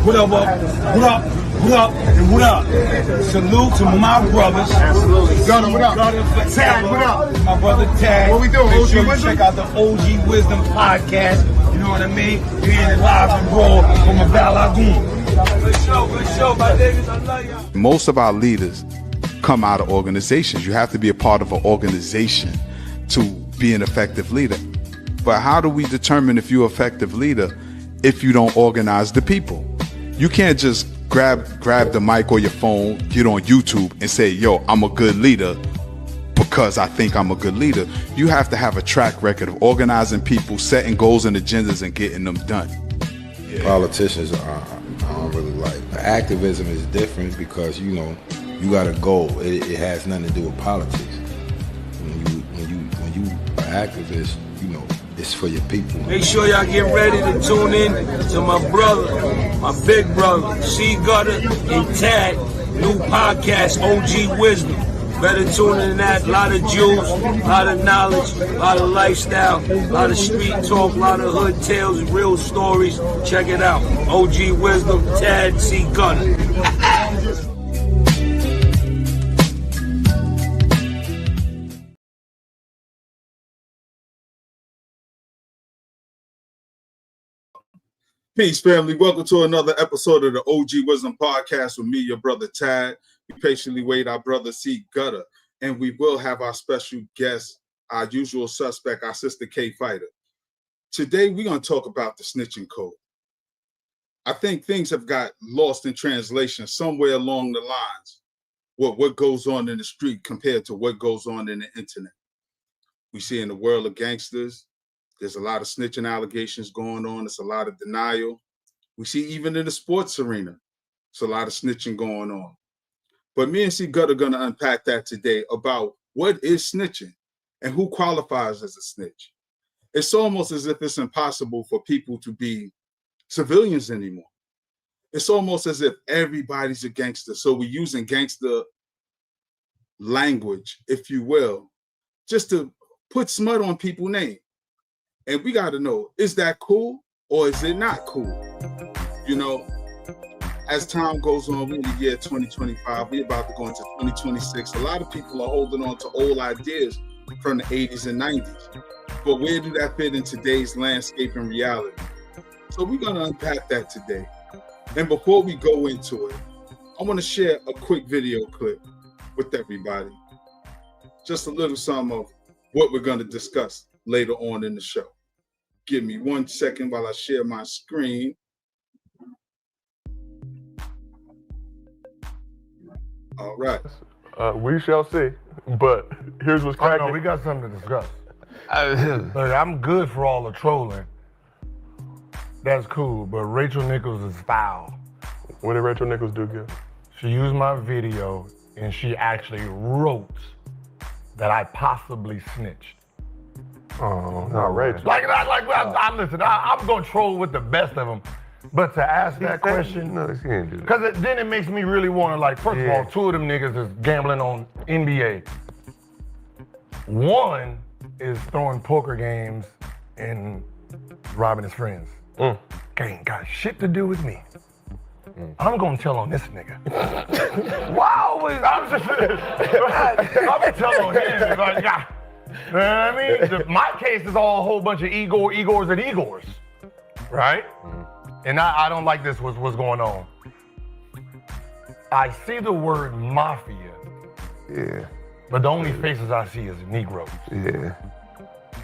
What up, and what up? Salute to my brothers. Absolutely. Got him, what up? Tag, what up? My brother Tag. What we doing, Make OG sure you Wisdom? check out the OG Wisdom podcast. You know what I mean? You're hearing it live and raw from a Balagoon. Good show, my niggas. I love y'all. Most of our leaders come out of organizations. You have to be a part of an organization to be an effective leader. But how do we determine if you're an effective leader if you don't organize the people? You can't just grab the mic or your phone, get on YouTube and say, yo, I'm a good leader because I think I'm a good leader. You have to have a track record of organizing people, setting goals and agendas and getting them done. Yeah. Politicians I don't really like. Activism is different because, you know, you got a goal. It has nothing to do with politics. When you are activist, you know, it's for your people. Make sure y'all get ready to tune in to my brother, my big brother, C-Gutta and Tag, new podcast, OG Wisdom. Better tune in to that. A lot of jewels, a lot of knowledge, a lot of lifestyle, a lot of street talk, a lot of hood tales, real stories. Check it out. OG Wisdom, Tag, C-Gutta. Peace, family. Welcome to another episode of the OG Wisdom Podcast with me, your brother Tad. We patiently wait our brother C-Gutta, and we will have our special guest, our usual suspect, our sister K Fighter. Today, we're going to talk about the snitching code. I think things have got lost in translation somewhere along the lines. What goes on in the street compared to what goes on in the internet. We see in the world of gangsters, there's a lot of snitching allegations going on. There's a lot of denial. We see even in the sports arena, there's a lot of snitching going on. But me and C-Gutta are going to unpack that today about what is snitching and who qualifies as a snitch. It's almost as if it's impossible for people to be civilians anymore. It's almost as if everybody's a gangster. So we're using gangster language, if you will, just to put smut on people's names. And we got to know, is that cool or is it not cool? You know, as time goes on, we're in the year 2025, we're about to go into 2026. A lot of people are holding on to old ideas from the 80s and 90s. But where do that fit in today's landscape and reality? So we're going to unpack that today. And before we go into it, I want to share a quick video clip with everybody. Just a little something of what we're going to discuss later on in the show. Give me 1 second while I share my screen. All right. We shall see. But here's what's cracking. Oh, no, we got something to discuss. Look, I'm good for all the trolling. That's cool, but Rachel Nichols is foul. What did Rachel Nichols do good? She used my video and she actually wrote that I possibly snitched. Oh, not Rachel. I listen, I'm gonna troll with the best of them, but to ask that question, no, she didn't do that. because then it makes me really want to, like, first of all, 2 of them niggas is gambling on NBA. 1 is throwing poker games and robbing his friends. Ain't got shit to do with me. I'm gonna tell on this nigga. Wow, I'm gonna tell on him. Like, yeah. You know what I mean? My case is all a whole bunch of Igors and Igors, right? And I don't like this, what's going on. I see the word mafia. Yeah. But the only faces I see is Negroes. Yeah.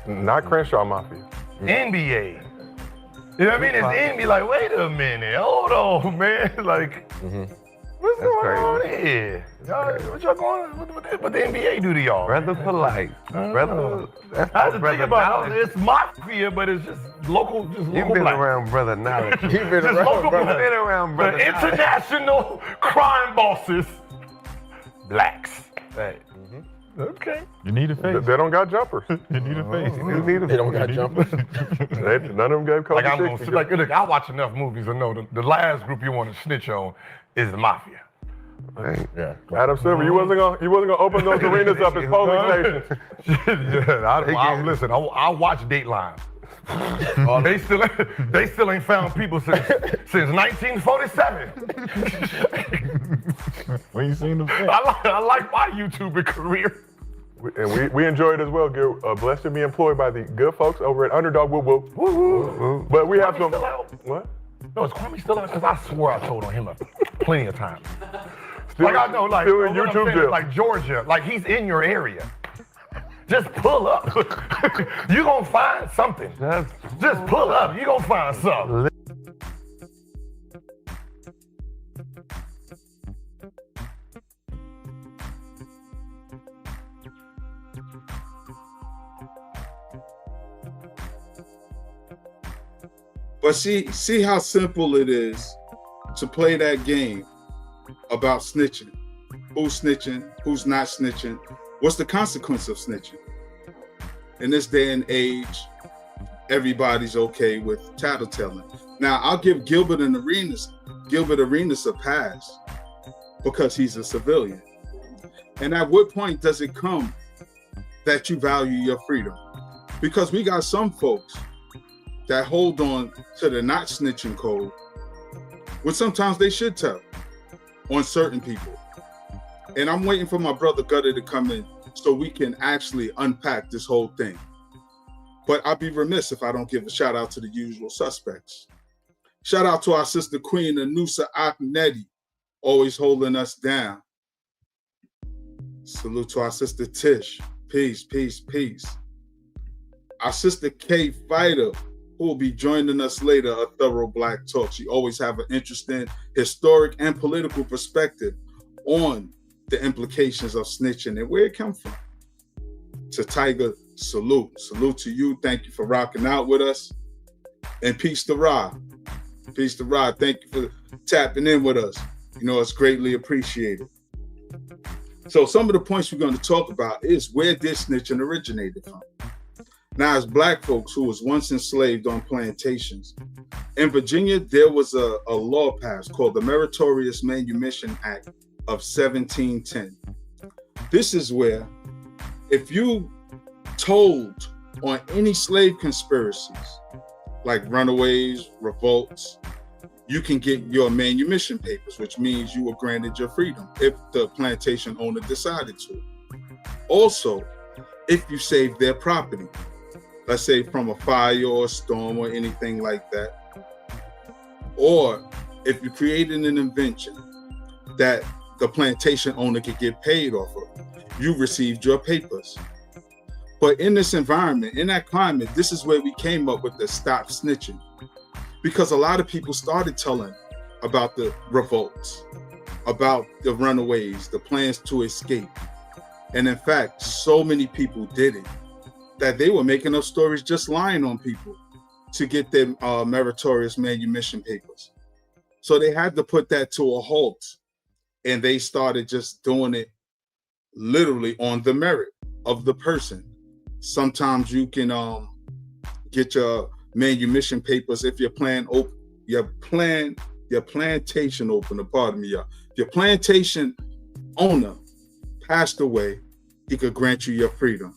Not Crenshaw Mafia. NBA. You know what I mean? It's NBA, like, wait a minute, hold on, man. Like, what's going on here? What y'all going on? What the NBA do to y'all? Brother polite. Brother, I had to think about it. It's mafia, but it's just local. You've been around brother knowledge. You've been around brother. The international crime bosses, blacks. Right. Okay. You need a face. They don't got jumpers. You need a face. They don't got jumpers. None of them gave Kobe Like, 60. look, I watch enough movies to know the last group you want to snitch on is the mafia. Right. Yeah. Adam Silver, you wasn't gonna open those arenas up as polling stations. Yeah, listen, I watch Dateline. They still ain't found people since 1947. We ain't seen them since. I like my YouTubing career. And we enjoy it as well, Gil. Blessed to be employed by the good folks over at Underdog. Woo woo. Woo woo. But we have some. Still out? What? No, is Kwame still out? Because I swore I told on him plenty of times. Still, Like I know, like still in what I'm YouTube saying jail. is like Georgia, like he's in your area. Just pull up. You gonna find something. Just pull up. You gonna find something. But see how simple it is to play that game about snitching. Who's snitching? Who's not snitching? What's the consequence of snitching? In this day and age, everybody's okay with tattletelling. Now, I'll give Gilbert Arenas a pass because he's a civilian. And at what point does it come that you value your freedom? Because we got some folks that hold on to the not snitching code, which sometimes they should tell on certain people. And I'm waiting for my brother Gutta to come in so we can actually unpack this whole thing. But I'd be remiss if I don't give a shout out to the usual suspects. Shout out to our sister Queen Anusa Aknedi, always holding us down. Salute to our sister Tish. Peace, peace, peace. Our sister Kay Fighter, who will be joining us later, a thorough black talk. She always have an interesting historic and political perspective on the implications of snitching and where it comes from. To Tiger, salute. Salute to you. Thank you for rocking out with us. And peace to Rod. Peace to Rod. Thank you for tapping in with us. You know, it's greatly appreciated. So some of the points we're going to talk about is where this snitching originated from. Now, as black folks who was once enslaved on plantations, in Virginia, there was a law passed called the Meritorious Manumission Act of 1710. This is where if you told on any slave conspiracies, like runaways, revolts, you can get your manumission papers, which means you were granted your freedom if the plantation owner decided to. Also, if you saved their property, let's say from a fire or a storm or anything like that. Or if you created an invention that the plantation owner could get paid off of, you received your papers. But in this environment, in that climate, this is where we came up with the stop snitching. Because a lot of people started telling about the revolts, about the runaways, the plans to escape. And in fact, so many people did it that they were making up stories just lying on people to get their meritorious manumission papers. So they had to put that to a halt, and they started just doing it literally on the merit of the person. Sometimes you can get your manumission papers if your plantation opener, pardon me, y'all. If your plantation owner passed away, he could grant you your freedom.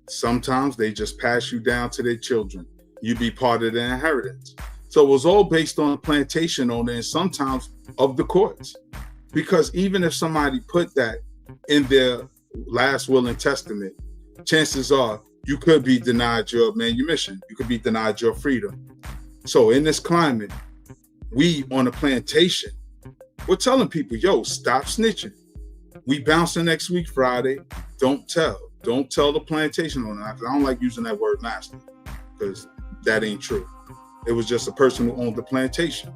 Sometimes they just pass you down to their children. You be part of the inheritance. So it was all based on the plantation owner and sometimes of the courts. Because even if somebody put that in their last will and testament, chances are you could be denied your manumission. You could be denied your freedom. So in this climate, we on a plantation, we're telling people, yo, stop snitching. We bouncing next week, Friday. Don't tell. Don't tell the plantation owner. I don't like using that word master because that ain't true. It was just a person who owned the plantation.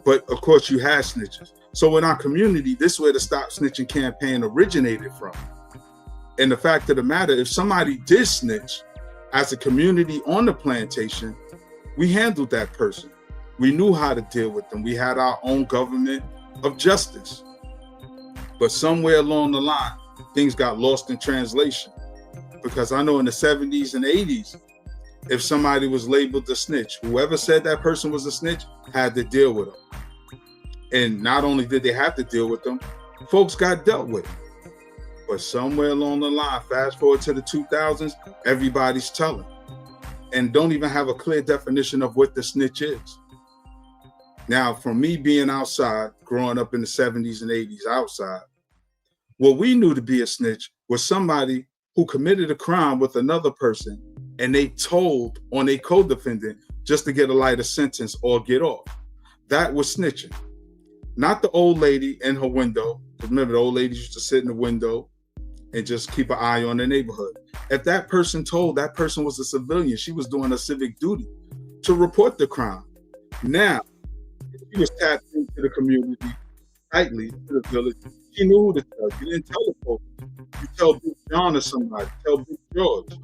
But of course you had snitches. So in our community, this is where the Stop Snitching campaign originated from. And the fact of the matter, if somebody did snitch as a community on the plantation, we handled that person. We knew how to deal with them. We had our own government of justice. But somewhere along the line, things got lost in translation. Because I know in the 70s and 80s, if somebody was labeled a snitch, whoever said that person was a snitch had to deal with them. And not only did they have to deal with them, folks got dealt with. But somewhere along the line, fast forward to the 2000s, everybody's telling. and don't even have a clear definition of what the snitch is. Now, from me being outside, growing up in the 70s and 80s outside, what we knew to be a snitch was somebody who committed a crime with another person and they told on a co-defendant just to get a lighter sentence or get off. That was snitching. Not the old lady in her window. Remember, the old ladies used to sit in the window and just keep an eye on the neighborhood. If that person told, that person was a civilian. She was doing a civic duty to report the crime. Now, she was tapped into the community tightly, to the village. She knew who to tell. You didn't tell the folks. You tell Big John or somebody. Tell Big George.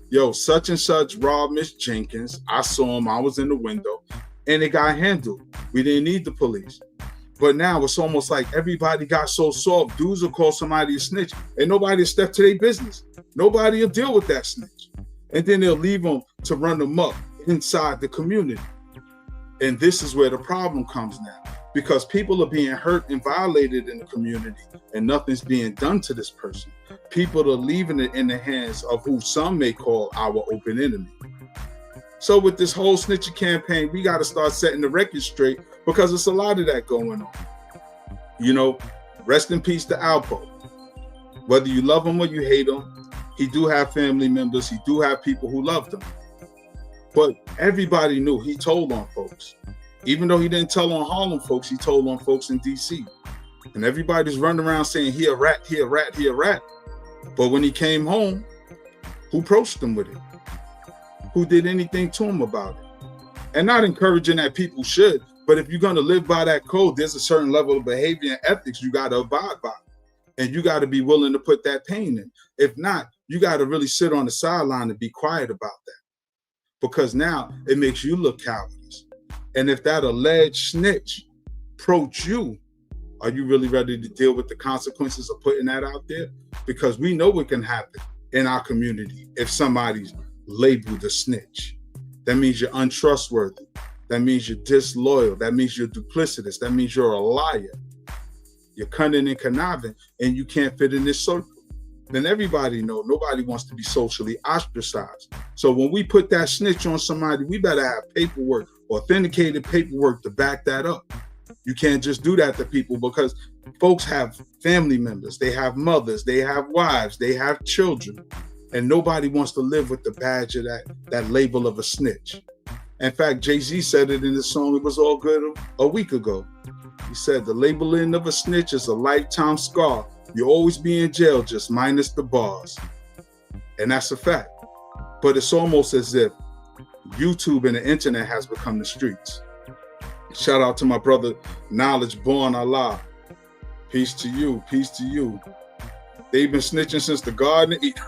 Yo, such and such robbed Miss Jenkins. I saw him. I was in the window. And it got handled. We didn't need the police. But now it's almost like everybody got so soft. Dudes will call somebody a snitch and nobody will step to their business. Nobody will deal with that snitch. And then they'll leave them to run them up inside the community. And this is where the problem comes now, because people are being hurt and violated in the community and nothing's being done to this person. People are leaving it in the hands of who some may call our open enemy. So with this whole snitching campaign, we got to start setting the record straight, because it's a lot of that going on. You know, rest in peace to Alpo. Whether you love him or you hate him, he do have family members. He do have people who loved him. But everybody knew he told on folks. Even though he didn't tell on Harlem folks, he told on folks in DC. And everybody's running around saying he a rat, he a rat, he a rat. But when he came home, who approached him with it? Who did anything to him about it? And not encouraging that people should, but if you're going to live by that code, there's a certain level of behavior and ethics you got to abide by. And you got to be willing to put that pain in. If not, you got to really sit on the sideline and be quiet about that. Because now it makes you look cowardice. And if that alleged snitch approach you, are you really ready to deal with the consequences of putting that out there? Because we know what can happen in our community if somebody's labeled a snitch. That means you're untrustworthy. That means you're disloyal. That means you're duplicitous. That means you're a liar. You're cunning and conniving, and you can't fit in this circle. Then everybody know nobody wants to be socially ostracized. So when we put that snitch on somebody, we better have paperwork, authenticated paperwork to back that up. You can't just do that to people, because folks have family members, they have mothers, they have wives, they have children, and nobody wants to live with the badge of that label of a snitch. In fact, Jay-Z said it in his song, It Was All Good, a week ago. He said, the labeling of a snitch is a lifetime scar. You'll always be in jail, just minus the bars. And that's a fact. But it's almost as if YouTube and the internet has become the streets. Shout out to my brother, Knowledge Born Allah. Peace to you, peace to you. They've been snitching since the Garden of Eden.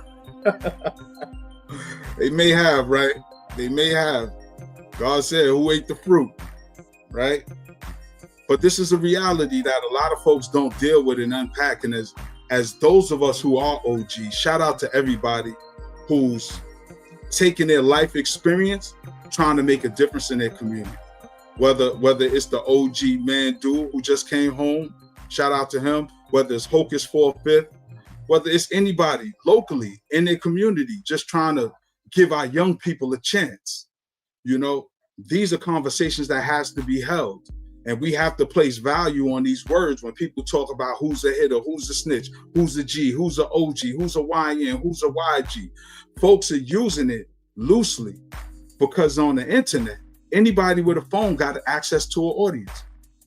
They may have, right? They may have. God said, who ate the fruit, right? But this is a reality that a lot of folks don't deal with and unpack. And as those of us who are OGs, shout out to everybody who's taking their life experience, trying to make a difference in their community. Whether it's the OG man dude who just came home, shout out to him. Whether it's Hocus 4/5, whether it's anybody locally in their community, just trying to give our young people a chance. You know, these are conversations that has to be held. And we have to place value on these words when people talk about who's a hitter, who's a snitch, who's a G, who's a OG, who's a YN, who's a YG. Folks are using it loosely because on the internet, anybody with a phone got access to an audience.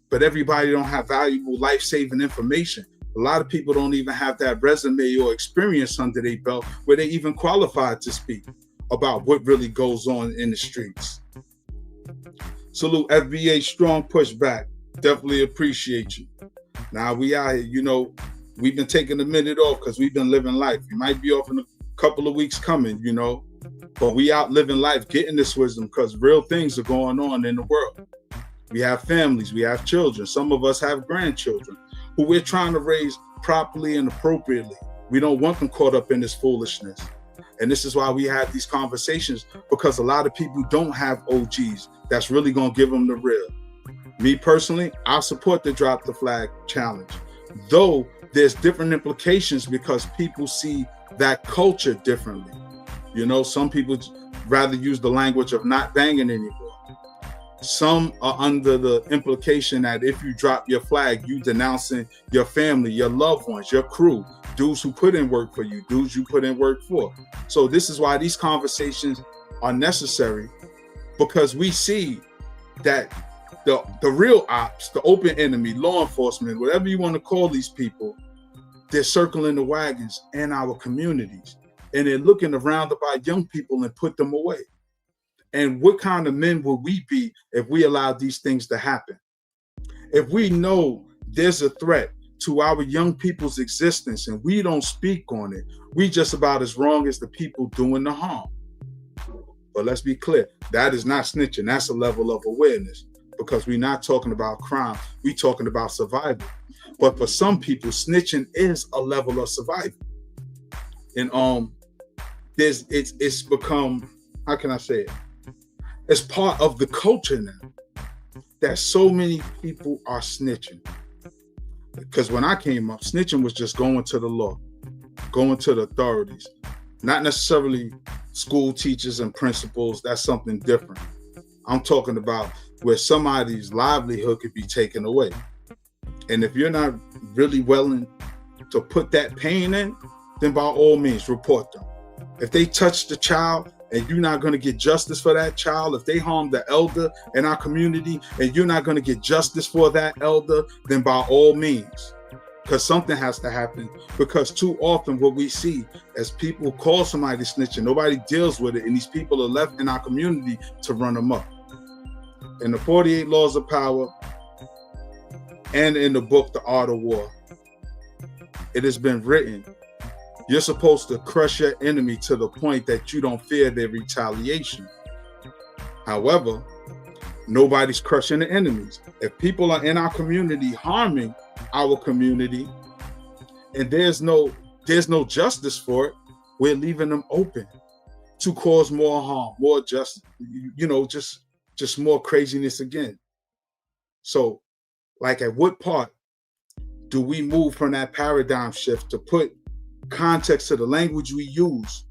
But everybody don't have valuable life-saving information. A lot of people don't even have that resume or experience under their belt where they even qualified to speak about what really goes on in the streets. Salute FBA, strong pushback. Definitely appreciate you. Now we out here, you know, we've been taking a minute off because we've been living life. We might be off in a couple of weeks coming, you know, but we out living life, getting this wisdom because real things are going on in the world. We have families, we have children. Some of us have grandchildren who we're trying to raise properly and appropriately. We don't want them caught up in this foolishness. And this is why we have these conversations, because a lot of people don't have OGs that's really going to give them the real. Me personally, I support the Drop the Flag challenge, though there's different implications because people see that culture differently. You know, some people rather use the language of not banging anymore. Some are under the implication that if you drop your flag, you denouncing your family, your loved ones, your crew, dudes who put in work for you, dudes you put in work for. So this is why these conversations are necessary, because we see that the real ops, the open enemy, law enforcement, whatever you want to call these people, they're circling the wagons in our communities, and they're looking to round up our young people and put them away. And what kind of men would we be if we allowed these things to happen? If we know there's a threat to our young people's existence and we don't speak on it, we just about as wrong as the people doing the harm. But let's be clear, that is not snitching. That's a level of awareness, because we're not talking about crime. We're talking about survival. But for some people, snitching is a level of survival. And it's become, how can I say it? It's part of the culture now that so many people are snitching. Because when I came up, snitching was just going to the law, going to the authorities, not necessarily school teachers and principals. That's something different. I'm talking about where somebody's livelihood could be taken away. And if you're not really willing to put that pain in, then by all means, report them. If they touch the child and you're not going to get justice for that child, if they harm the elder in our community and you're not going to get justice for that elder, then by all means, because something has to happen. Because too often what we see as people call somebody snitching, nobody deals with it, and these people are left in our community to run them up. In the 48 Laws of Power and in the book, The Art of War, it has been written, you're supposed to crush your enemy to the point that you don't fear their retaliation. However, nobody's crushing the enemies. If people are in our community harming our community and there's no justice for it, we're leaving them open to cause more harm, more just more craziness again. So, like, at what part do we move from that paradigm shift to put context to the language we use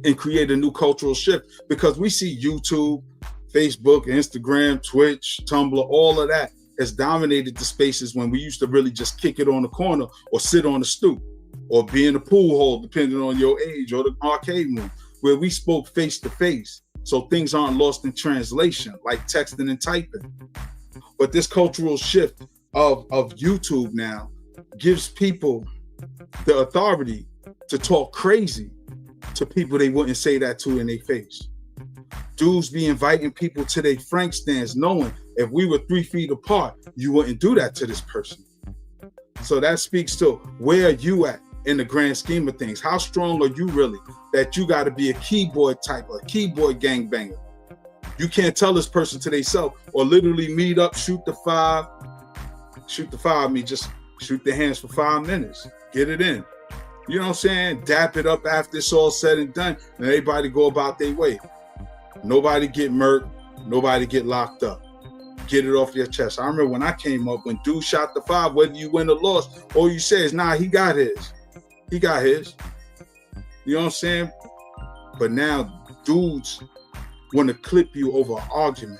and create a new cultural shift? Because we see YouTube, Facebook, Instagram, Twitch, Tumblr, all of that has dominated the spaces when we used to really just kick it on the corner or sit on the stoop or be in the pool hall, depending on your age, or the arcade room, where we spoke face to face. So things aren't lost in translation, like texting and typing. But this cultural shift of YouTube now gives people the authority to talk crazy to people they wouldn't say that to in their face. Dudes be inviting people to their Frank stands, knowing if we were 3 feet apart, you wouldn't do that to this person. So that speaks to where are you at in the grand scheme of things? How strong are you really that you got to be a keyboard type, a keyboard gangbanger? You can't tell this person to themselves or literally meet up, shoot the five, I mean, just shoot their hands for 5 minutes, get it in. You know what I'm saying? Dap it up after it's all said and done, and everybody go about their way. Nobody get murked, nobody get locked up. Get it off your chest. I remember when I came up, when dude shot the 5, whether you win or lost, all you say is, nah, he got his. He got his. You know what I'm saying? But now dudes want to clip you over an argument.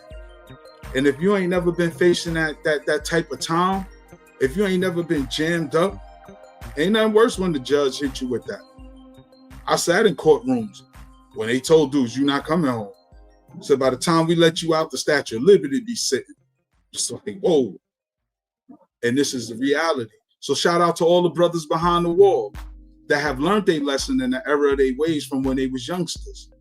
And if you ain't never been facing that type of time, if you ain't never been jammed up, ain't nothing worse when the judge hit you with that. I sat in courtrooms when they told dudes, you're not coming home. So by the time we let you out, the Statue of Liberty be sitting. It's like, whoa. And this is the reality. So shout out to all the brothers behind the wall that have learned their lesson in the error of their ways from when they was youngsters.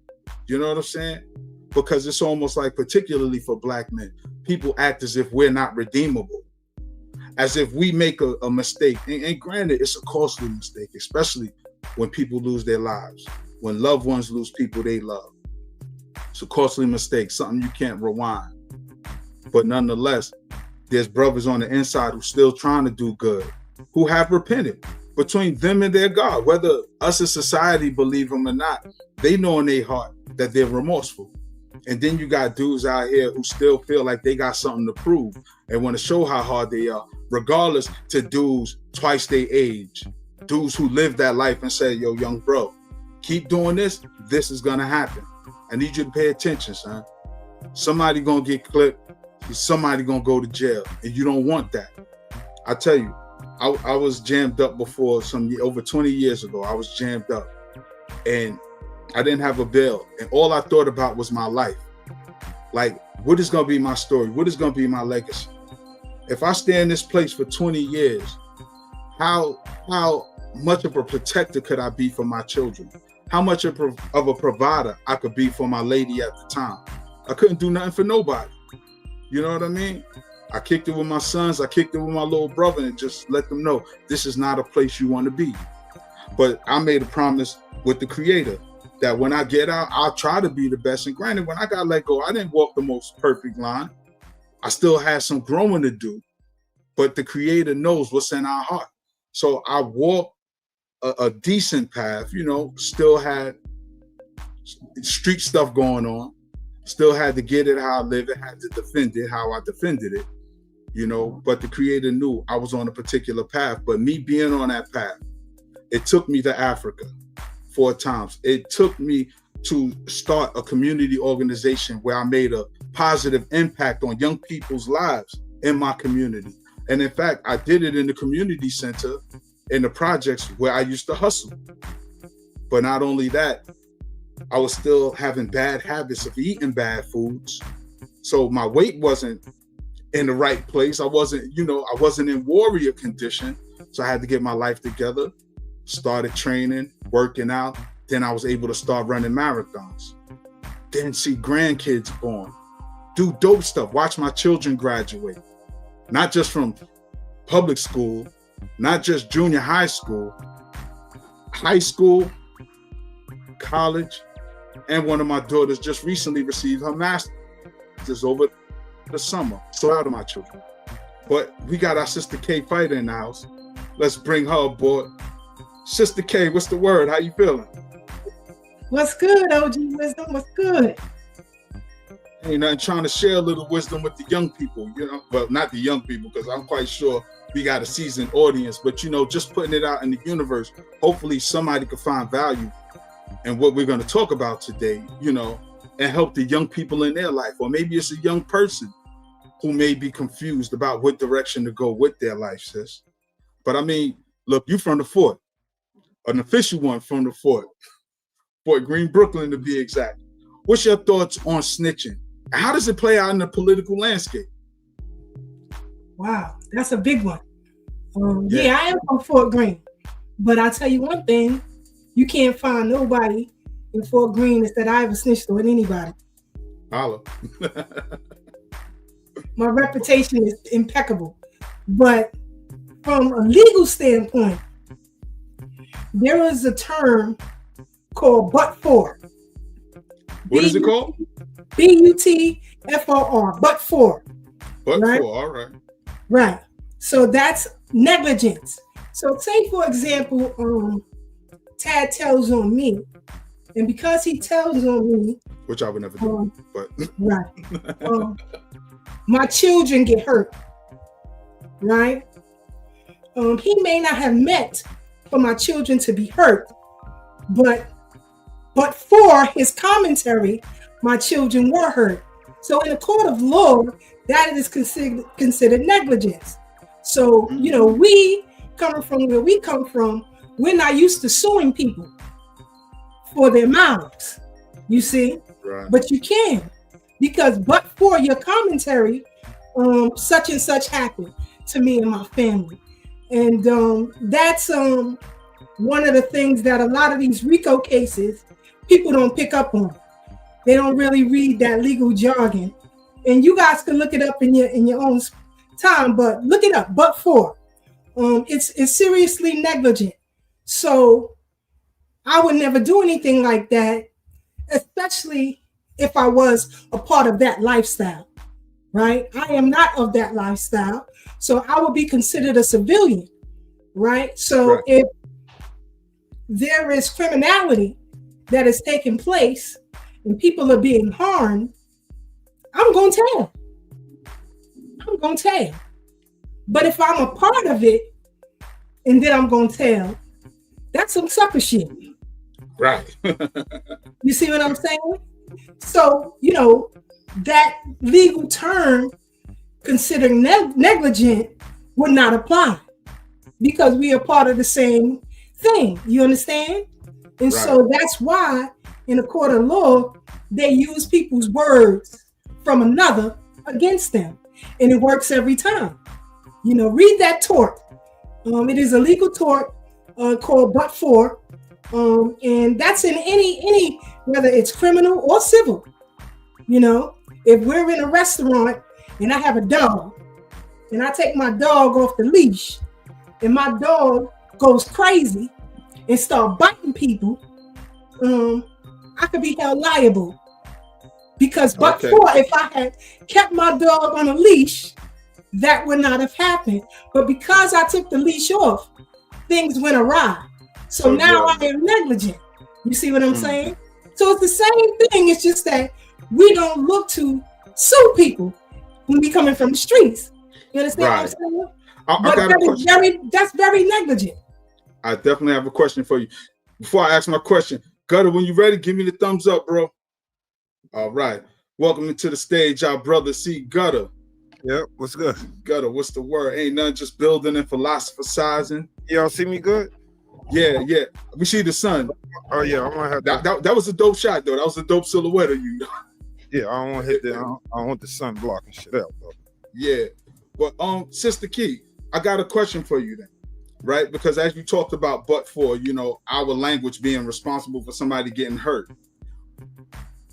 You know what I'm saying? Because it's almost like, particularly for black men, people act as if we're not redeemable. As if we make a mistake. And granted, it's a costly mistake, especially when people lose their lives, when loved ones lose people they love. It's a costly mistake, something you can't rewind. But nonetheless, there's brothers on the inside who still trying to do good, who have repented between them and their God. Whether us as society believe them or not, they know in their heart that they're remorseful. And then you got dudes out here who still feel like they got something to prove and want to show how hard they are, regardless to dudes twice their age, dudes who live that life and say, yo, young bro, keep doing this, this is going to happen. I need you to pay attention, son. Somebody gonna get clipped. Somebody gonna go to jail, and you don't want that. I tell you, I was jammed up before over 20 years ago. I was jammed up, and I didn't have a bail, and all I thought about was my life. Like, what is gonna be my story? What is gonna be my legacy? If I stay in this place for 20 years, how much of a protector could I be for my children? How much of a provider I could be for my lady at the time? I couldn't do nothing for nobody. You know what I mean? I kicked it with my sons. I kicked it with my little brother and just let them know this is not a place you want to be. But I made a promise with the Creator that when I get out, I'll try to be the best. And granted, when I got let go, I didn't walk the most perfect line. I still had some growing to do, but the Creator knows what's in our heart. So I walked a decent path, you know, still had street stuff going on, still had to get it how I live it, had to defend it how I defended it, you know, but the Creator knew I was on a particular path. But me being on that path, it took me to Africa 4 times. It took me to start a community organization where I made a positive impact on young people's lives in my community. And in fact, I did it in the community center in the projects where I used to hustle. But not only that, I was still having bad habits of eating bad foods. So my weight wasn't in the right place. I wasn't in warrior condition. So I had to get my life together, started training, working out. Then I was able to start running marathons. Then see grandkids born, do dope stuff, watch my children graduate, not just from public school, not just junior high school, college, and one of my daughters just recently received her master's over the summer. So out of my children. But we got our Sister K Fighter in the house. Let's bring her aboard. Sister K, what's the word? How you feeling? What's good, OG Wisdom? What's good? Ain't nothing, trying to share a little wisdom with the young people, you know. Well, not the young people, because I'm quite sure we got a seasoned audience, but you know, just putting it out in the universe. Hopefully somebody can find value in what we're going to talk about today, you know, and help the young people in their life. Or maybe it's a young person who may be confused about what direction to go with their life, sis. But I mean, look, you from the fort, an official one from the fort, Fort Greene, Brooklyn to be exact. What's your thoughts on snitching? And how does it play out in the political landscape? Wow, that's a big one. Yeah, I am from Fort Greene, but I'll tell you one thing, you can't find nobody in Fort Greene that said I ever snitched on anybody. Holla. My reputation is impeccable. But from a legal standpoint, there is a term called but for. What is it called? BUTFOR, but for. But right? for, all right. Right. So that's negligence. So say, for example, Tad tells on me, and because he tells on me, which I would never do, but right, my children get hurt, right? He may not have meant for my children to be hurt, but for his commentary, my children were hurt. So in a court of law, that is considered negligence. So, you know, we coming from where we come from, we're not used to suing people for their mouths, you see? Right. But you can, because but for your commentary, such and such happened to me and my family. And that's one of the things that a lot of these RICO cases, people don't pick up on. They don't really read that legal jargon. And you guys can look it up in your own time, but look it up, but for. It's seriously negligent. So I would never do anything like that, especially if I was a part of that lifestyle, right? I am not of that lifestyle, so I would be considered a civilian, right? So right. If there is criminality that is taking place and people are being harmed, I'm going to tell. I'm going to tell. But if I'm a part of it and then I'm going to tell, that's some sucker shit. Right. You see what I'm saying? So, that legal term considered negligent would not apply because we are part of the same thing. You understand? And so that's why in a court of law, they use people's words from another against them. And it works every time. Read that tort. It is a legal tort called but for. And that's in any, whether it's criminal or civil. If we're in a restaurant and I have a dog and I take my dog off the leash and my dog goes crazy and start biting people, I could be held liable. Because for if I had kept my dog on a leash, that would not have happened. But because I took the leash off, things went awry. So now I am negligent. You see what I'm saying? So it's the same thing. It's just that we don't look to sue people when we coming from the streets. You understand what I'm saying? That's very negligent. I definitely have a question for you. Before I ask my question, Gutta, when you're ready, give me the thumbs up, bro. All right. Welcome to the stage, our brother C-Gutta. Yeah, what's good? Gutta, what's the word? Ain't nothing, just building and philosophizing. Y'all see me good? Yeah. We see the sun. Oh yeah, I'm gonna have that was a dope shot though. That was a dope silhouette of you. Yeah, I don't want to hit that. I don't want the sun blocking shit out though. Yeah. But Sister Key, I got a question for you then. Right? Because as you talked about but for, our language being responsible for somebody getting hurt.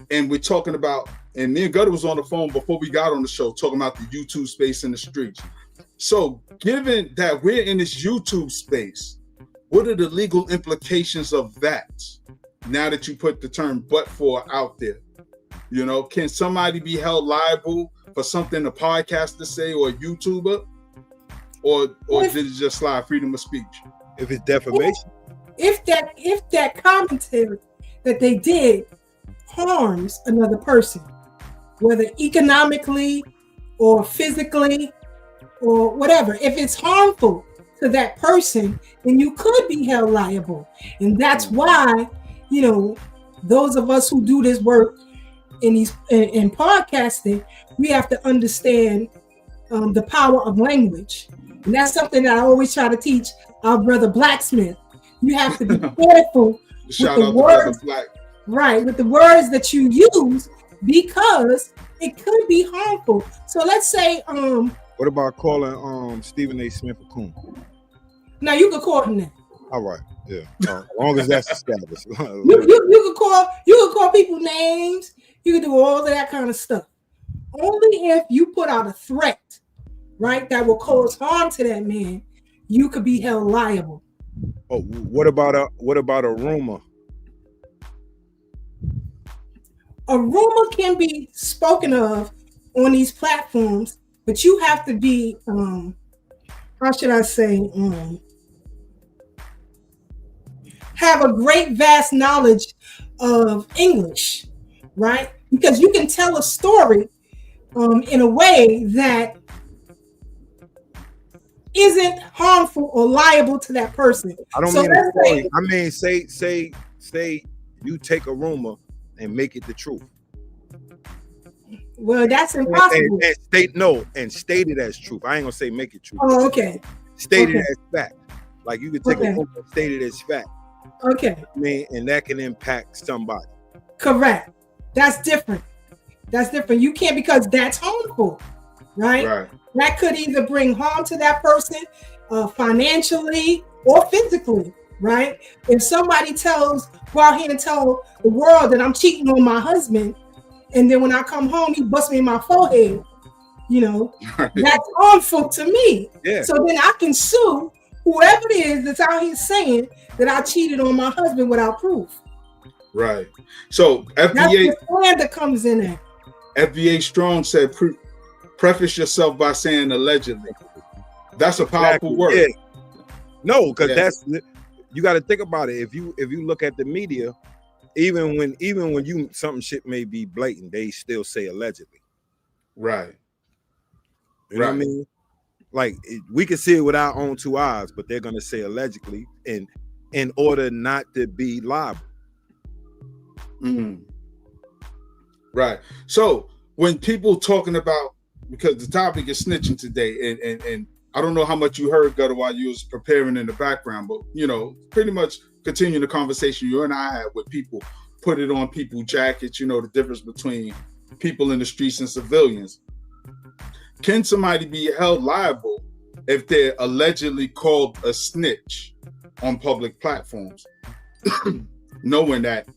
And we're talking about, and me and Gutta was on the phone before we got on the show talking about the YouTube space in the streets. So given that we're in this YouTube space, what are the legal implications of that? Now that you put the term but for out there, can somebody be held liable for something a podcaster say or a YouTuber? Or did it just slide freedom of speech? If it's defamation? If that commentary that they did harms another person, whether economically or physically or whatever, if it's harmful to that person, then you could be held liable. And that's why, those of us who do this work in podcasting, we have to understand the power of language. And that's something that I always try to teach our brother Blacksmith. You have to be careful with the words, with the words that you use, because it could be harmful. So let's say, what about calling Stephen A. Smith a coon? Now you could call him that. All right, yeah. As long as that's established. you could call people names. You can do all of that kind of stuff. Only if you put out a threat, right, that will cause harm to that man, you could be held liable. Oh, what about a rumor? A rumor can be spoken of on these platforms, but you have to be, how should I say, have a great vast knowledge of English, right? Because you can tell a story in a way that isn't harmful or liable to that person. I don't mean a story. I mean, say you take a rumor and make it the truth. Well, that's impossible. And state it as truth. I ain't gonna say make it true. Oh, okay. State it as fact. Like you can take a rumor and state it as fact. Okay. I mean, and that can impact somebody. Correct. That's different. You can't, because that's harmful, right? That could either bring harm to that person financially or physically, right? If somebody go out here and tell the world that I'm cheating on my husband, and then when I come home, he busts me in my forehead, that's harmful to me. Yeah. So then I can sue whoever it is that's out here saying that I cheated on my husband without proof. Right. So FBA, that's the plan that comes in there. FBA Strong said, preface yourself by saying allegedly. That's a powerful word. Yeah. No, because you got to think about it. If you look at the media, even when something shit may be blatant, they still say allegedly. Right. You know what I mean? Like we can see it with our own two eyes, but they're gonna say allegedly in order not to be liable. Mm-hmm. Right. So when people talking about, because the topic is snitching today, and I don't know how much you heard, Gutta, while you was preparing in the background, but pretty much continue the conversation you and I had with people, put it on people jackets, the difference between people in the streets and civilians. Can somebody be held liable if they're allegedly called a snitch on public platforms, knowing that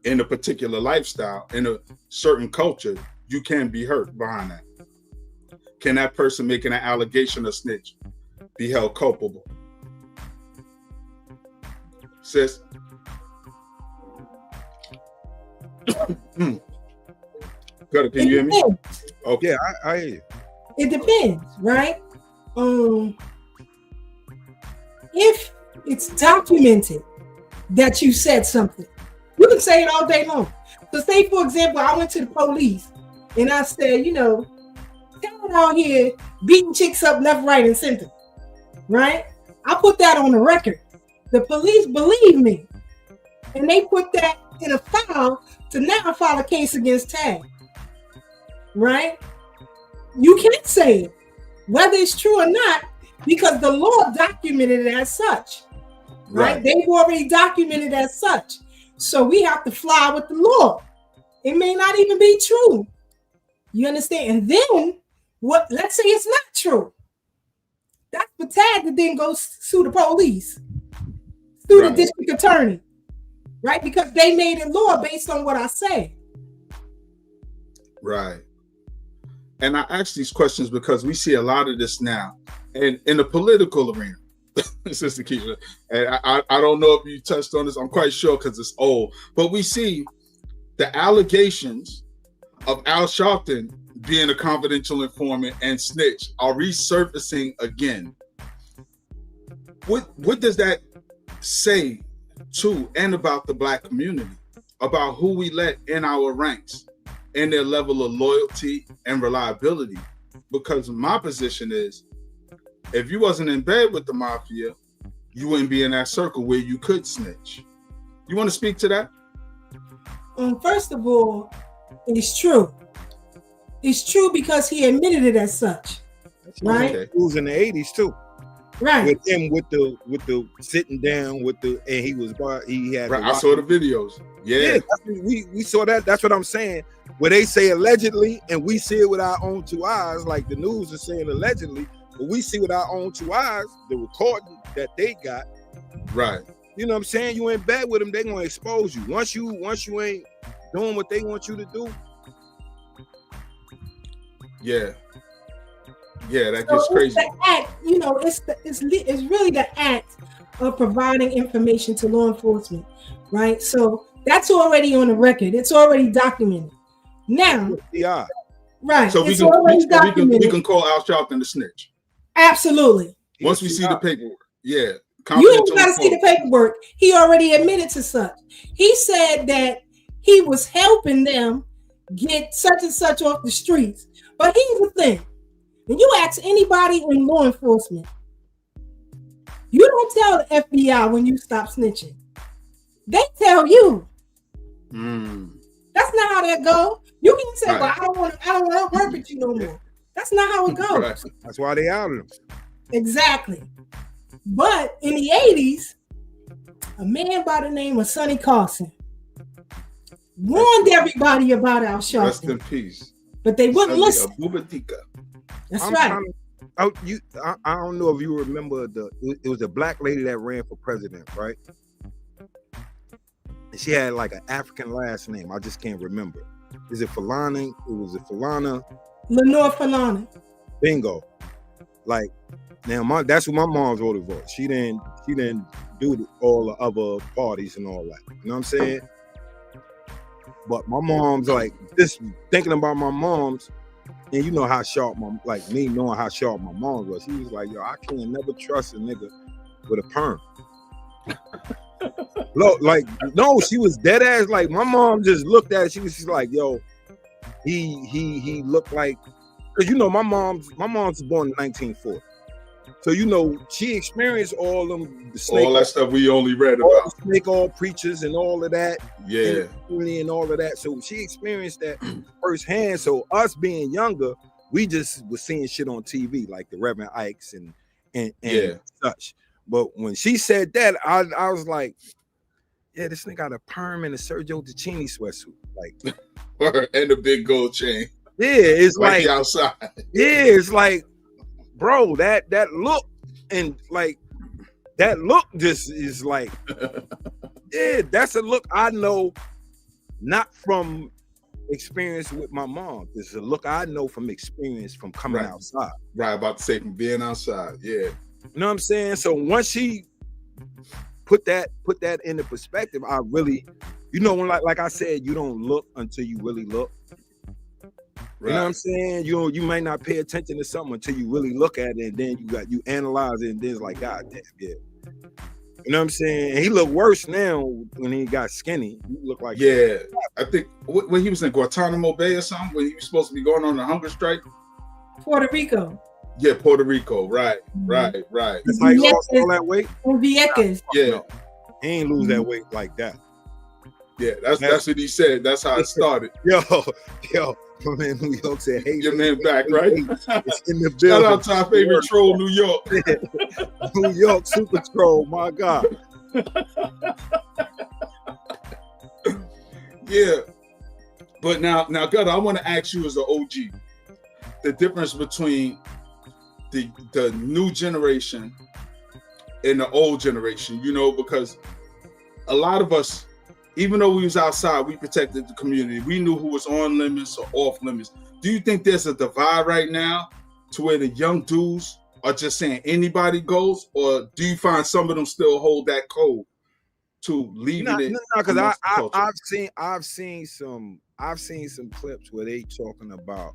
in a particular lifestyle, in a certain culture, you can be hurt behind that? Can that person making an allegation of snitch be held culpable? Sis? Gutta, can you hear me? Okay. Yeah, I hear you. It depends, right? If it's documented that you said something, you can say it all day long. So say, for example, I went to the police and I said, Dad out here beating chicks up left, right, and center, right? I put that on the record. The police believe me, and they put that in a file to now file a case against Tag, right? You can't say it, whether it's true or not, because the law documented it as such, right? They've already documented as such. So we have to fly with the law. It may not even be true. You understand? And then let's say it's not true. That's for Tad to then go sue the police, sue the district attorney, right? Because they made it law based on what I say. Right. And I ask these questions because we see a lot of this now, and in the political arena. Sister Keisha, and I don't know if you touched on this. I'm quite sure because it's old, but we see the allegations of Al Sharpton being a confidential informant and snitch are resurfacing again. What does that say to and about the Black community, about who we let in our ranks and their level of loyalty and reliability? Because my position is, if you wasn't in bed with the mafia, you wouldn't be in that circle where you could snitch. You want to speak to that? First of all, it's true. It's true because he admitted it as such, right? It was in the 80s too, right? With him, with the sitting down, and he had. Right, I saw the videos. Yeah, we saw that. That's what I'm saying. Where they say allegedly, and we see it with our own two eyes, like the news is saying allegedly. But we see with our own two eyes the recording that they got. Right. You know what I'm saying? You in bed with them, they're gonna expose you. Once you ain't doing what they want you to do. Yeah. Yeah, that gets crazy. The act, it's really the act of providing information to law enforcement, right? So that's already on the record. It's already documented. Now, yeah. Right. So we can call Al Sharpton the snitch. Absolutely. Once we see the paperwork. Yeah. You ain't got to see the paperwork. He already admitted to such. He said that he was helping them get such and such off the streets. But here's the thing. When you ask anybody in law enforcement, you don't tell the FBI when you stop snitching. They tell you. That's not how that goes. You can say, well, I don't want to work with you no more. That's not how it goes. Right. That's why they outed him. Exactly. But in the 80s, a man by the name of Sonny Carson warned everybody about Al Sharpton. Rest in peace. But they wouldn't listen. That's right. I don't know if you remember it was a black lady that ran for president, right? And she had like an African last name. I just can't remember. Is it Falana? Was it Falana? Lenore Falana. Bingo. Like now, that's what my mom voted for. She didn't do all the other parties and all that. You know what I'm saying? But my mom's like, just thinking about my mom's, and you know how sharp me knowing how sharp my mom was. She was like, yo, I can't never trust a nigga with a perm. Look, like, no, she was dead ass. Like, my mom just looked at it. She was just like, yo, he looked like, because you know my mom's born in 1940. So you know, she experienced all them the snake, All that stuff we only read all about. the snake oil preachers and all of that, Yeah. and all of that. So she experienced that firsthand. So us being younger, we just was seeing shit on TV like the Reverend Ikes and such. But when she said that, I was like, yeah, this nigga got a perm and a Sergio Tacchini sweatsuit, like, And a big gold chain. yeah, it's Like like the outside. yeah, it's like, bro, that look and like that look just is like, yeah, that's a look I know, not from experience with my mom. This is a look I know from experience from coming outside. Right, about to say from being outside. Yeah. You know what I'm saying? So once she put that into perspective, I really, you know, when like I said, you don't look until you really look. You know what I'm saying? You might not pay attention to something until you really look at it, and then you analyze it, and then it's like, God damn, yeah. You know what I'm saying? And he looked worse now when he got skinny. He looked like, yeah. I think when he was in Guantanamo Bay or something, when he was supposed to be going on a hunger strike. Puerto Rico. Yeah, Puerto Rico. Right. That's how he lost all that weight. Vieques. Yeah. No, he ain't lose that weight like that. Yeah, that's what he said. That's how it started. Yo, my man New York said, hey, your man back, right? It's in the building. Shout out to our favorite troll, New York. New York super troll, my God. Yeah. But now, Gutta, I want to ask you as an OG, the difference between the new generation and the old generation, you know, because a lot of us, even though we was outside, we protected the community. We knew who was on limits or off limits. Do you think there's a divide right now to where the young dudes are just saying anybody goes, or do you find some of them still hold that code to leaving it? No, because I've seen some clips where they talking about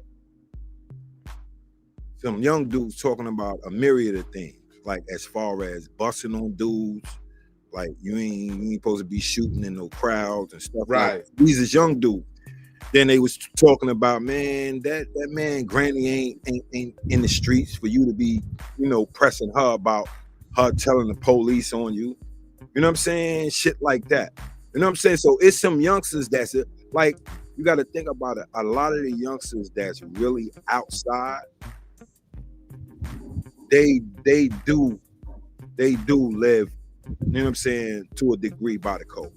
some young dudes talking about a myriad of things, like as far as busting on dudes. Like you ain't supposed to be shooting in no crowds and stuff. Right. Like these is young dudes. Then they was talking about, man, that man Granny ain't in the streets for you to be, you know, pressing her about her telling the police on you. You know what I'm saying? Shit like that. You know what I'm saying? So it's some youngsters that's it. Like you got to think about it. A lot of the youngsters that's really outside, they do live, you know what I'm saying, to a degree by the code.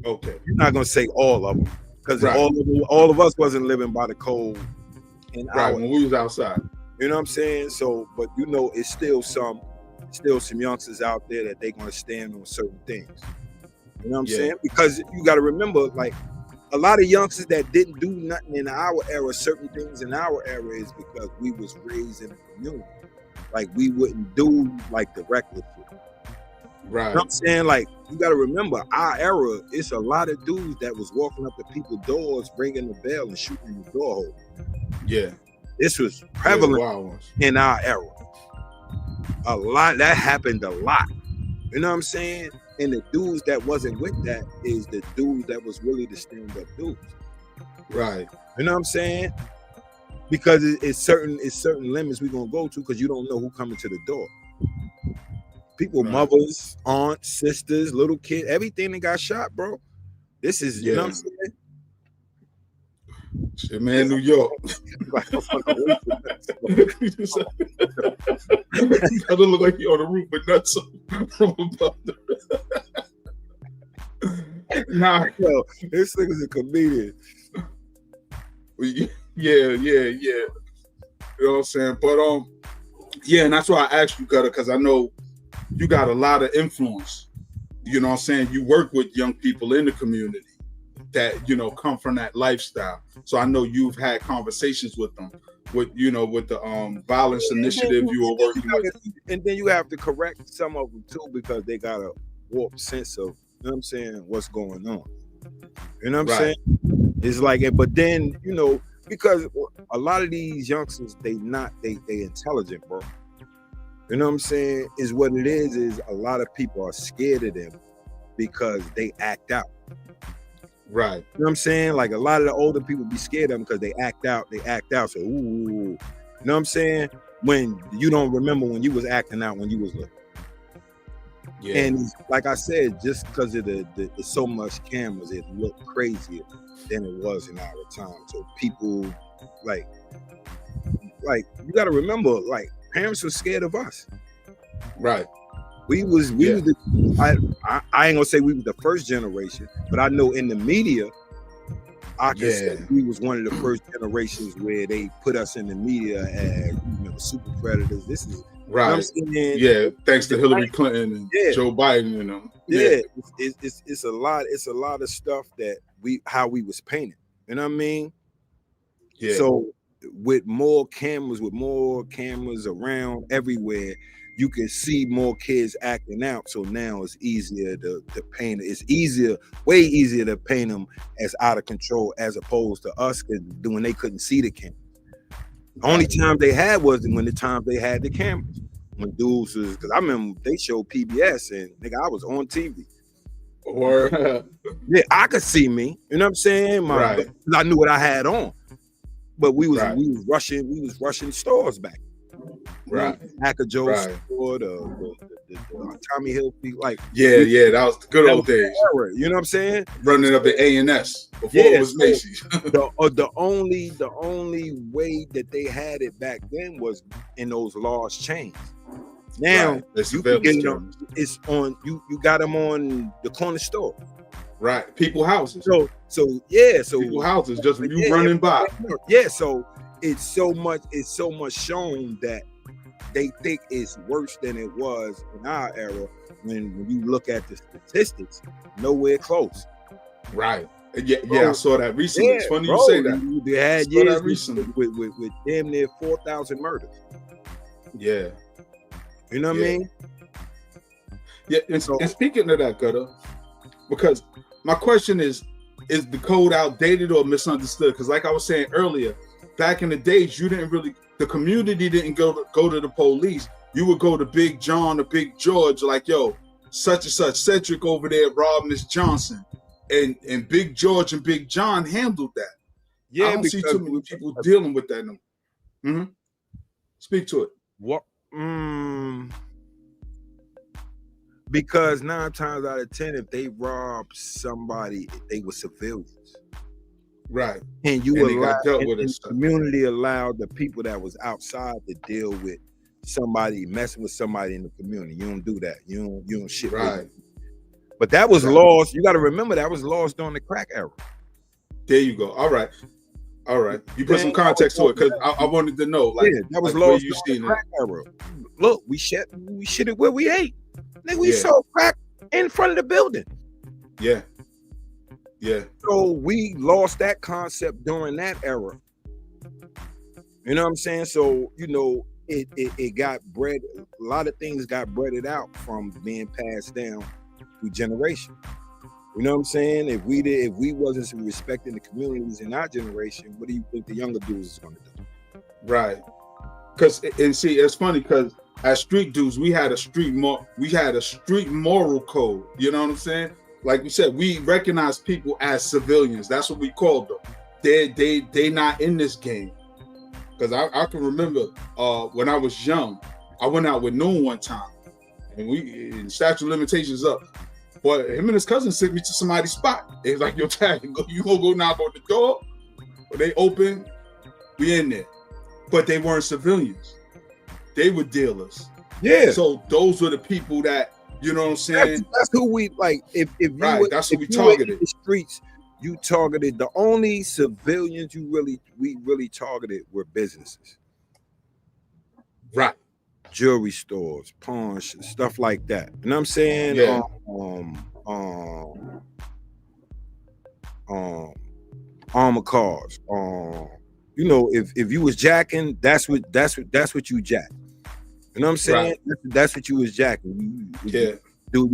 Okay. You're not gonna say all of them, because all of us wasn't living by the code when we was outside. You know what I'm saying? So, but you know, it's still some youngsters out there that they gonna stand on certain things. You know what I'm saying? Because you gotta remember, like a lot of youngsters that didn't do nothing in our era, certain things in our era is because we was raised in a community. Like we wouldn't do like the reckless shit. Right. You know what I'm saying? Like, you got to remember, our era, it's a lot of dudes that was walking up to people's doors, ringing the bell and shooting the door hole. Yeah. This was prevalent in our era. A lot. That happened a lot. You know what I'm saying? And the dudes that wasn't with that is the dudes that was really the stand-up dudes. Right. You know what I'm saying? Because it's certain limits we're going to go to because you don't know who coming to the door. People, mothers, aunts, sisters, little kids, everything that got shot, bro. This is, you know what I'm saying? Shit, man, New York. I don't look like you on the roof, but nuts from above. Nah, yo, this nigga's a comedian. Yeah. You know what I'm saying? But yeah, and that's why I asked you, Gutta, because I know you got a lot of influence. You know what I'm saying? You work with young people in the community that, you know, come from that lifestyle. So I know you've had conversations with them, with the violence initiative you were working with. And then you have to correct some of them too, because they got a warped sense of, you know what I'm saying, what's going on. You know what I'm saying? It's like, but then, you know, because a lot of these youngsters, they intelligent, bro. You know what I'm saying? Is what it is a lot of people are scared of them because they act out. Right. You know what I'm saying? Like a lot of the older people be scared of them because they act out. So, ooh. You know what I'm saying? when you don't remember when you was acting out when you was little. Yeah. And like I said, just because of the so much cameras, it looked crazier than it was in our time. So people like you got to remember, like parents were scared of us. Right. We was I ain't gonna say we was the first generation, but I know in the media, I can say we was one of the first generations where they put us in the media as super predators. This is right. Thanks to Hillary Clinton and Joe Biden and them. It's a lot of stuff that how we was painted. You know what I mean? Yeah. So with more cameras around everywhere, you can see more kids acting out. So now it's easier to paint. It's way easier to paint them as out of control as opposed to us when they couldn't see the camera. The only time they had was when the times they had the cameras. When dudes was, because I remember they showed PBS and nigga, I was on TV. Or I could see me. You know what I'm saying? I knew what I had on. But we was rushing stores back. Right. Hacker Joe's store, the Tommy Hilfiger, like that was the good old days. You know what I'm saying? Running up at A&S before it was Macy's. the only way that they had it back then was in those large chains. Now you can get them. It's on you got them on the corner store. Right. People houses. So people houses just when you running by. Yeah, so it's so much shown that they think it's worse than it was in our era. When you look at the statistics, nowhere close. Right. I saw that recently. It's funny you say that. They had years recently with damn near 4,000 murders. Yeah. You know what I mean? Yeah. And speaking of that, Gutta, because my question is the code outdated or misunderstood? Because like I was saying earlier, back in the days, the community didn't go to the police. You would go to Big John or Big George, like, yo, such and such, Cedric over there robbed Miss Johnson. And Big George and Big John handled that. Yeah, I don't see too many people dealing with that no more. Mm-hmm. Speak to it. What? Because 9 times out of 10, if they rob somebody, they were civilians. Right. And the community allowed the people that was outside to deal with somebody messing with somebody in the community. You don't do that. You don't shit. Right. But that was lost. You got to remember that was lost during the crack era. There you go. All right. You put some context to it because I wanted to know. Like, that was lost during the crack era. Look, we shit it where we ate. Nigga, we sold crack in front of the building. Yeah. So we lost that concept during that era. You know what I'm saying? So, it got bred. A lot of things got breaded out from being passed down through generation. You know what I'm saying? If we wasn't respecting the communities in our generation, what do you think the younger dudes is going to do? Right. It's funny because as street dudes, we had a street moral code. You know what I'm saying? Like we said, we recognize people as civilians. That's what we called them. They not in this game. Because I can remember when I was young, I went out with Noon one time, and statute of limitations up. But him and his cousin sent me to somebody's spot. They was like, yo, Tag, you gonna go knock on the door? When they open, we in there. But they weren't civilians. They were dealers. Yeah. So those were the people that, you know what I'm saying? That's who we like. If you that's who we targeted. In the streets, you targeted the only civilians we really targeted were businesses. Right. Jewelry stores, pawn stuff like that. You know what I'm saying? Yeah. Armor cars. If you was jacking, that's what you jack. You know what I'm saying? Right. That's what you was jacking. You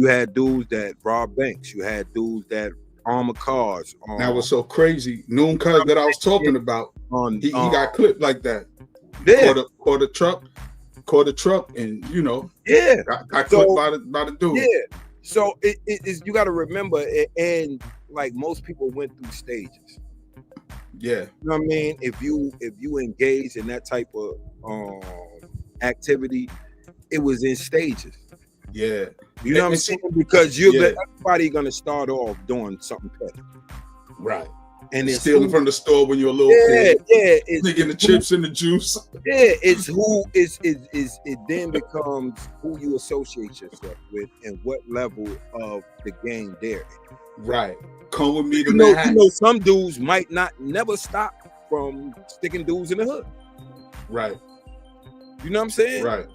had dudes that robbed banks. You had dudes that armor cars. That was so crazy. Noon cuz that I was talking about. He got clipped like that. Yeah. Caught a truck and got clipped by the dude. Yeah. So you got to remember, and like most people went through stages. Yeah. You know what I mean? If you engage in that type of activity, it was in stages. Yeah. You know what I'm saying? Because everybody gonna start off doing something petty. Right. And it's stealing from the store when you're a little kid. Yeah. Taking the chips and the juice. Yeah, it's who it then becomes who you associate yourself with and what level of the game they're in. Right. Come with me to you know, some dudes might never stop from sticking dudes in the hood. Right. You know what I'm saying? Right.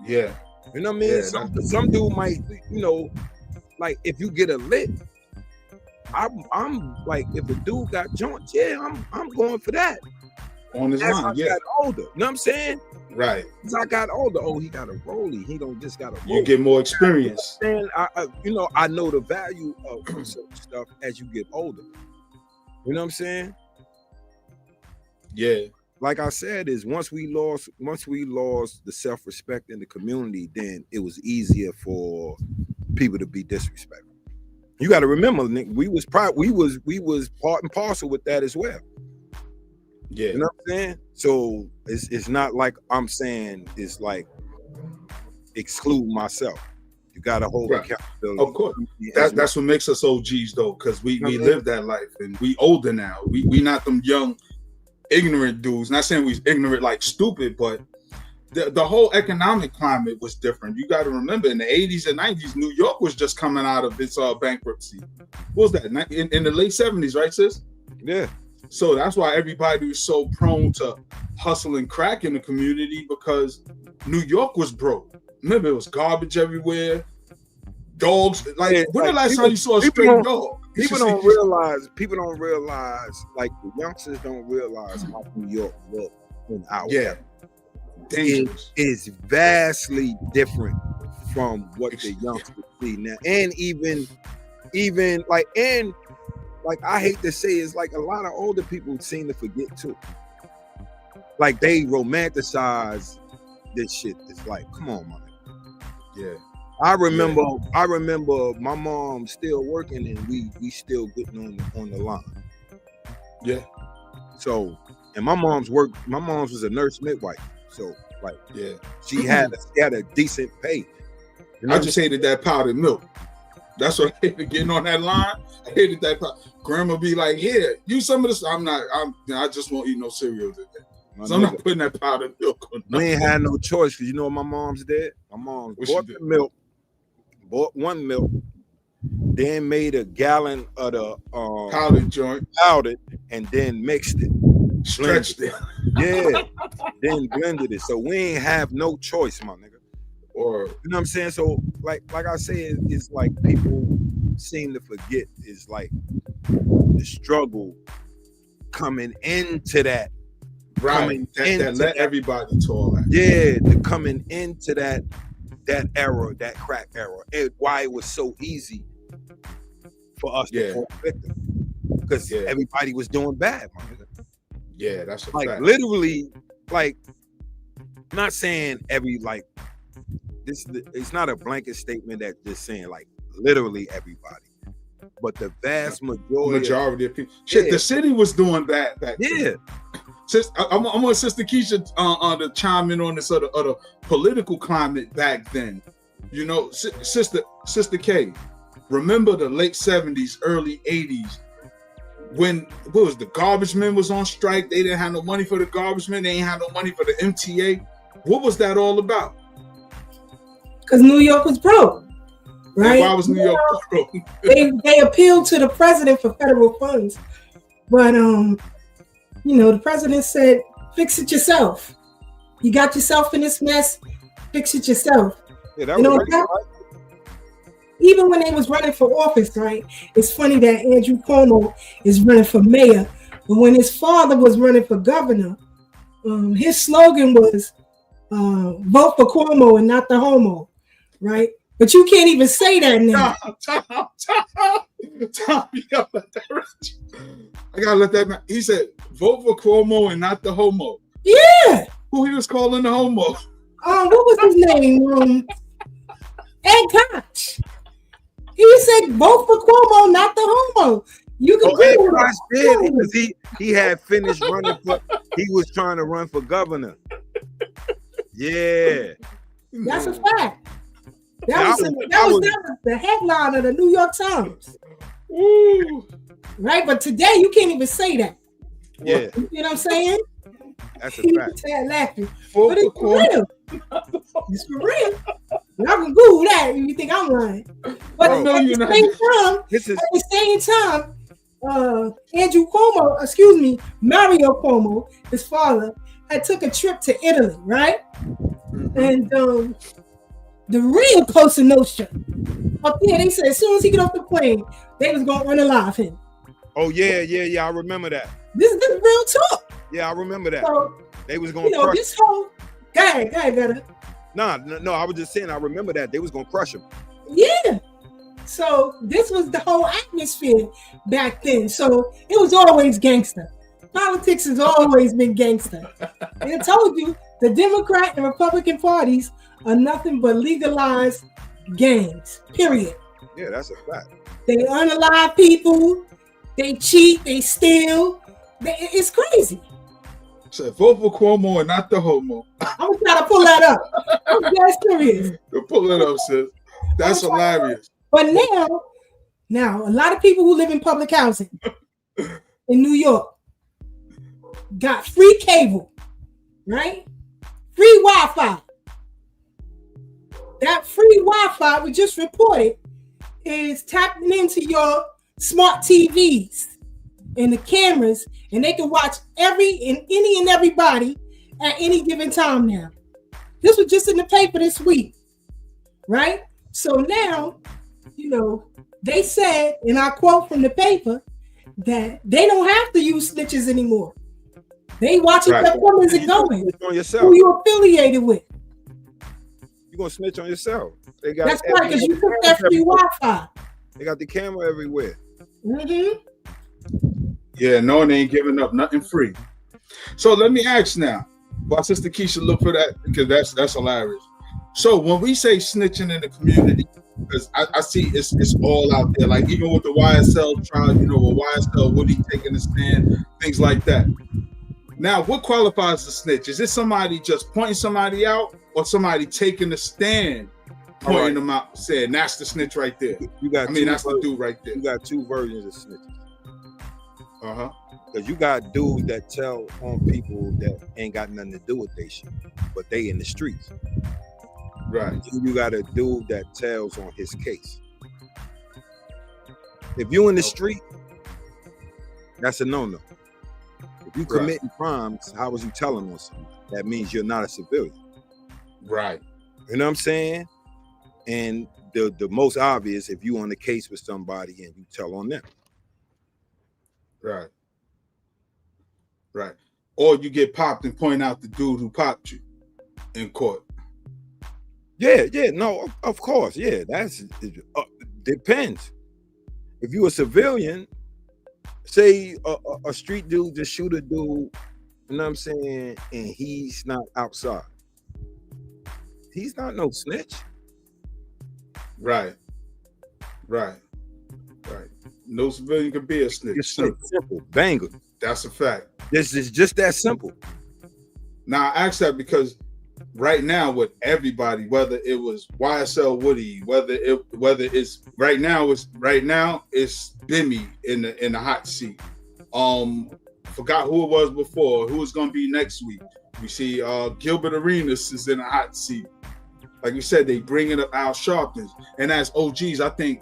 Yeah. You know what I mean? Yeah, some dude might, you know, like if you get a lick, I'm like, if a dude got joints, I'm going for that. On his mind, I got older. You know what I'm saying? Right. As I got older, he got a rollie. He don't just got a rollie. You get more experience. And I know the value of certain stuff as you get older. You know what I'm saying? Yeah. Like I said, is once we lost the self-respect in the community, then it was easier for people to be disrespectful. You got to remember, Nick, we was part and parcel with that as well. Yeah. You know what I'm saying? So it's not like I'm saying it's like exclude myself. You got to hold accountability. Of course. That's what makes us OGs though, because we live that life and we older now. We not them young, ignorant dudes. Not saying we ignorant like stupid, but the whole economic climate was different. You got to remember, in the 80s and 90s, New York was just coming out of its bankruptcy. What was that? In the late 70s, right, sis? Yeah. So that's why everybody was so prone to hustle and crack in the community, because New York was broke. Remember, it was garbage everywhere. Dogs. Like, when the last time you saw a stray dog? People don't realize, like the youngsters don't realize how New York looked in our Yeah. It is vastly different from what the youngsters see now. And even like I hate to say, it's like a lot of older people seem to forget too. Like they romanticize this shit. It's like, come on, man. Yeah. I remember my mom still working and we still getting on the line. Yeah. So, and my mom's was a nurse midwife. So, like, yeah, she had a decent pay. You know? I just hated that powdered milk. That's what I hated, getting on that line. I hated that. Grandma be like, "Here, use some of this." I just won't eat no cereal today. So I'm not putting that powdered milk on. We ain't had no choice, because you know what my mom's did? My mom bought the milk, bought one milk, then made a gallon of the powdered joint, and then mixed it. Stretched it. Yeah. Then blended it. So we ain't have no choice, my nigga. Or you know what I'm saying? So like I said, it's like people seem to forget is like the struggle coming into that. Right. That let everybody talk. Yeah, coming into that era, that crack era. And why it was so easy for us to fall victim. Because everybody was doing bad, my nigga. Yeah, that's a like fact. Literally, like, I'm not saying this. It's not a blanket statement that just saying like literally everybody, but the vast majority of people. Shit, the city was doing that. Yeah. I want Sister Keisha to chime in on this other political climate back then. You know, Sister K, remember the late 70s, early 80s. When the garbage men was on strike, they didn't have no money for the garbage men. They ain't had no money for the MTA. What was that all about? Because New York was broke, right? And why was New York broke? they appealed to the president for federal funds, but the president said, "Fix it yourself. You got yourself in this mess. Fix it yourself." Yeah, that was right. Even when they was running for office, right? It's funny that Andrew Cuomo is running for mayor, but when his father was running for governor, his slogan was "Vote for Cuomo and not the homo," right? But you can't even say that now. Tom, you gotta let that run. I gotta let that. He said, "Vote for Cuomo and not the homo." Yeah. Who he was calling the homo? What was his name? Ed Koch. He said, "Vote for Cuomo, not the homo." You can Ed Google Price it. did because he had finished running for. He was trying to run for governor. Yeah, That's a fact. Yeah, That was the headline of the New York Times. Ooh. Right? But today you can't even say that. yeah, You know what I'm saying? that's a You fact. can laughing. Full But it's for real. It's for real. Y'all can Google that if you think I'm lying. But Bro, at the same time, Andrew Cuomo, Mario Cuomo, his father, had took a trip to Italy, right? And the real Cosa Nostra up there, they said as soon as he get off the plane, they was gonna unalive him. Oh yeah. I remember that. This is real talk. Yeah, I remember that. So, They was gonna crush. this whole guy, better. No, I was just saying. I remember that they was gonna crush him. Yeah. So this was the whole atmosphere back then. So it was always gangster. Politics has always been gangster. And I told you, the Democrat and Republican parties are nothing but legalized gangs. Period. Yeah, that's a fact. They unalive people. They cheat. They steal. It's crazy. So vote for Cuomo and not the homo. I'm trying to pull that up. I'm dead serious. Pull it up, sis. That's hilarious. But now, a lot of people who live in public housing in New York got free cable, right? Free Wi-Fi. That free Wi-Fi we just reported is tapping into your smart TVs and the cameras, and they can watch any and everybody at any given time now. This was just in the paper this week, right? So now, they said, and I quote from the paper, that they don't have to use snitches anymore. They watching their comings and going. On yourself. Who you affiliated with. You're gonna snitch on yourself. That's right, because you took that free Wi-Fi. They got the camera everywhere. Mm-hmm. Yeah, no, they ain't giving up nothing free. So let me ask now, while Sister Keisha look for that, because that's hilarious. So when we say snitching in the community, because I see it's all out there, like even with the YSL trial, with YSL Woody taking a stand, things like that. Now, what qualifies the snitch? Is it somebody just pointing somebody out, or somebody taking a stand, pointing them out, saying that's the snitch right there? That's the dude right there. You got two versions of snitches. Because you got dudes that tell on people that ain't got nothing to do with they shit, but they in the streets. Right. And you got a dude that tells on his case. If you in the street, that's a no-no. If you committing crimes, how was you telling on somebody? That means you're not a civilian. Right. You know what I'm saying? And the most obvious, if you on the case with somebody and you tell on them. Right. Right. Or you get popped and point out the dude who popped you in court. Yeah, no, of course, yeah, that's depends. If you a civilian, say a street dude just shoot a dude, you know what I'm saying, and he's not outside, he's not no snitch. Right. No civilian can be a snitch. It's simple, banger. That's a fact. This is just that simple. Now I ask that because right now with everybody, whether it was YSL Woody, whether it's right now it's Bimmy in the hot seat. Forgot who it was before, who it's gonna be next week. We see Gilbert Arenas is in a hot seat. Like we said, they bringing up Al Sharpton. And as OGs, I think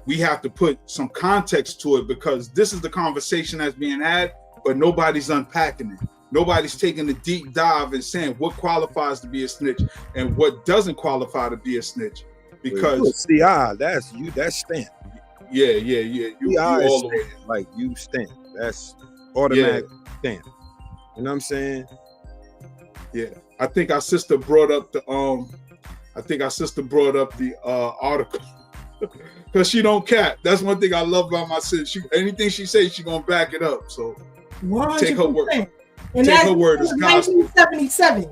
we have to put some context to it because this is the conversation that's being had, but nobody's unpacking it. Nobody's taking a deep dive and saying what qualifies to be a snitch and what doesn't qualify to be a snitch. Because CI, that's you, that's Stan. Yeah. You all the way. Like you Stan. That's automatic Stan. You know what I'm saying? Yeah. I think our sister brought up the article. Because she don't cap. That's one thing I love about my sister. Anything she says, she gonna back it up. So 100%. take her word. And take her word as gospel. 1977.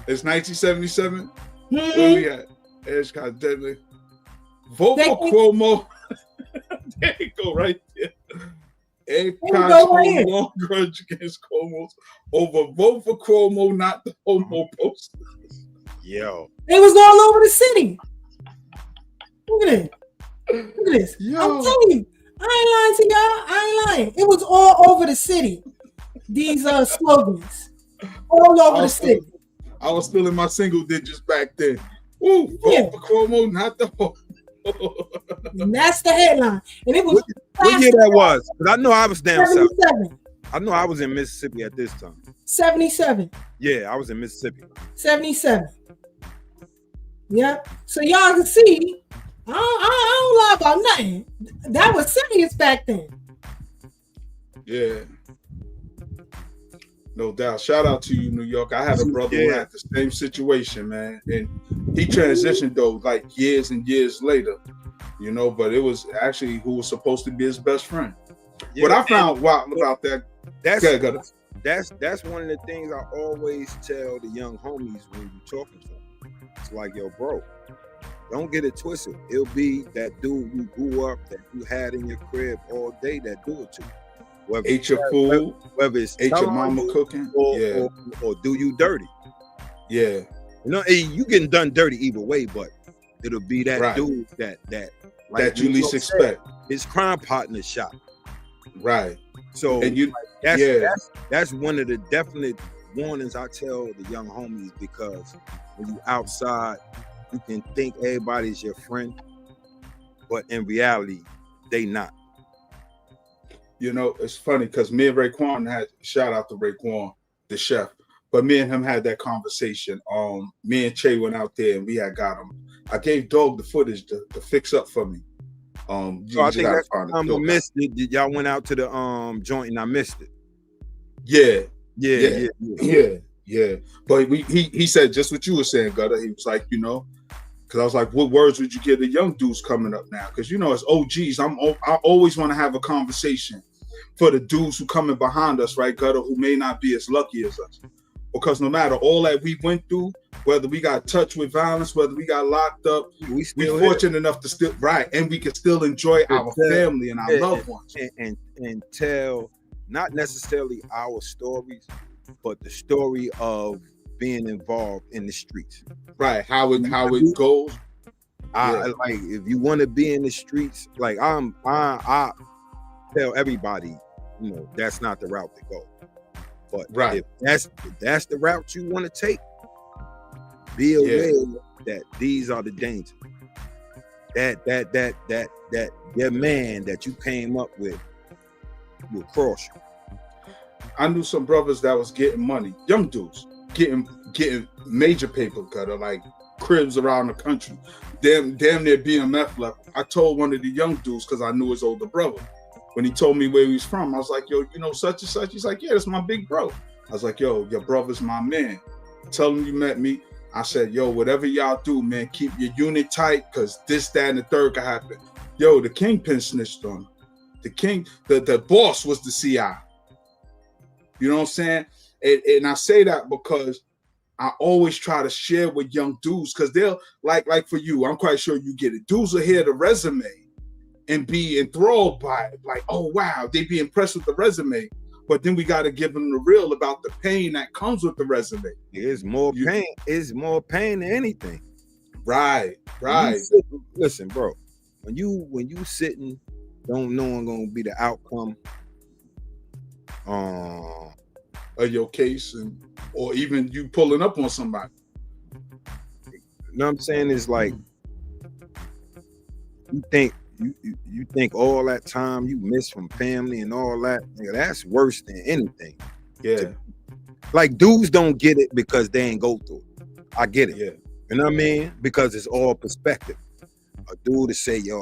It's 1977. Mm-hmm. Where we at? It's kind of deadly. Vote for Cuomo. There you go, right there. And Here we go right Cosmo here. long grudge against Cuomo over vote for Cuomo, not the homo poster. Yo. It was all over the city. Look at it. Look at this. Yo. I'm telling you, I ain't lying to y'all. I ain't lying. It was all over the city. These slogans. All over the city. I was still in my single digits back then. Woo, vote Yeah. for Cuomo, not the homo. And that's the headline. And it was What year that was? Because I know I was down south. 77. I know I was in Mississippi at this time. 77. Yeah, I was in Mississippi. 77. Yep. So y'all can see, I don't lie about nothing. That was serious back then. Yeah. No doubt. Shout out to you, New York. I had a brother who had the same situation, man. And he transitioned though, like years and years later, you know, but it was actually who was supposed to be his best friend. Yeah, what I found wild about that, that's one of the things I always tell the young homies when you're talking to them. It's like, yo, bro, don't get it twisted. It'll be that dude you grew up, that you had in your crib all day that do it to you. Whether ate your food, whether it's ate your mama cooking, or do you dirty. Yeah. You know, you getting done dirty either way, but it'll be that dude that you least expect. His crime partner shot. Right. So and you that's one of the definite warnings I tell the young homies, because when you outside, you can think everybody's your friend, but in reality, they not. You know, it's funny because me and Raekwon had, shout out to Raekwon, the chef, but me and him had that conversation. Me and Che went out there and we had got him. I gave Dog the footage to fix up for me. So I think that's I missed it. Y'all went out to the joint and I missed it. Yeah. But he said just what you were saying, Gutta. He was like, you know, because I was like, what words would you give the young dudes coming up now? Because, you know, as OGs, I always want to have a conversation for the dudes who coming behind us, right, Gutta, who may not be as lucky as us. Because no matter all that we went through, whether we got touched with violence, whether we got locked up, we fortunate enough to still, and we can still enjoy our family and our loved ones. And tell not necessarily our stories, but the story of being involved in the streets. Right, how it goes. Like, if you want to be in the streets, like I tell everybody, you know, that's not the route to go. But if that's the route you want to take, be aware that these are the dangers. That your man that you came up with will cross you. I knew some brothers that was getting money, young dudes, getting major paper cutter, like cribs around the country, damn near BMF level. I told one of the young dudes, because I knew his older brother. When he told me where he was from, I was like, yo, you know, such and such. He's like, yeah, that's my big bro. I was like, yo, your brother's my man. Tell him you met me. I said, yo, whatever y'all do, man, keep your unit tight, because this, that, and the third could happen. Yo, the kingpin snitched on him. The king, the boss was the CI. You know what I'm saying? And I say that because I always try to share with young dudes, because they'll, like for you, I'm quite sure you get it. Dudes will hear the resume and be enthralled by it. Like, oh, wow, they be impressed with the resume. But then we got to give them the real about the pain that comes with the resume. It's more pain. It's more pain than anything. Right. Listen, bro, when you sitting, don't know gonna be the outcome of your case, or even you pulling up on somebody. You know what I'm saying? It's like you think all that time you missed from family and all that, nigga, that's worse than anything. Yeah. Like, dudes don't get it because they ain't go through it. I get it. Yeah. You know what I mean? Because it's all perspective. A dude to say, yo,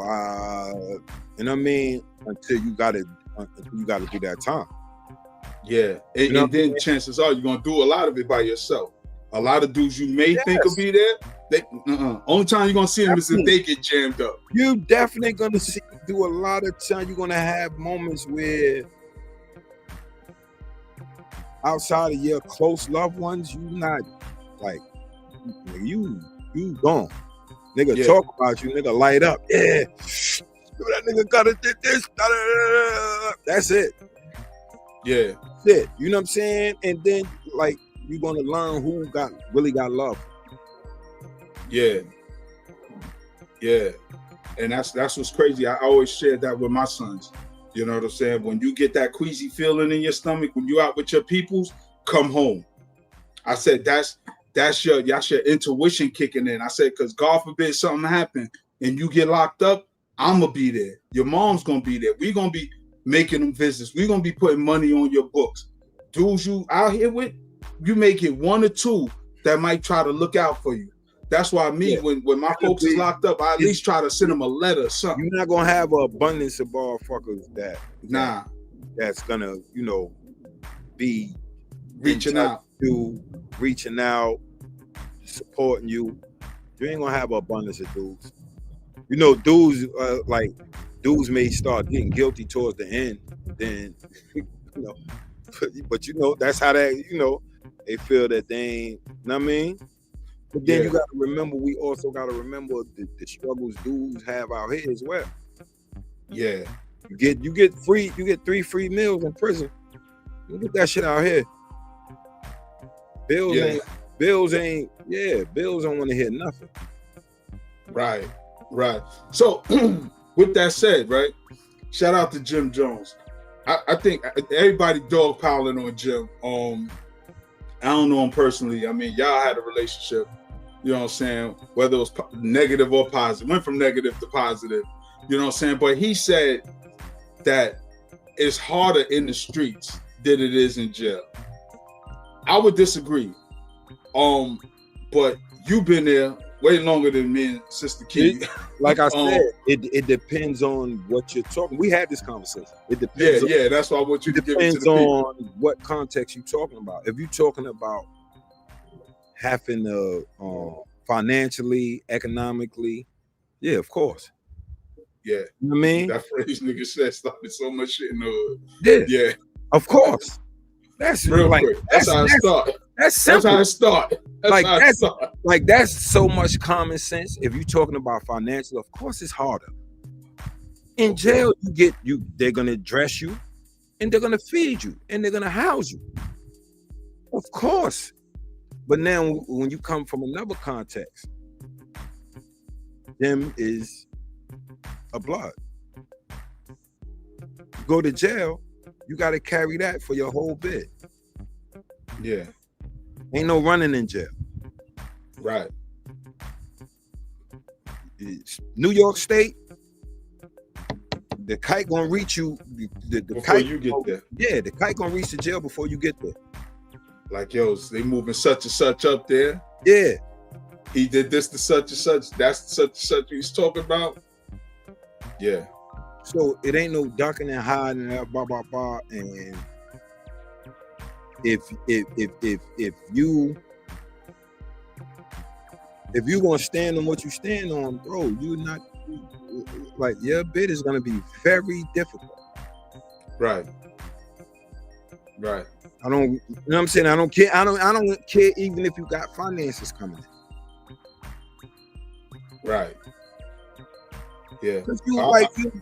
you know what I mean? Until you gotta do that time. Yeah. And then chances are you're gonna do a lot of it by yourself. A lot of dudes you may think will be there, only time you're gonna see them is if they get jammed up. You definitely gonna do a lot of time. You're gonna have moments where outside of your close loved ones, you not like you gone. Nigga talk about you, nigga light up. Yeah. That nigga gotta did this. That's it. Yeah. That's it. You know what I'm saying? And then like you're gonna learn who really got love. Yeah. Yeah. And that's what's crazy. I always share that with my sons. You know what I'm saying? When you get that queasy feeling in your stomach, when you out with your peoples, come home. I said that's your intuition kicking in. I said, because God forbid something happen and you get locked up, I'm gonna be there. Your mom's gonna be there. We're gonna be making them visits. We're gonna be putting money on your books. Dudes you out here with, you make it one or two that might try to look out for you. That's why when my folks is locked up, I at least try to send them a letter or something. You're not gonna have an abundance of motherfuckers that's gonna, be reaching out, supporting you. You ain't gonna have an abundance of dudes. Dudes dudes may start getting guilty towards the end, then but that's how that they feel that they ain't, you know what I mean? But then you gotta remember, we also gotta remember the struggles dudes have out here as well. Yeah. You get 3 free meals in prison. You get that shit out here. Bills don't want to hear nothing. Right. So with that said, right? Shout out to Jim Jones. I think everybody dogpiling on Jim. I don't know him personally. I mean, y'all had a relationship, you know what I'm saying? Whether it was negative or positive, went from negative to positive, you know what I'm saying? But he said that it's harder in the streets than it is in jail. I would disagree. But you've been there way longer than me and Sister Key. Like I said, it depends on what you're talking. We had this conversation. It depends. Yeah, that's why I want you to give it to the people. Depends on what context you're talking about. If you're talking about having to financially, economically, yeah, of course. Yeah. You know what I mean? That phrase nigga said started so much shit in the hood. Yeah. Of course. That's real quick. That's how it started. That's simple. That's how it started. That's so much common sense. If you're talking about financial, of course it's harder. In jail, they're gonna dress you, and they're gonna feed you, and they're gonna house you. Of course. But now, when you come from another context, them is a blood. Go to jail, you got to carry that for your whole bit. Yeah. Ain't no running in jail. Right. It's New York State, the kite gonna reach you. The before kite, you get there. Yeah, the kite gonna reach the jail before you get there. Like, they moving such and such up there. Yeah. He did this to such and such. That's such and such he's talking about. Yeah. So it ain't no ducking and hiding and blah blah blah. And if you gonna stand on what you stand on, bro, you're not like your bid is gonna be very difficult. Right. I don't, you know what I'm saying? I don't care. I don't care even if you got finances coming in. Right. Yeah.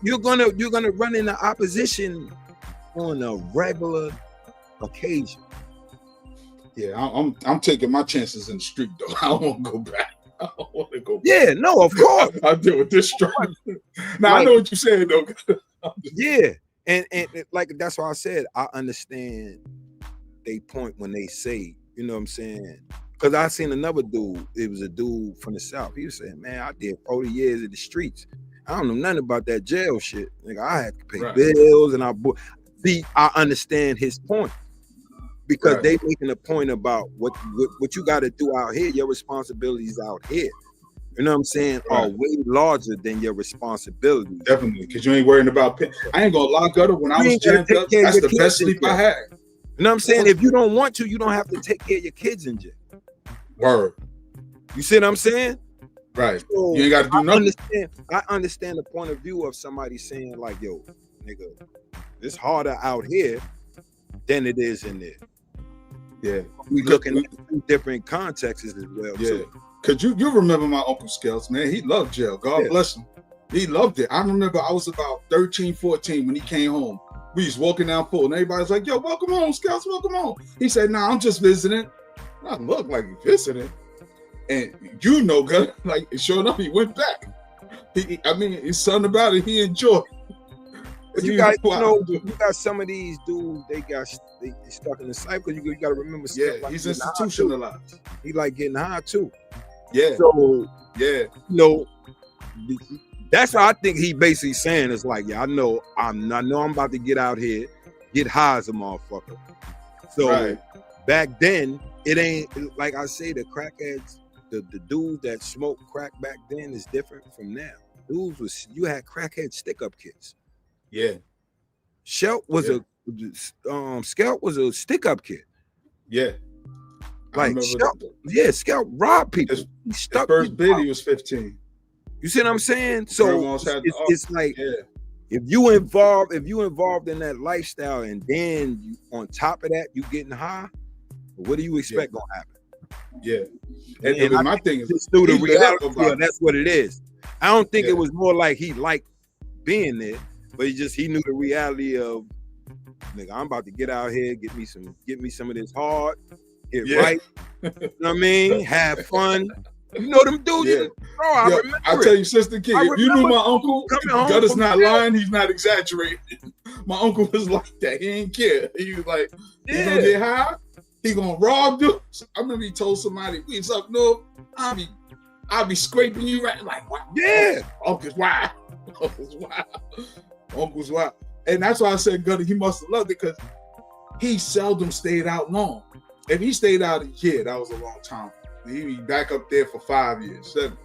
You're gonna run into opposition on a regular occasion. Yeah, I'm taking my chances in the street though. I don't want to go back. Yeah, no, of course. I'll deal with this struggle. Now I know what you're saying though. Yeah. And like that's why I said I understand they point when they say, you know what I'm saying? Because I seen another dude, it was a dude from the South. He was saying, man, I did 40 years in the streets. I don't know nothing about that jail shit. Like I had to pay bills and I understand his point. Because they making a point about what you got to do out here, your responsibilities out here. You know what I'm saying? Are way larger than your responsibilities. Definitely, because you ain't worrying about I ain't gonna lie, Gutter. When I was jammed up, that's the best sleep I had. You know what I'm saying? If you don't want to, you don't have to take care of your kids in jail. Word. You see what I'm saying? Right. So you ain't got to do nothing. I understand the point of view of somebody saying like, yo, nigga, it's harder out here than it is in there. Yeah. We looking at different contexts as well. Yeah. Too. Cause you remember my Uncle Scales, man. He loved jail. God bless him. He loved it. I remember I was about 13, 14 when he came home. We was walking down Fulton. And everybody's like, yo, welcome home, Scouts, welcome home. He said, nah, I'm just visiting. I look like he's visiting. And you know, God, like, sure enough, he went back. His son about it, he enjoyed. But you got, you got some of these dudes, they stuck in the cycle. You got to remember. Yeah, like he's institutionalized. He like getting high too. Yeah. So yeah, that's what I think he basically saying is like, yeah, I know I'm about to get out here, get high as a motherfucker. So back then, it ain't like I say, the crackheads, the dudes that smoked crack back then is different from now. Dudes you had crackhead stick-up kids. Yeah. Scout was a stick-up kid. Yeah. Like Scout robbed people. His first bid, he was 15. You see what I'm saying? So it's like if you involved in that lifestyle, and then you, on top of that, you getting high, what do you expect gonna happen? Yeah. And my thing is just through the reality, that's what it is. I don't think it was more like he liked being there, but he knew the reality of, nigga, I'm about to get out here, get me some of this hard, get right. You know what I mean? Have fun. You know them dudes. Yeah. Bro, I remember. I tell you, Sister King, if you knew my uncle, Gutta's not lying, he's not exaggerating. My uncle was like that. He ain't care. He was like, he's gonna get high, he gonna rob dudes. I remember he told somebody, "What's up, no? I'll be scraping you right." Like, wow. Yeah. Uncle's wild. Uncle's wild. And that's why I said, Gutta, he must have loved it, because he seldom stayed out long. If he stayed out a year, that was a long time. He'd be back up there for 5 years, 7.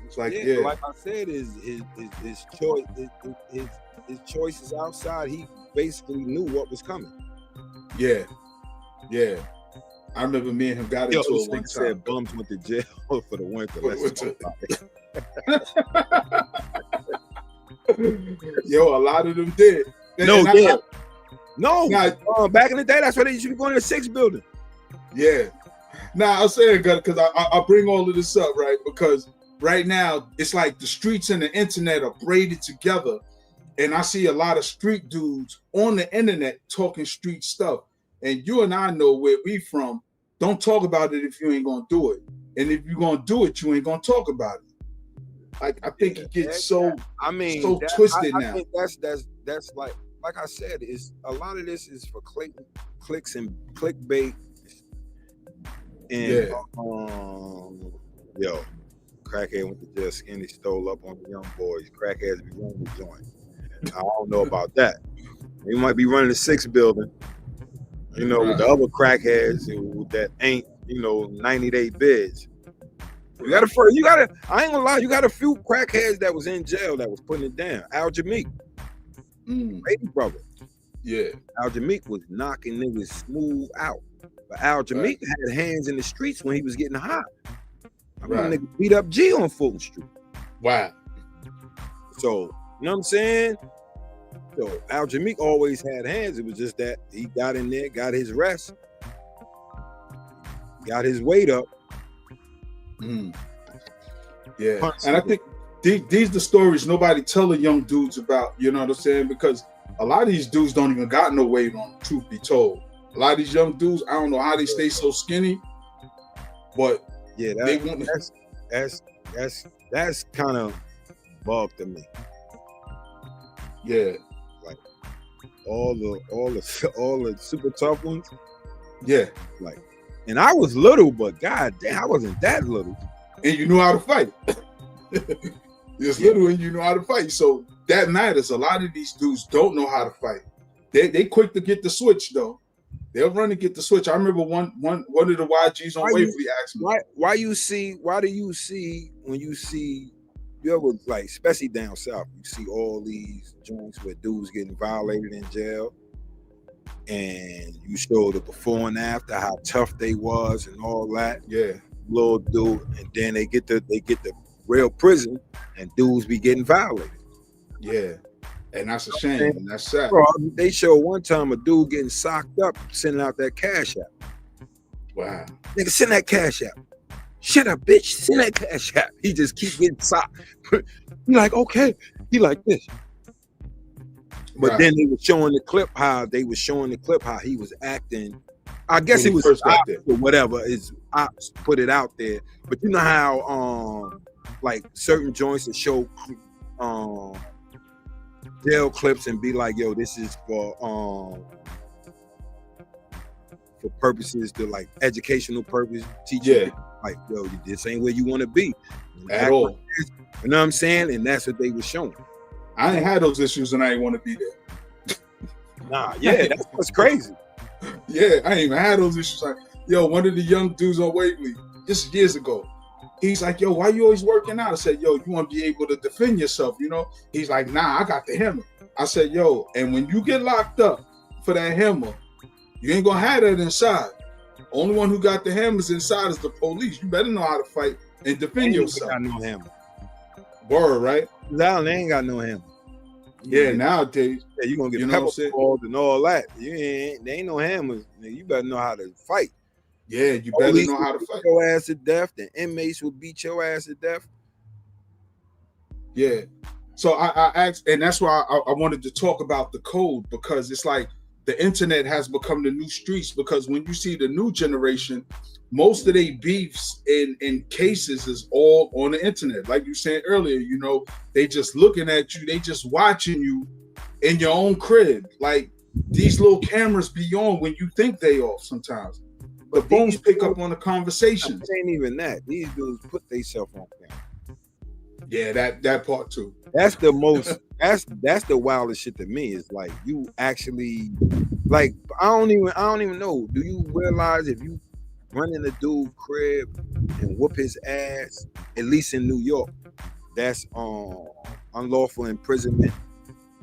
It's like, like I said, his choices outside, he basically knew what was coming. Yeah. I remember me and him got into it one time. Said bums went to jail for the winter. Yo, a lot of them did. Back in the day, that's why they used to be going to the 6 building. Yeah. Now, I'm saying, because I bring all of this up, right? Because right now, it's like the streets and the internet are braided together. And I see a lot of street dudes on the internet talking street stuff. And you and I know where we from. Don't talk about it if you ain't going to do it. And if you're going to do it, you ain't going to talk about it. Like, I think it gets so twisted now. I think that's like I said, is a lot of this is for clicks and clickbait. And crackhead went to jail, skinny, stole up on the young boys. Crackheads be running the joint. I don't know about that. They might be running the 6 building, with the other crackheads that ain't, 90-day bids. I ain't gonna lie, you got a few crackheads that was in jail that was putting it down. Al Jameek, baby brother. Yeah. Al Jameek was knocking niggas smooth out. But Al Jameek had hands in the streets when he was getting hot. I remember niggas beat up G on Fulton Street. Wow. So, you know what I'm saying? So Al Jameek always had hands. It was just that he got in there, got his rest, got his weight up. Yeah. And I think these the stories nobody tell the young dudes about, you know what I'm saying? Because a lot of these dudes don't even got no weight on them, truth be told. A lot of these young dudes, I don't know how they stay so skinny, but that's kind of bug to me. Yeah, like all the super tough ones. Yeah, like, and I was little, but god damn, I wasn't that little. And you knew how to fight. You're little and you know how to fight, so that matters. A lot of these dudes don't know how to fight. They quick to get the switch though. They'll run and get the switch. I remember one of the YGs on Waverly asked me, why do you see when you see, you ever, like, especially down south, you see all these joints where dudes getting violated in jail, and you show the before and after, how tough they was and all that. Yeah, little dude, and then they get the real prison, and dudes be getting violated. Yeah. And that's a shame. And that's sad. Bro, they showed one time a dude getting socked up, sending out that cash app. Wow. Nigga, send that cash app. shut up, bitch, send that cash app. He just keep getting socked. He like, okay. He like this. But then they were showing the clip how he was acting. I guess it was first got there. or whatever is ops put it out there. But you know how like certain joints that show jail clips and be like, yo, this is for purposes to like educational purpose, teaching like, yo, this ain't where you want to be at all. You know what I'm saying? And that's what they were showing. I ain't had those issues and I ain't want to be there. Nah, yeah, that's what's crazy. Yeah, I ain't even had those issues. Like, yo, one of the young dudes on Waverly, just years ago, he's like, yo, why you always working out? I said, yo, you want to be able to defend yourself, you know? He's like, nah, I got the hammer. I said, yo, and when you get locked up for that hammer, you ain't gonna have that inside. Only one who got the hammers inside is the police. You better know how to fight and defend yourself. Got no hammer. Word, right? Now they ain't got no hammer. Yeah, nowadays. Yeah, you gonna get pepper balls and all that. There ain't no hammers. You better know how to fight. Yeah, you better know how to fight. Your ass to death. The inmates will beat your ass to death. Yeah. So I asked, and that's why I wanted to talk about the code, because it's like the internet has become the new streets. Because when you see the new generation, most of their beefs in cases is all on the internet. Like you said earlier, you know, they just looking at you, they just watching you in your own crib. Like these little cameras be on when you think they off sometimes. The phones pick up on the conversations. It ain't even that. These dudes put themselves on camera. Yeah, that part too. That's the most. That's the wildest shit to me. Is like you actually, like I don't even know. Do you realize if you run in a dude's crib and whoop his ass, at least in New York, that's unlawful imprisonment.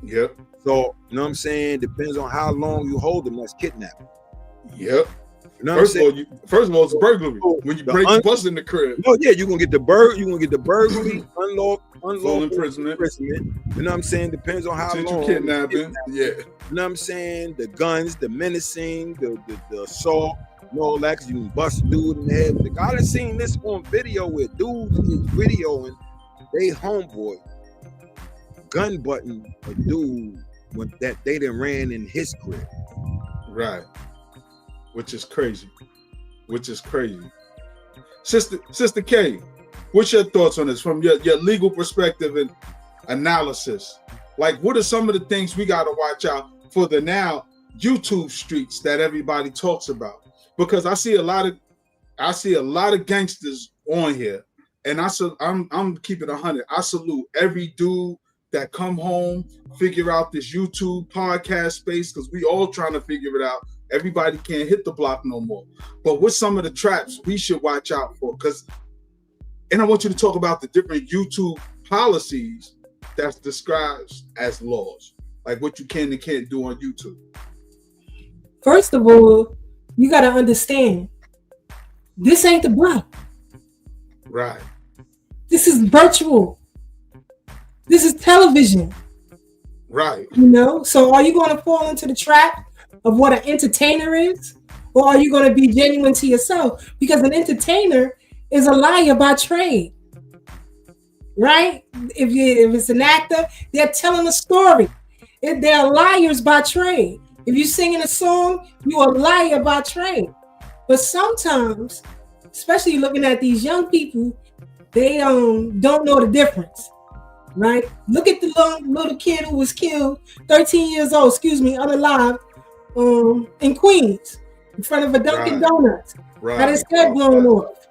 Yep. So you know what I'm saying? Depends on how long you hold them. That's kidnapping. Yep. You know first of all, it's burglary. When you bust in the crib. No, yeah, you're gonna get the burglary, unlawful imprisonment. You know what I'm saying? Depends on how long. You kidnapping. Yeah. You know what I'm saying? The guns, the menacing, the assault, and all that, because you can bust a dude in the head. The guy done seen this on video where dudes is videoing they homeboy gun button a dude that they done ran in his crib. Right. Which is crazy. Sister K, what's your thoughts on this from your legal perspective and analysis? Like, what are some of the things we got to watch out for the now YouTube streets that everybody talks about? Because I see a lot of gangsters on here, and I'm keeping 100. I salute every dude that come home, figure out this YouTube podcast space, because we all trying to figure it out. Everybody can't hit the block no more. But what's some of the traps we should watch out for? And I want you to talk about the different YouTube policies that's described as laws, like what you can and can't do on YouTube. First of all, you got to understand, this ain't the block. Right. This is virtual. This is television. Right. You know, so are you going to fall into the trap of what an entertainer is, or are you going to be genuine to yourself? Because an entertainer is a liar by trade, right? If it's an actor, they're telling a story. They're liars by trade. If you're singing a song, you're a liar by trade. But sometimes, especially looking at these young people, they don't know the difference, right? Look at the little kid who was killed, 13 years old, unalive, in Queens, in front of a Dunkin' Donuts. Had his head blown off.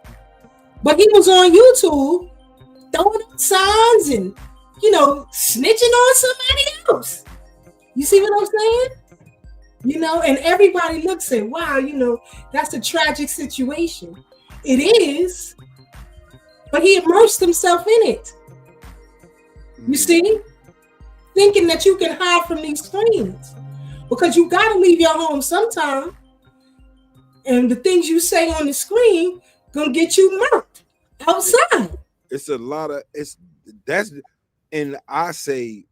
But he was on YouTube throwing up signs and, snitching on somebody else. You see what I'm saying? And everybody looks at, wow, that's a tragic situation. It is, but he immersed himself in it. You see? Thinking that you can hide from these screens. Because you got to leave your home sometime. And the things you say on the screen going to get you murked outside. It's a lot of, and I say,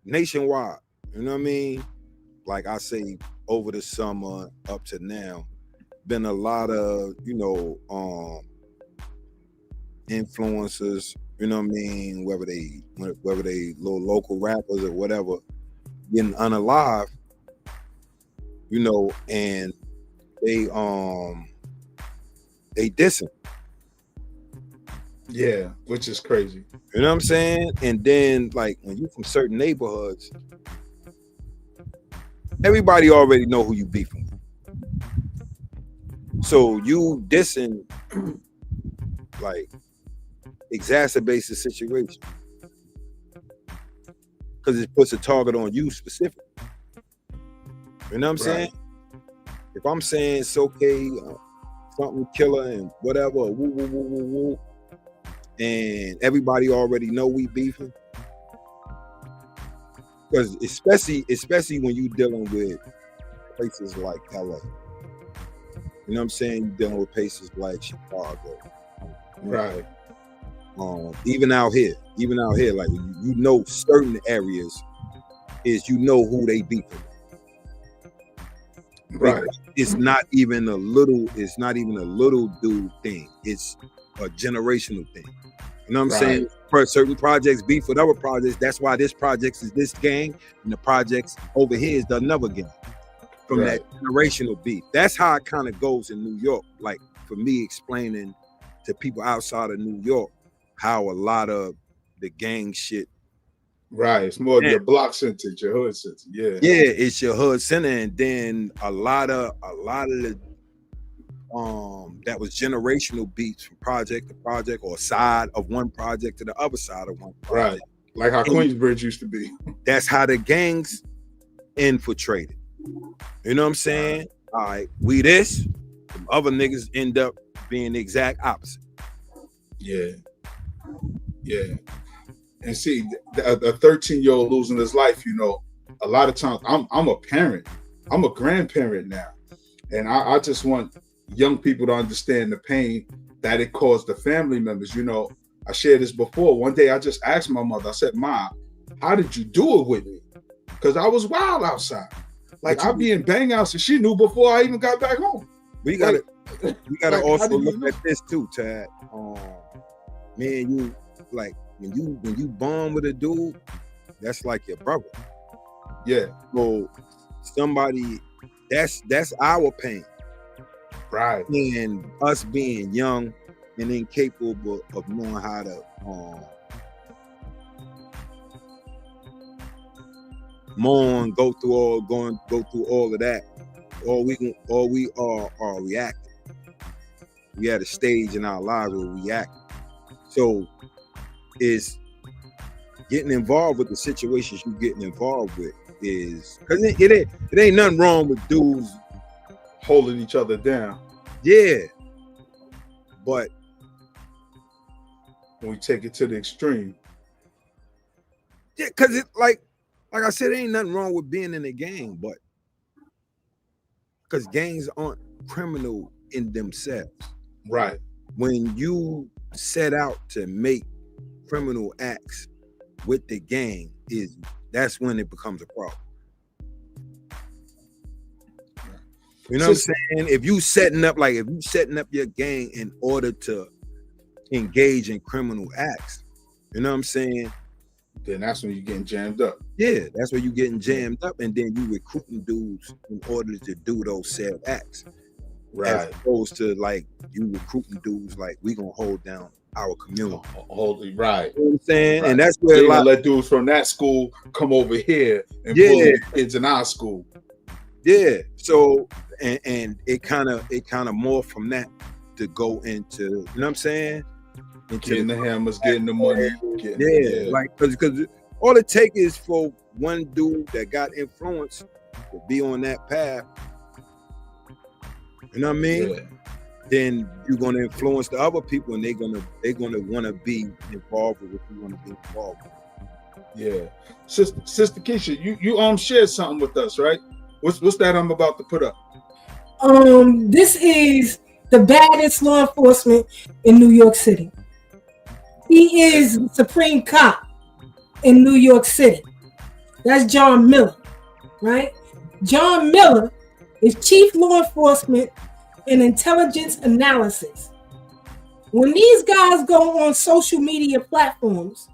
nationwide, you know what I mean? Like I say, over the summer up to now, been a lot of, influencers, you know what I mean, whether they little local rappers or whatever, getting unalive, you know, and they dissing. Yeah, which is crazy. You know what I'm saying? And then like when you from certain neighborhoods, everybody already know who you beefing with. So you dissing like exacerbates the situation because it puts a target on you specifically. You know what I'm saying? If I'm saying it's okay, something killer and whatever, woo, woo, woo, woo, woo, and everybody already know we beefing, because especially when you dealing with places like LA. You know what I'm saying? You're dealing with places like Chicago. Right. Even out here, like you know certain areas is you know who they beefing. Right. It's not even a little dude thing. It's a generational thing. You know what I'm saying? For certain projects beef with other projects. That's why this project is this gang, and the projects over here is the another gang. From that generational beef. That's how it kind of goes in New York. Like for me explaining to people outside of New York how a lot of the gang shit. Right. It's more of your block center, your hood center. Yeah. Yeah, it's your hood center, and then a lot of the that was generational beats from project to project, or side of one project to the other side of one project. Right. Like how Queensbridge used to be. That's how the gangs infiltrated. You know what I'm saying? All right, we this, some other niggas end up being the exact opposite. Yeah. Yeah. And see, a 13-year-old losing his life, you know, a lot of times I'm a parent. I'm a grandparent now. And I just want young people to understand the pain that it caused the family members. You know, I shared this before. One day I just asked my mother, I said, "Ma, how did you do it with me?" Because I was wild outside. Like I'd be in bang outs, and she knew before I even got back home. We gotta also look at this too, Tad. Man, you like when you bond with a dude, that's like your brother. Yeah. So somebody that's our pain. Right. And us being young and incapable of knowing how to mourn, go through all of that. All we are reacting. We had a stage in our lives where we react. So is getting involved with the situations you getting involved with is because it ain't nothing wrong with dudes holding each other down. Yeah. But when we take it to the extreme. Yeah, because it like I said, there ain't nothing wrong with being in a gang, but because gangs aren't criminal in themselves. Right. When you set out to make criminal acts with the gang, that's when it becomes a problem. You know what I'm saying? If you setting up your gang in order to engage in criminal acts, you know what I'm saying? Then that's when you're getting jammed up. Yeah, that's where you're getting jammed up, and then you recruiting dudes in order to do those said acts. Right. As opposed to like you recruiting dudes like we gonna hold down our community. Right. You know what I'm saying? Right. And that's where a lot let dudes from that school come over here and pull kids in our school. Yeah. So and it kind of morphed from that to go into, you know what I'm saying? Getting the hammers, getting the money. Like because all it takes is for one dude that got influence to be on that path. You know what I mean? Yeah. Then you're gonna influence the other people, and they're gonna want to be involved with what you want to be involved with. Yeah, Sister Keisha, you shared something with us, right? What's that I'm about to put up? This is the baddest law enforcement in New York City. He is the supreme cop in New York City. That's John Miller, right? John Miller is chief law enforcement and intelligence analysis. When these guys go on social media platforms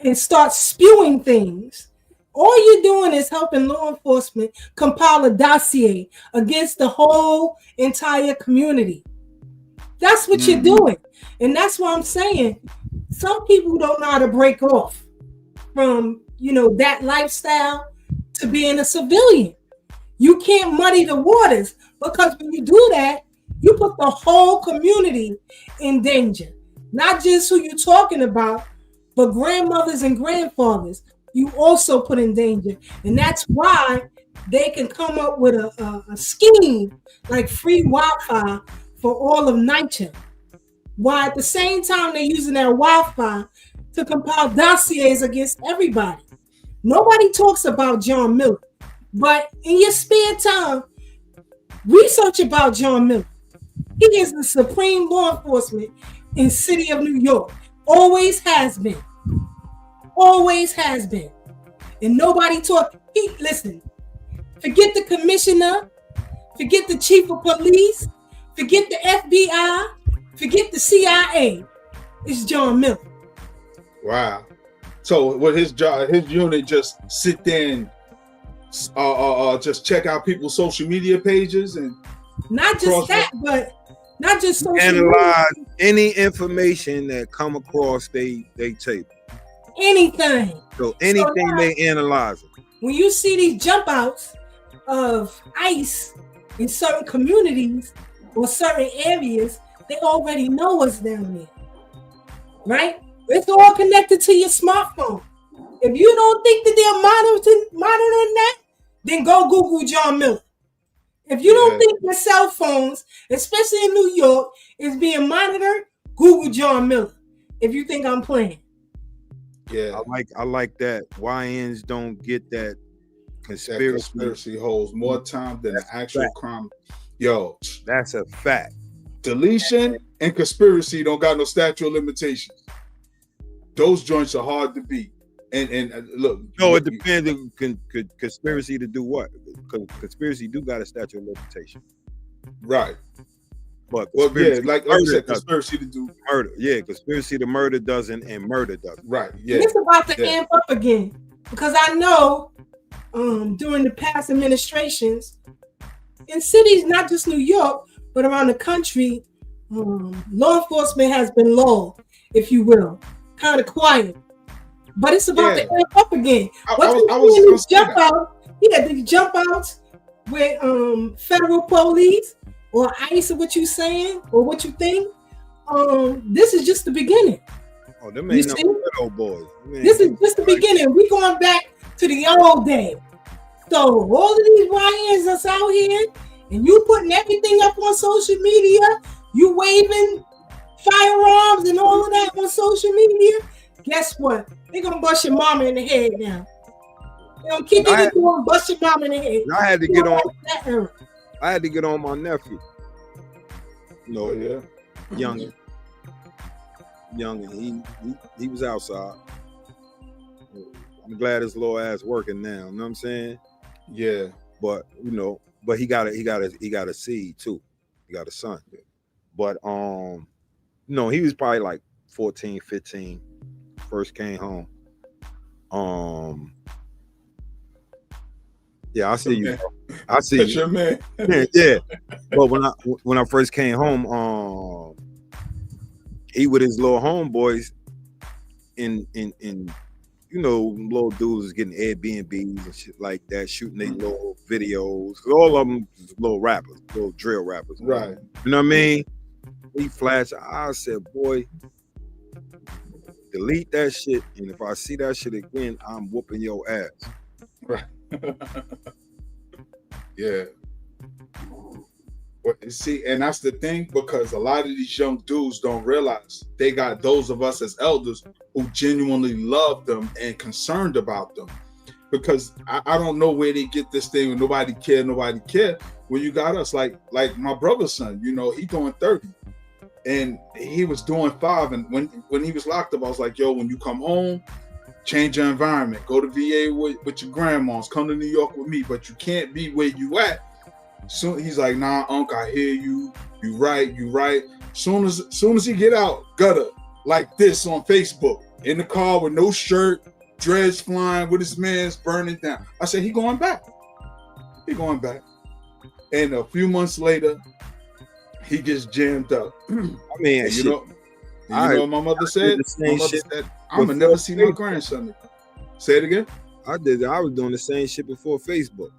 and start spewing things, all you're doing is helping law enforcement compile a dossier against the whole entire community. That's what you're doing. And that's why I'm saying some people don't know how to break off from, that lifestyle to being a civilian. You can't muddy the waters, because when you do that, you put the whole community in danger. Not just who you're talking about, but grandmothers and grandfathers, you also put in danger. And that's why they can come up with a scheme like free Wi-Fi for all of NYCHA. While at the same time they're using that Wi-Fi to compile dossiers against everybody. Nobody talks about John Miller, but in your spare time, research about John Miller. He is the supreme law enforcement in the city of New York. Always has been. Always has been. And nobody talk. Listen, forget the commissioner, forget the chief of police, forget the FBI, forget the CIA. It's John Miller. Wow. So with his job, his unit just sit there and just check out people's social media pages and not just that, but not just social analyze media. Any information that come across they table. Anything. So anything they analyze it. When you see these jump outs of ICE in certain communities or certain areas, they already know what's down there. Right? It's all connected to your smartphone. If you don't think that they're monitoring that, then go Google John Miller. If you don't think your cell phones, especially in New York, is being monitored, Google John Miller. If you think I'm playing. Yeah. I like that. YNs don't get that conspiracy. That conspiracy holds more time than the actual crime. Yo. That's a fact. Deletion and conspiracy don't got no statute of limitations. Those joints are hard to beat. And look. No, it depends on conspiracy to do what? Because conspiracy do got a statute of limitation. Right. But like I said, conspiracy to do murder. Yeah, conspiracy to murder doesn't, and murder doesn't. Right. Yeah. It's about to amp up again. Because I know during the past administrations, in cities, not just New York, but around the country, law enforcement has been low, if you will. Kind of quiet. But it's about to amp up again. These jump outs with federal police or ICE, or what you saying or what you think. This is just the beginning. Oh, them ain't no little boys. This is just the beginning. We going back to the old days. So all of these YNs that's out here, and you putting everything up on social media, you waving firearms and all of that on social media. Guess what? They're gonna bust your mama in the head now. They're gonna keep it going, bust your mama in the head. I had to get on. I had to get on my nephew. No, young, and he was outside. I'm glad his little ass working now. You know what I'm saying? Yeah. But but he got a seed too. He got a son. But he was probably like 14, 15. First came home. Yeah, I see you. I see That's you. your man. Yeah. But when I first came home, he with his little homeboys in little dudes was getting Airbnbs and shit like that, shooting their little videos. All of them little rappers, little drill rappers. Right. You know what I mean? He flashed. I said, boy, delete that shit, and if I see that shit again, I'm whooping your ass. Right. Yeah. Well, see, and that's the thing, because a lot of these young dudes don't realize they got those of us as elders who genuinely love them and concerned about them. Because I don't know where they get this thing, nobody care. Well, you got us, like my brother's son, he doing 30. And he was doing 5, and when he was locked up, I was like, yo, when you come home, change your environment, go to VA with your grandmas, come to New York with me, but you can't be where you at. So he's like, nah, Unc, I hear you. You right. Soon as he get out, Gutta like this on Facebook in the car with no shirt, dreads flying, with his man's burning down. I said, he going back. He going back. And a few months later, he gets jammed up. I mean, and you know what my mother said? My mother said, I'm gonna never see my grandson. Say it again. I was doing the same shit before Facebook.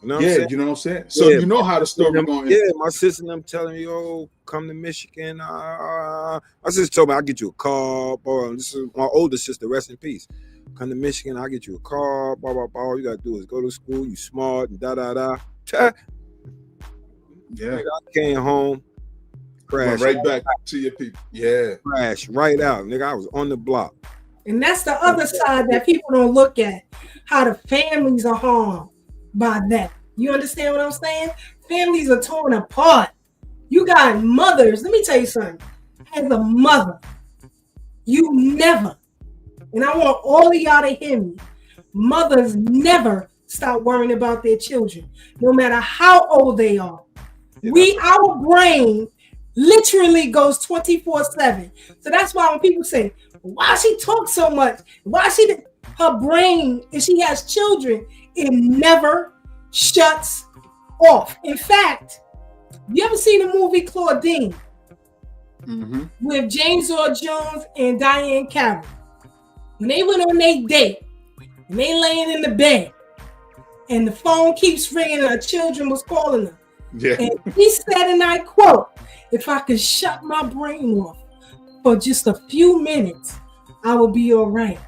You know what I'm saying? You know what I'm saying? So you know how the story going. Yeah, my sister and them telling me, "Oh, come to Michigan." My sister told me, "I'll get you a car." This is my older sister. Rest in peace. Come to Michigan, I'll get you a car. Blah blah blah. All you gotta do is go to school. You smart and da da da. Yeah. I came home, crashed right back to your people. Yeah, crashed right out, nigga. I was on the block. And that's the other side that people don't look at, how the families are harmed by that. You understand what I'm saying? Families are torn apart. You got mothers. Let me tell you something. As a mother, you never, and I want all of y'all to hear me, mothers never stop worrying about their children, no matter how old they are. Our brain literally goes 24/7. So that's why when people say, why she talk so much? Her brain, if she has children, it never shuts off. In fact, you ever seen the movie Claudine with James Earl Jones and Diane Carroll? When they went on their date and they laying in the bed and the phone keeps ringing and her children was calling her. Yeah. And he said, and I quote, if I could shut my brain off for just a few minutes, I will be all right.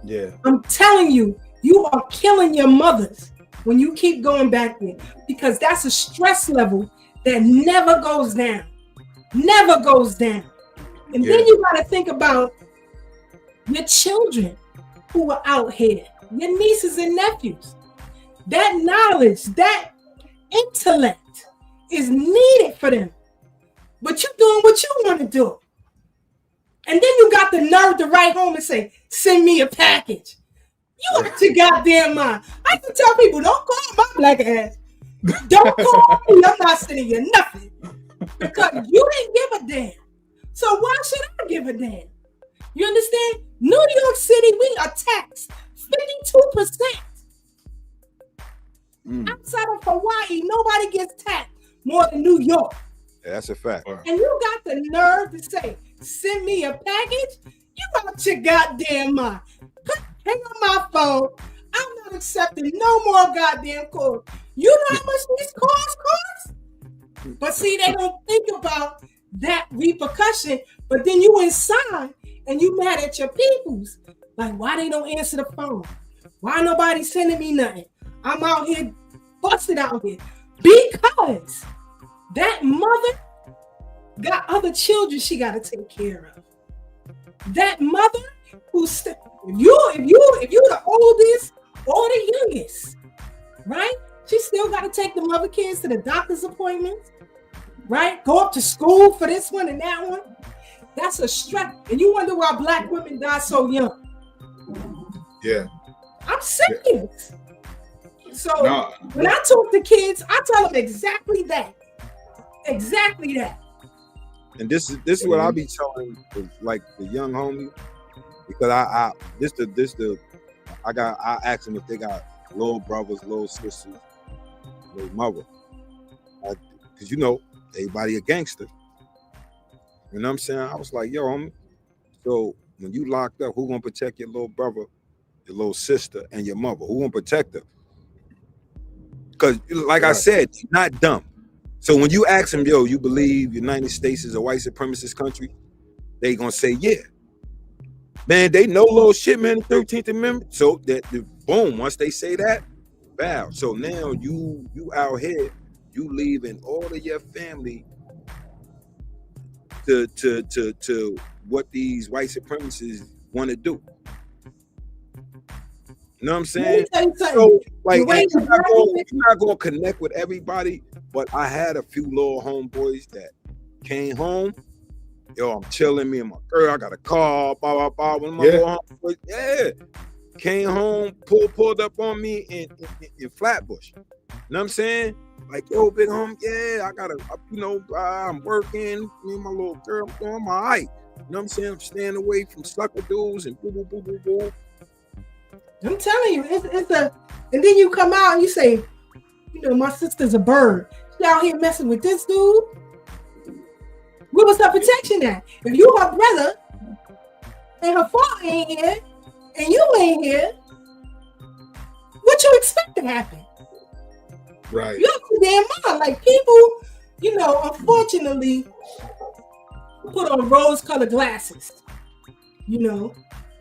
Yeah. I'm telling you, you are killing your mothers when you keep going back there, because that's a stress level that never goes down. Never goes down. And then you got to think about your children who are out here, your nieces and nephews. That knowledge, that intellect is needed for them. But you're doing what you want to do. And then you got the nerve to write home and say, send me a package. You out your goddamn mind. I can tell people, don't call my black ass. Don't call me. I'm not sending you nothing. Because you didn't give a damn. So why should I give a damn? You understand? New York City, we are taxed 52%. Outside of Hawaii, nobody gets taxed more than New York. Yeah, that's a fact. And you got the nerve to say, send me a package? You out your goddamn mind. Hang on my phone. I'm not accepting no more goddamn calls. You know how much these calls cost? But see, they don't think about that repercussion. But then you inside and you mad at your peoples. Like, why they don't answer the phone? Why nobody sending me nothing? I'm out here busted out here. Because that mother got other children she got to take care of. That mother who's if you the oldest or the youngest, right? She still got to take the mother kids to the doctor's appointments, right? Go up to school for this one and that one. That's a stress. And you wonder why black women die so young. Yeah. I'm serious. So when I talk to kids, I tell them exactly that. Exactly that. And this is what I'll be telling like the young homie, because I ask them if they got little brothers, little sisters, little mother, because you know everybody a gangster. You know what I'm saying? I was like, yo, homie, so when you locked up, who gonna protect your little brother, your little sister, and your mother? Who gonna protect her? Because like I said, you're not dumb. So when you ask them, yo, you believe United States is a white supremacist country? They gonna say, yeah. Man, they know little shit, man, the 13th Amendment. So that boom, once they say that, bow. So now you out here, you leaving all of your family to what these white supremacists want to do. You know what I'm saying? So, like, you're not going to connect with everybody, but I had a few little homeboys that came home. Yo, I'm chilling, me and my girl. I got a car, blah, blah, blah. One of my little homeboys, came home, pulled up on me in Flatbush. know what I'm saying? Like, yo, big homie, yeah, I'm working, me and my little girl, I'm all right. You know what I'm saying? I'm staying away from sucker dudes and boo, boo, boo, boo, boo. I'm telling you, it's a, and then you come out and you say, my sister's a bird. She out here messing with this dude. Where was her protection at? If you her brother and her father ain't here and you ain't here, what you expect to happen? Right. You're too damn mind. Like people, unfortunately, put on rose-colored glasses,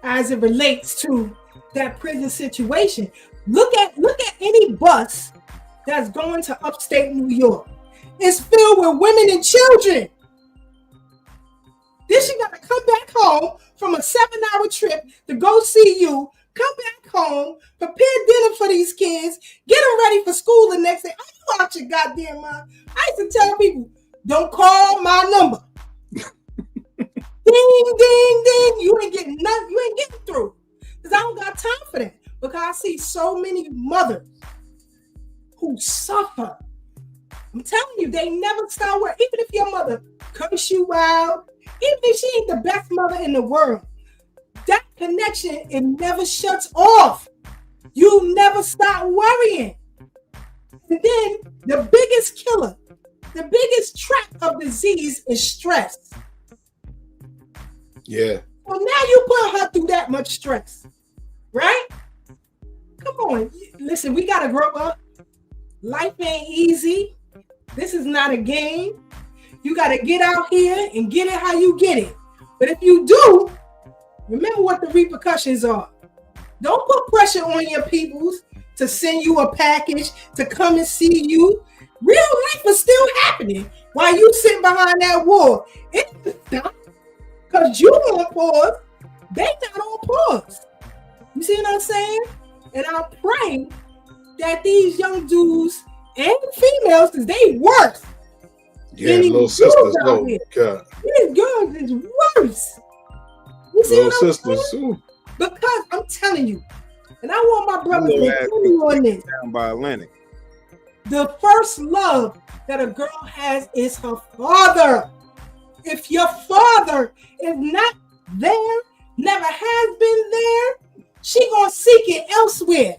as it relates to that prison situation. Look at any bus that's going to upstate New York. It's filled with women and children. Then she got to come back home from a 7-hour trip to go see you, come back home, prepare dinner for these kids, get them ready for school the next day. Are you out your goddamn mind? I used to tell people, don't call my number. Ding, ding, ding. You ain't getting nothing. You ain't getting through. Because I don't got time for that. Because I see so many mothers who suffer. I'm telling you, they never stop working. Even if your mother curse you out, even if she ain't the best mother in the world, that connection, it never shuts off. You never stop worrying. And then the biggest killer, the biggest trap of disease is stress. Yeah. Well, now you put her through that much stress, right? Come on. Listen, we got to grow up. Life ain't easy. This is not a game. You got to get out here and get it how you get it. But if you do, remember what the repercussions are. Don't put pressure on your peoples to send you a package, to come and see you. Real life is still happening while you sit behind that wall. It doesn't stop because you on pause. They not on pause. You see what I'm saying? And I pray that these young dudes and females, because they worse. Yeah, little sisters, no. God. These girls is worse. You see little what I'm sisters, saying? too. Because I'm telling you, and I want my brothers to hear me on this. Down by Atlantic. The first love that a girl has is her father. If your father is not there, never has been there, she gonna seek it elsewhere.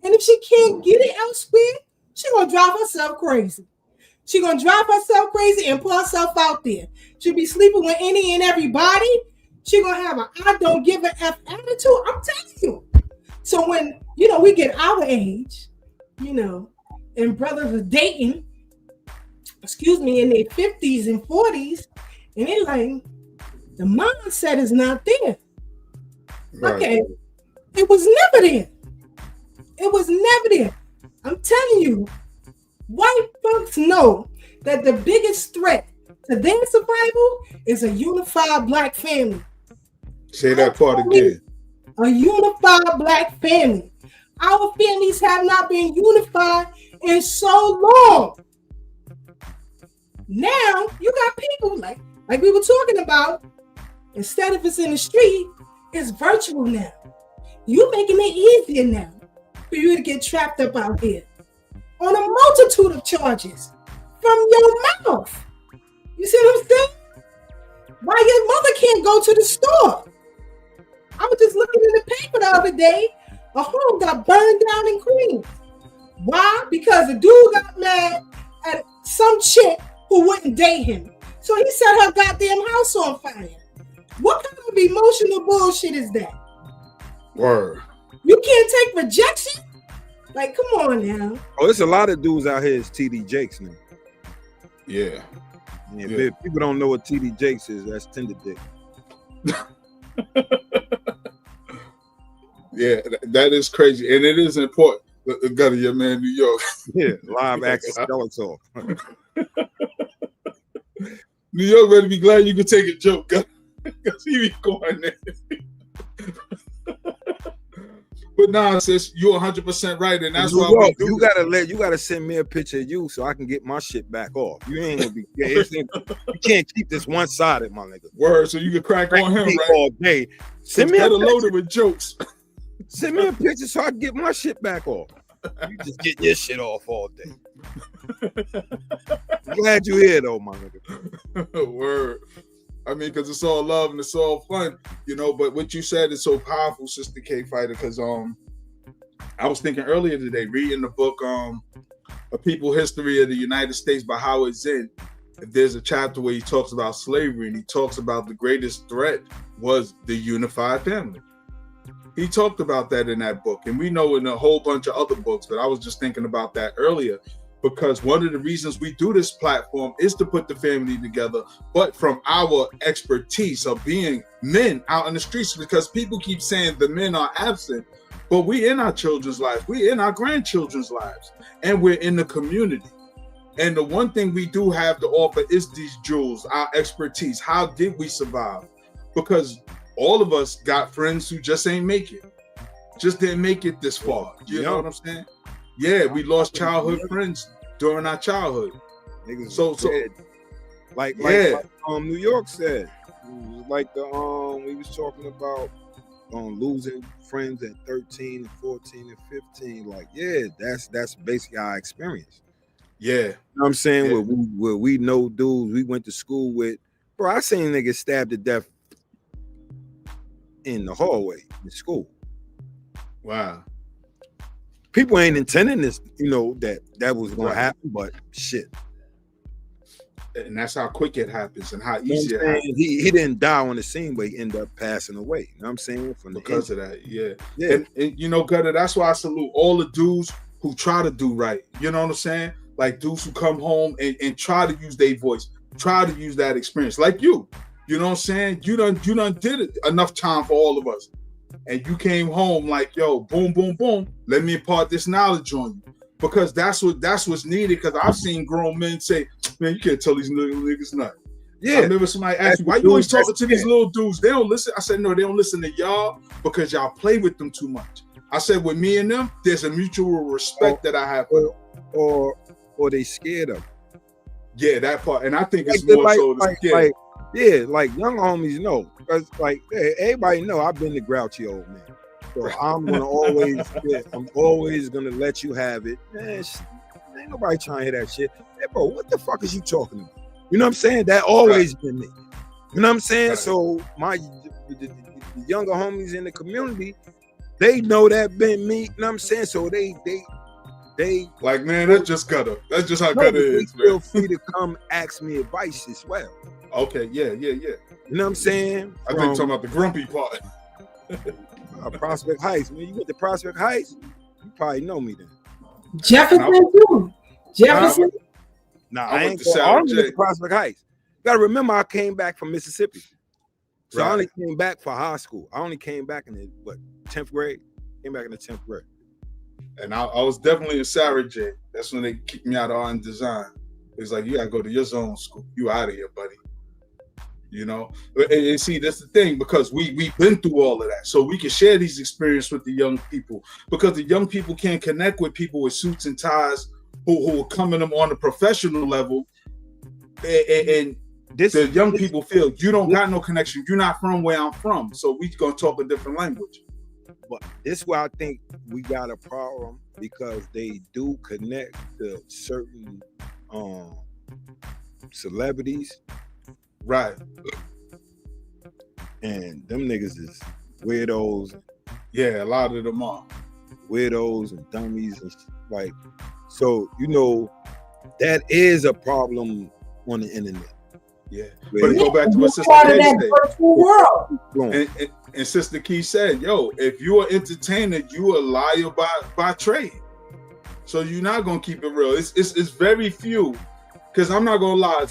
And if she can't get it elsewhere, she gonna drive herself crazy. She gonna drive herself crazy and put herself out there. She'll be sleeping with any and everybody. She gonna have an I don't give a F attitude. I'm telling you. So when we get our age, and brothers are dating, in their 50s and 40s, and they're like, the mindset is not there. Right. Okay, it was never there. It was never there. I'm telling you, white folks know that the biggest threat to their survival is a unified black family. Say that part again. A unified black family. Our families have not been unified in so long. Now you got people like we were talking about. Instead of it's in the street, it's virtual now. You're making it easier now for you to get trapped up out here on a multitude of charges from your mouth. You see what I'm saying? Why your mother can't go to the store? I was just looking in the paper the other day. A home got burned down in Queens. Why? Because the dude got mad at some chick who wouldn't date him. So he set her goddamn house on fire. What kind of emotional bullshit is that? Word. You can't take rejection? Like, come on now. Oh, there's a lot of dudes out here is TD Jakes now. Yeah. If people don't know what TD Jakes is, that's Tinder dick. Yeah, that is crazy. And it is important. Go to your man, New York. Yeah, live action skeleton. New York better be glad you could take a joke. Because he be going there. But nah, sis, you're 100% right. And that's why you gotta send me a picture of you so I can get my shit back off. You ain't gonna be you can't keep this one-sided, my nigga. Word, so you can crack on him, right? All day. Send me a picture. Loaded with jokes. Send me a picture so I can get my shit back off. You just getting your shit off all day. I'm glad you're here though, my nigga. Word. I mean, because it's all love and it's all fun, you know. But what you said is so powerful, Sister K Fighter. Because I was thinking earlier today, reading the book A People History of the United States by Howard Zinn. There's a chapter where he talks about slavery, and he talks about the greatest threat was the unified family. He talked about that in that book, and we know in a whole bunch of other books, but I was just thinking about that earlier, because one of the reasons we do this platform is to put the family together, but from our expertise of being men out in the streets, because people keep saying the men are absent, but we in our children's lives, we in our grandchildren's lives, and we're in the community. And the one thing we do have to offer is these jewels, our expertise. How did we survive? Because all of us got friends who just ain't make it. Just didn't make it this far. You know what I'm saying? Yeah, we lost childhood friends during our childhood. Niggas so like New York said, like we was talking about losing friends at 13 and 14 and 15. Like, yeah, that's basically our experience. Yeah. You know what I'm saying? Yeah. Where we know dudes we went to school with. Bro, I seen niggas stabbed to death in the hallway in school. Wow. People ain't intending this, you know, that was gonna happen, but shit. And that's how quick it happens and how easy it happens. He didn't die on the scene, but he ended up passing away. You know what I'm saying? Because of that, yeah. And you know, Gutta, that's why I salute all the dudes who try to do right. You know what I'm saying? Like dudes who come home and try to use their voice, try to use that experience. Like you know what I'm saying? You done did it enough time for all of us. And you came home like, yo, boom, boom, boom. Let me impart this knowledge on you. Because that's what's needed. Because I've seen grown men say, man, you can't tell these little niggas nothing. Yeah. I remember somebody asked me, why you always talking to these little dudes? They don't listen. I said, no, they don't listen to y'all because y'all play with them too much. I said, with me and them, there's a mutual respect that I have for them. Or they scared of. Yeah, that part. And I think it's more so the scared. Like young homies know. Because like everybody know I've been the grouchy old man. So I'm gonna always gonna let you have it. Man, ain't nobody trying to hear that shit. Hey, bro, what the fuck is you talking about? You know what I'm saying? That always been me. You know what I'm saying? Right. So the younger homies in the community, they know that been me. You know what I'm saying? So they like, man, that's just Gutta. That's just how Gutta is. Feel free to come ask me advice as well. Okay, yeah. You know what I'm saying? I think talking about the grumpy part. Prospect Heights. When you went to Prospect Heights, you probably know me then. Jefferson too. Jefferson. Nah, I ain't going to Prospect Heights. You gotta remember, I came back from Mississippi. So I only came back for high school. I only came back in the 10th grade. Came back in the 10th grade. And I was definitely in Sarah J. That's when they kicked me out of art and design. It's like, you gotta go to your zone school. You out of here, buddy. You know, and see, that's the thing, because we've been through all of that, so we can share these experiences with the young people, because the young people can't connect with people with suits and ties who are coming them on a professional level, and the young people feel you don't got no connection. You're not from where I'm from, so we gonna talk a different language. But this is why I think we got a problem, because they do connect to certain celebrities. Right. And them niggas is weirdos. Yeah, a lot of them are. Weirdos and dummies and like, so, you know, that is a problem on the internet. Yeah. But to go back to what Sister Key said. And Sister Key said, yo, if you're an entertainer, you a liar by trade. So you're not gonna keep it real. It's very few. Because I'm not gonna lie,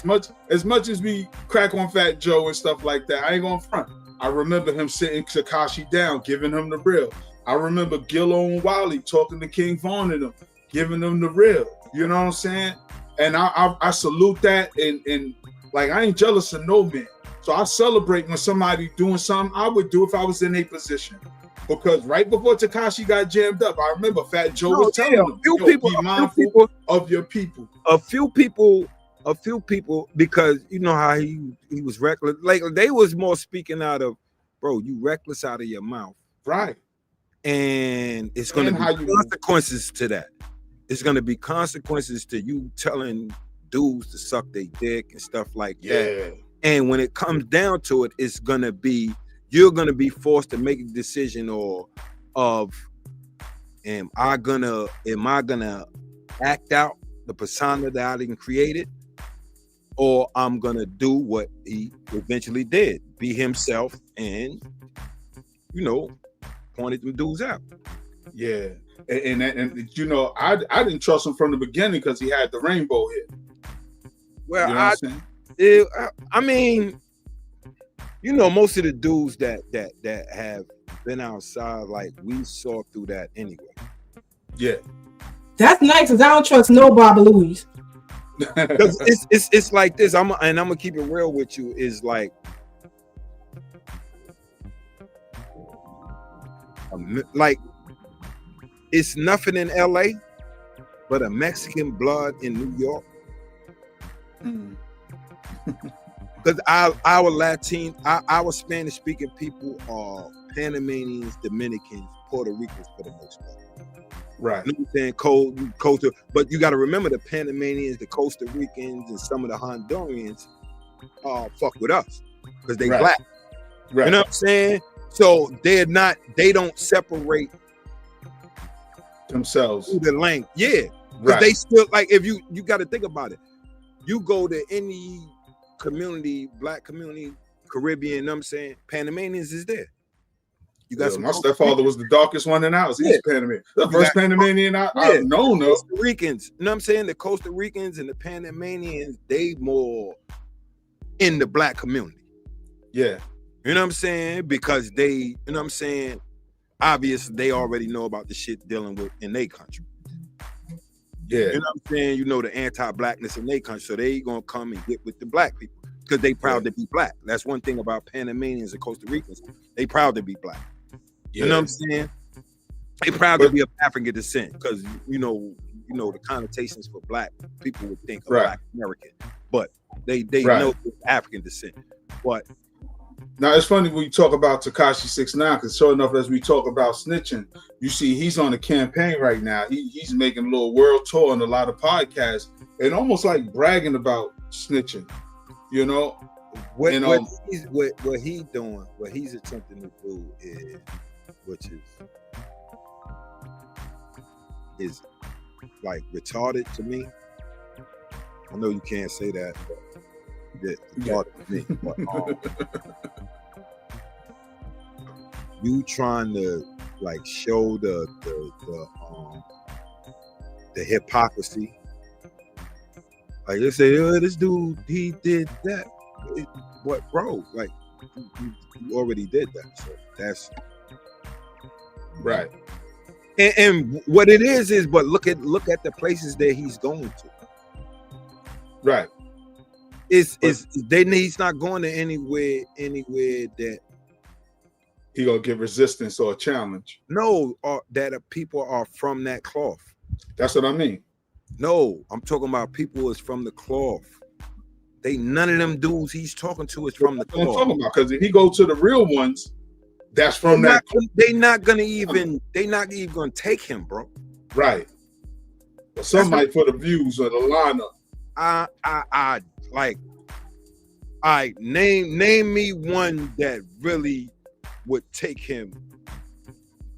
as much as we crack on Fat Joe and stuff like that, I ain't gonna front. I remember him sitting Tekashi down, giving him the real. I remember Gillo and Wiley talking to King Von and them, giving them the real. You know what I'm saying? And I salute that, and like, I ain't jealous of no man. So I celebrate when somebody doing something I would do if I was in a position. Because right before Tekashi got jammed up, I remember Fat Joe was telling them, be mindful of your people. A few people, because you know how he was reckless. Like, they was more speaking out of, bro, you reckless out of your mouth. Right. And it's going to be consequences to that. It's going to be consequences to you telling dudes to suck their dick and stuff like that. And when it comes down to it, it's going to be, you're going to be forced to make a decision of am I gonna act out the persona that I didn't created, or I'm gonna do what he eventually did, be himself, and pointed them dudes out. Yeah, and you know, I didn't trust him from the beginning because he had the rainbow hit. Well, you know what I'm saying? I mean, you know, most of the dudes that have been outside, like, we saw through that anyway. Yeah, that's nice because I don't trust no Baba Louie. it's like this. I'm gonna keep it real with you. Is like it's nothing in LA but a Mexican blood in New York. Because our Spanish speaking people are Panamanians, Dominicans, Puerto Ricans for the most part. Right. You know what I'm saying? Costa, but you got to remember the Panamanians, the Costa Ricans, and some of the Hondurans fuck with us because they black. Right. You know what I'm saying? So they don't separate themselves through the length. Yeah. Because they still, like, if you got to think about it. You go to any community, black community, Caribbean, you know what I'm saying? Panamanians is there. You got some. My stepfather was the darkest one in the house. He's Panamanian. The first Panamanian I've known of. Costa Ricans. You know what I'm saying? The Costa Ricans and the Panamanians, they more in the black community. Yeah. You know what I'm saying? Because they, you know what I'm saying? Obviously, they already know about the shit dealing with in their country. Yeah. You know what I'm saying? You know the anti-blackness in their country. So they gonna come and get with the black people because they proud to be black. That's one thing about Panamanians and Costa Ricans. They proud to be black. You know what I'm saying? They proud to be of African descent because you know the connotations for black people would think of black American, but they know African descent. But now it's funny when you talk about Tekashi 6ix9ine because sure enough, as we talk about snitching, you see he's on a campaign right now. He's making a little world tour on a lot of podcasts and almost like bragging about snitching. You know, what he's doing, what he's attempting to do is like retarded to me. I know you can't say that, but retarded to me. But, you trying to like show the hypocrisy. Like they say, this dude, he did that. What, bro? Like you already did that. So that's right. And what it is, but look at the places that he's going to. Right. He's not going to anywhere that he gonna get resistance or a challenge. No, that people are from that cloth. That's what I mean. No, I'm talking about people is from the cloth. None of them dudes he's talking to is from the cloth. I'm talking about because if he go to the real ones, that's from that. They're not even gonna take him, bro. Right. But some might for the views or the lineup. I like. Name me one that really would take him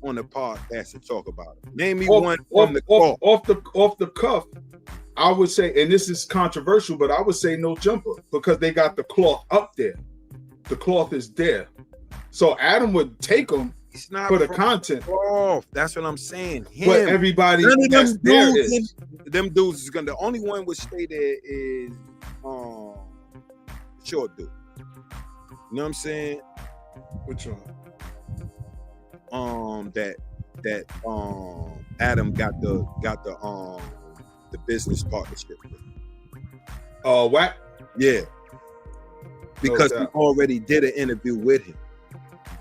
on the podcast to talk about it. Name me one from the cloth. Off the cuff. I would say, and this is controversial, but I would say No Jumper because they got the cloth up there. The cloth is there. So Adam would take them for the content. Cloth. That's what I'm saying. But everybody that's there is. Them dudes is gonna. The only one would stay there is short dude. You know what I'm saying? Which one? That Adam got the business partnership with. What? Yeah. Because we already did an interview with him.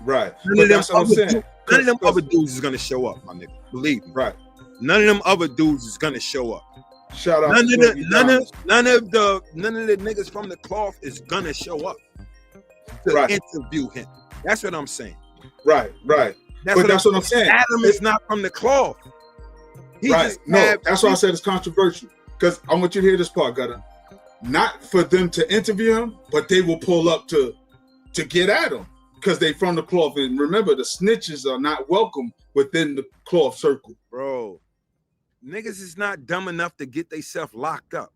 Right. But that's what I'm saying. None of them other dudes is gonna show up, my nigga. Believe me. Right. None of them other dudes is gonna show up. Shout out none of the niggas from the cloth is gonna show up to interview him. That's what I'm saying. Right. That's what I'm saying. Adam is not from the cloth. Right. No, that's why I said it's controversial. Because I want you to hear this part, Gutta. Not for them to interview him, but they will pull up to get at him because they from the cloth. And remember, the snitches are not welcome within the cloth circle. Bro, niggas is not dumb enough to get themselves locked up.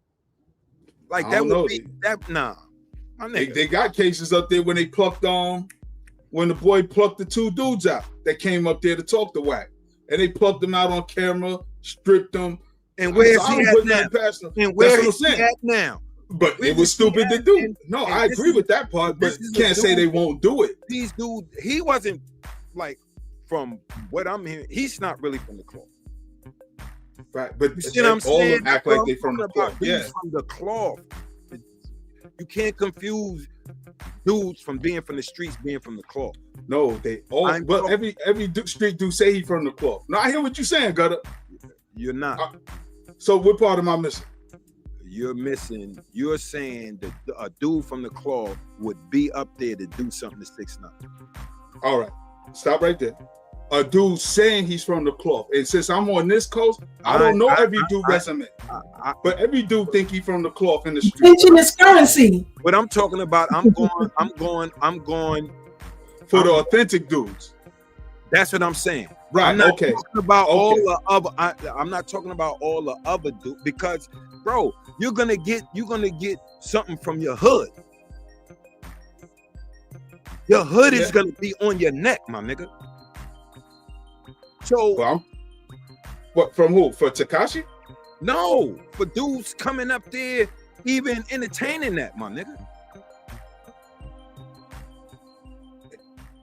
Like that would be that. Nah, they got cases up there when they plucked when the boy plucked the 2 dudes out that came up there to talk to Wack, and they plucked them out on camera, stripped them. And where's he at now? And where is he at now? But it was stupid to do. No, I agree with that part, but you can't say they won't do it. These dudes, he wasn't like, from what I'm hearing, he's not really from the cloth. Right, but you see what I'm saying? All of them act like they from the cloth. Yeah, from the cloth. You can't confuse dudes from being from the streets being from the cloth. No, they all. But every street dude say he from the cloth. No, I hear what you're saying, Gutta. You're not. So what part am I missing? You're missing. You're saying that a dude from the cloth would be up there to do something to 6ix9ine. All right, stop right there. A dude saying he's from the cloth, and since I'm on this coast, I don't know every dude resume, but every dude think he from the cloth in the street. Attention is currency. But I'm talking about. I'm going for the authentic dudes. That's what I'm saying. Right. I'm not okay. talking about all the other. I'm not talking about all the other dudes because, bro, you're gonna get something from your hood. Your hood is gonna be on your neck, my nigga. So, what from who? For Tekashi? No, for dudes coming up there, even entertaining that, my nigga.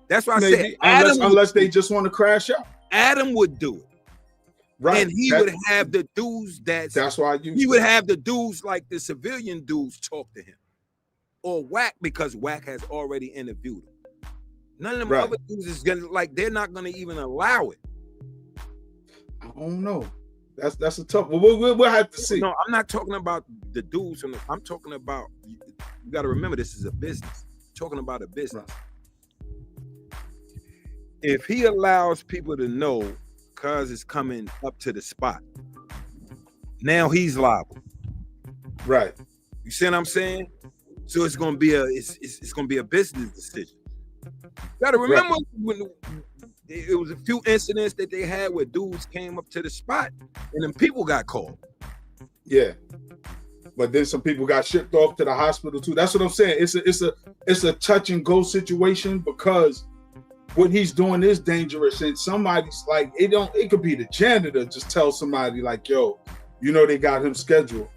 That's why I said unless they just want to crash out. Adam would do it. Right. And he would have the dudes that's why he would have the dudes like the civilian dudes talk to him. Or Wack, because Wack has already interviewed him. None of them other dudes is gonna they're not gonna even allow it. I don't know. That's a tough one. We'll have to see. No, I'm not talking about the dudes. I'm talking about, you got to remember, this is a business. I'm talking about a business. If he allows people to know cuz is coming up to the spot, now he's liable. Right. You see what I'm saying? So it's gonna be a business decision. You gotta remember when it was a few incidents that they had where dudes came up to the spot and then people got called. Yeah. But then some people got shipped off to the hospital too. That's what I'm saying. It's a touch and go situation because what he's doing is dangerous. And somebody's like, it could be the janitor just tell somebody like, yo, they got him scheduled.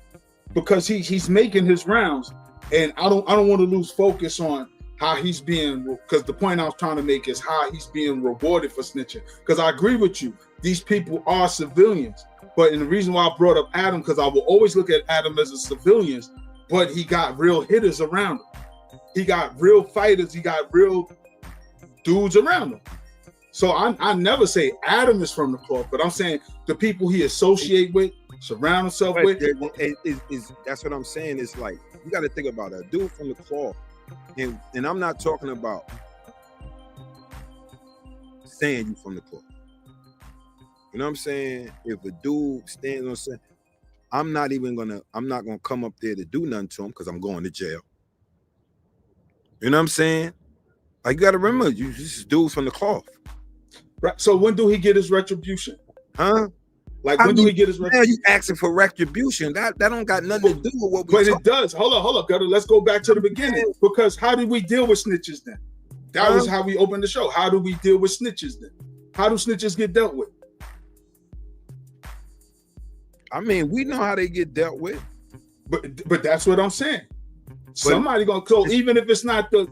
Because he's making his rounds. And I don't want to lose focus on how he's being, because the point I was trying to make is how he's being rewarded for snitching. Because I agree with you, these people are civilians. But and the reason why I brought up Adam, because I will always look at Adam as a civilian, but he got real hitters around him. He got real fighters. He got real dudes around him. So I never say Adam is from the cloth, but I'm saying the people he associate with, surround himself with. That's what I'm saying. It's like, you got to think about a dude from the cloth. And I'm not talking about saying you from the cloth. You know what I'm saying? If a dude stands on saying, I'm not gonna come up there to do nothing to him because I'm going to jail. You know what I'm saying? Like, you gotta remember, this is dudes from the cloth. Right. So when do he get his retribution? Huh? Like, when do he get his retribution? You asking for retribution. That don't got nothing to do with what we But it does. Hold on, Gutta. Let's go back to the beginning. Because how did we deal with snitches then? That was how we opened the show. How do we deal with snitches then? How do snitches get dealt with? I mean, we know how they get dealt with. But that's what I'm saying. Somebody gonna call, even if it's not the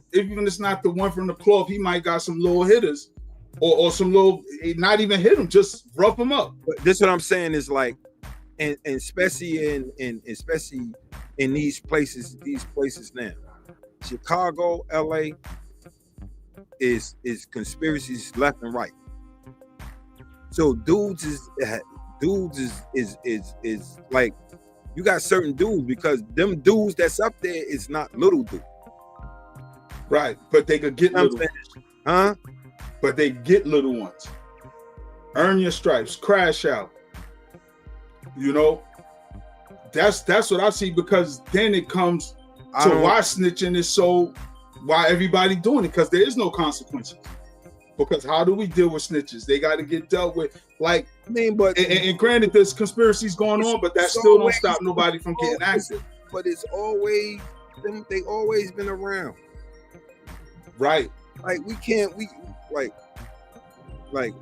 one from the cloth, he might got some little hitters. Or some little, not even hit him, just rough him up. But this what I'm saying is like, and especially in these places now, Chicago, LA, is conspiracies left and right. So dudes is like, you got certain dudes because them dudes that's up there is not little dudes. Right, but they could get little. Huh? but they get little ones. Earn your stripes, crash out. You know, that's what I see, because then it comes to why snitching is so, why everybody doing it, because there is no consequences. Because how do we deal with snitches? They got to get dealt with. Like, I mean, but and granted, there's conspiracies going on, but that still don't stop nobody from getting active. But it's always them. They always been around. Right. Like we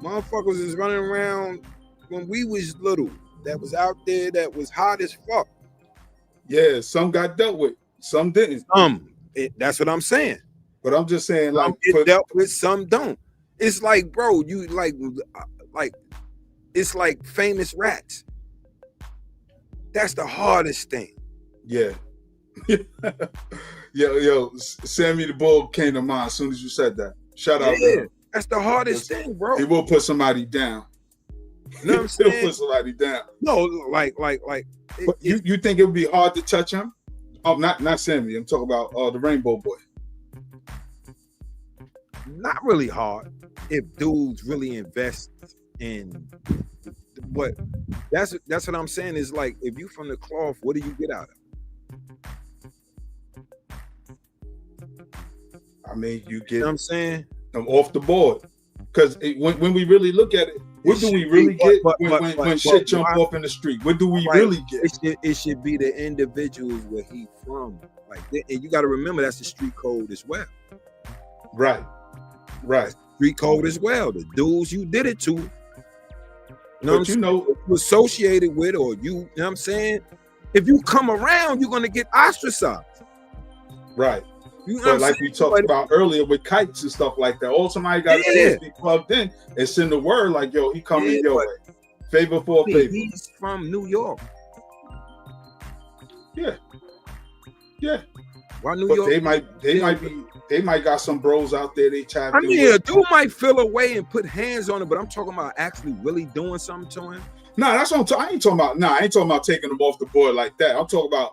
motherfuckers is running around when we was little. That was out there. That was hot as fuck. Yeah, some got dealt with, some didn't. That's what I'm saying. But I'm just saying, like, some get dealt with, some don't. It's like, bro, you like it's like famous rats. That's the hardest thing. Yeah. yo, Sammy the Bull came to mind as soon as you said that. Shout out to him. That's the hardest thing, bro. He will put somebody down. You know what I'm saying? He'll put somebody down. No, like. You think it would be hard to touch him? Oh, not Sammy. I'm talking about the Rainbow Boy. Not really hard if dudes really invest in what. That's what I'm saying. Is like, if you from the cloth, what do you get out of it? I mean, you get. You know what I'm saying? I'm off the board, because when we really look at it, what do we really get when shit jump off in the street? What do we really get? It should be the individuals where he from, like, and you got to remember that's the street code as well. Right. Street code as well. The dudes you did it to, you know, you associated with, or you know what I'm saying? If you come around, you're gonna get ostracized. Right. You know but like we talked about earlier with kites and stuff like that, all somebody got to be plugged in and send the word like, yo, he coming your way. Favor for a favor. He's from New York. Yeah. Why New but York? They might got some bros out there they tapped. I mean, a dude might feel away and put hands on it, but I'm talking about actually really doing something to him. Nah, that's what I ain't talking about. Nah, I ain't talking about taking them off the board like that. I'm talking about.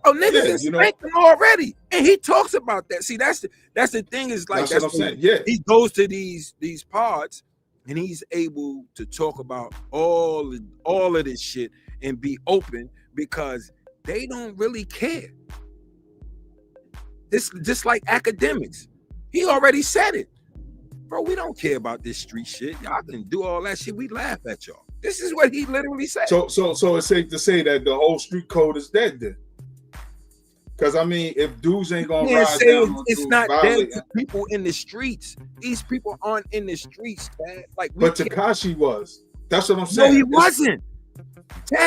Oh, niggas is spanking already, and he talks about that. See, that's the thing. Is like that's what I'm saying. Yeah, he goes to these pods, and he's able to talk about all of this shit and be open, because they don't really care. This just like academics. He already said it, bro. We don't care about this street shit. Y'all can do all that shit. We laugh at y'all. This is what he literally said. So it's safe to say that the whole street code is dead then. Because I mean, if dudes ain't gonna rise down, it's not dead to people in the streets. These people aren't in the streets, man. Like, but Tekashi was. That's what I'm saying. No, he wasn't.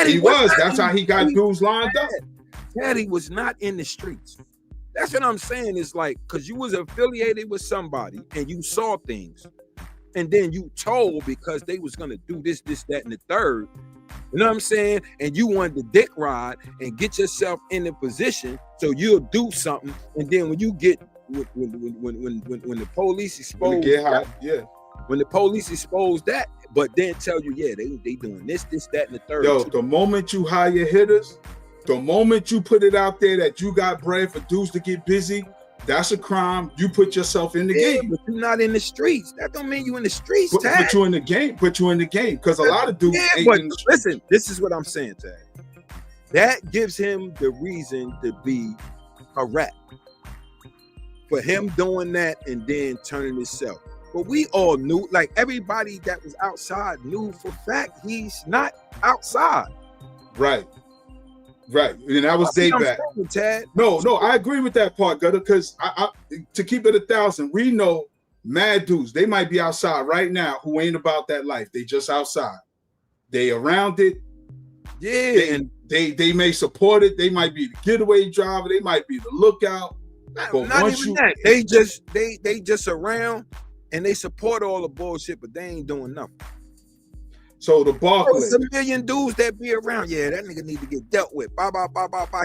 He was. That's how he got dudes lined up. Teddy was not in the streets. That's what I'm saying. It's like, because you was affiliated with somebody and you saw things, and then you told because they was gonna do this, that, and the third. You know what I'm saying? And you wanted to dick ride and get yourself in a position so you'll do something. And then when you get when the police expose when the police expose that, but then tell you, yeah, they doing this, that, and the third. Yo, the moment you hire hitters, the moment you put it out there that you got bread for dudes to get busy, that's a crime. You put yourself in the game. But you're not in the streets. That don't mean you in the streets, But you're in the game. Because a lot of dudes ain't in the streets. Listen, this is what I'm saying, Tad. That gives him the reason to be a rat. For him doing that and then turning himself. But we all knew, like everybody that was outside knew for fact he's not outside. Right. And that was day back. No, I agree with that part, Gutta, because I to keep it 1,000, we know mad dudes, they might be outside right now who ain't about that life. They just outside. They around it. Yeah. They may support it. They might be the getaway driver. They might be the lookout. But not even that. They just around and they support all the bullshit, but they ain't doing nothing. So the Barclay. There's a million dudes that be around. Yeah, that nigga need to get dealt with. Bye.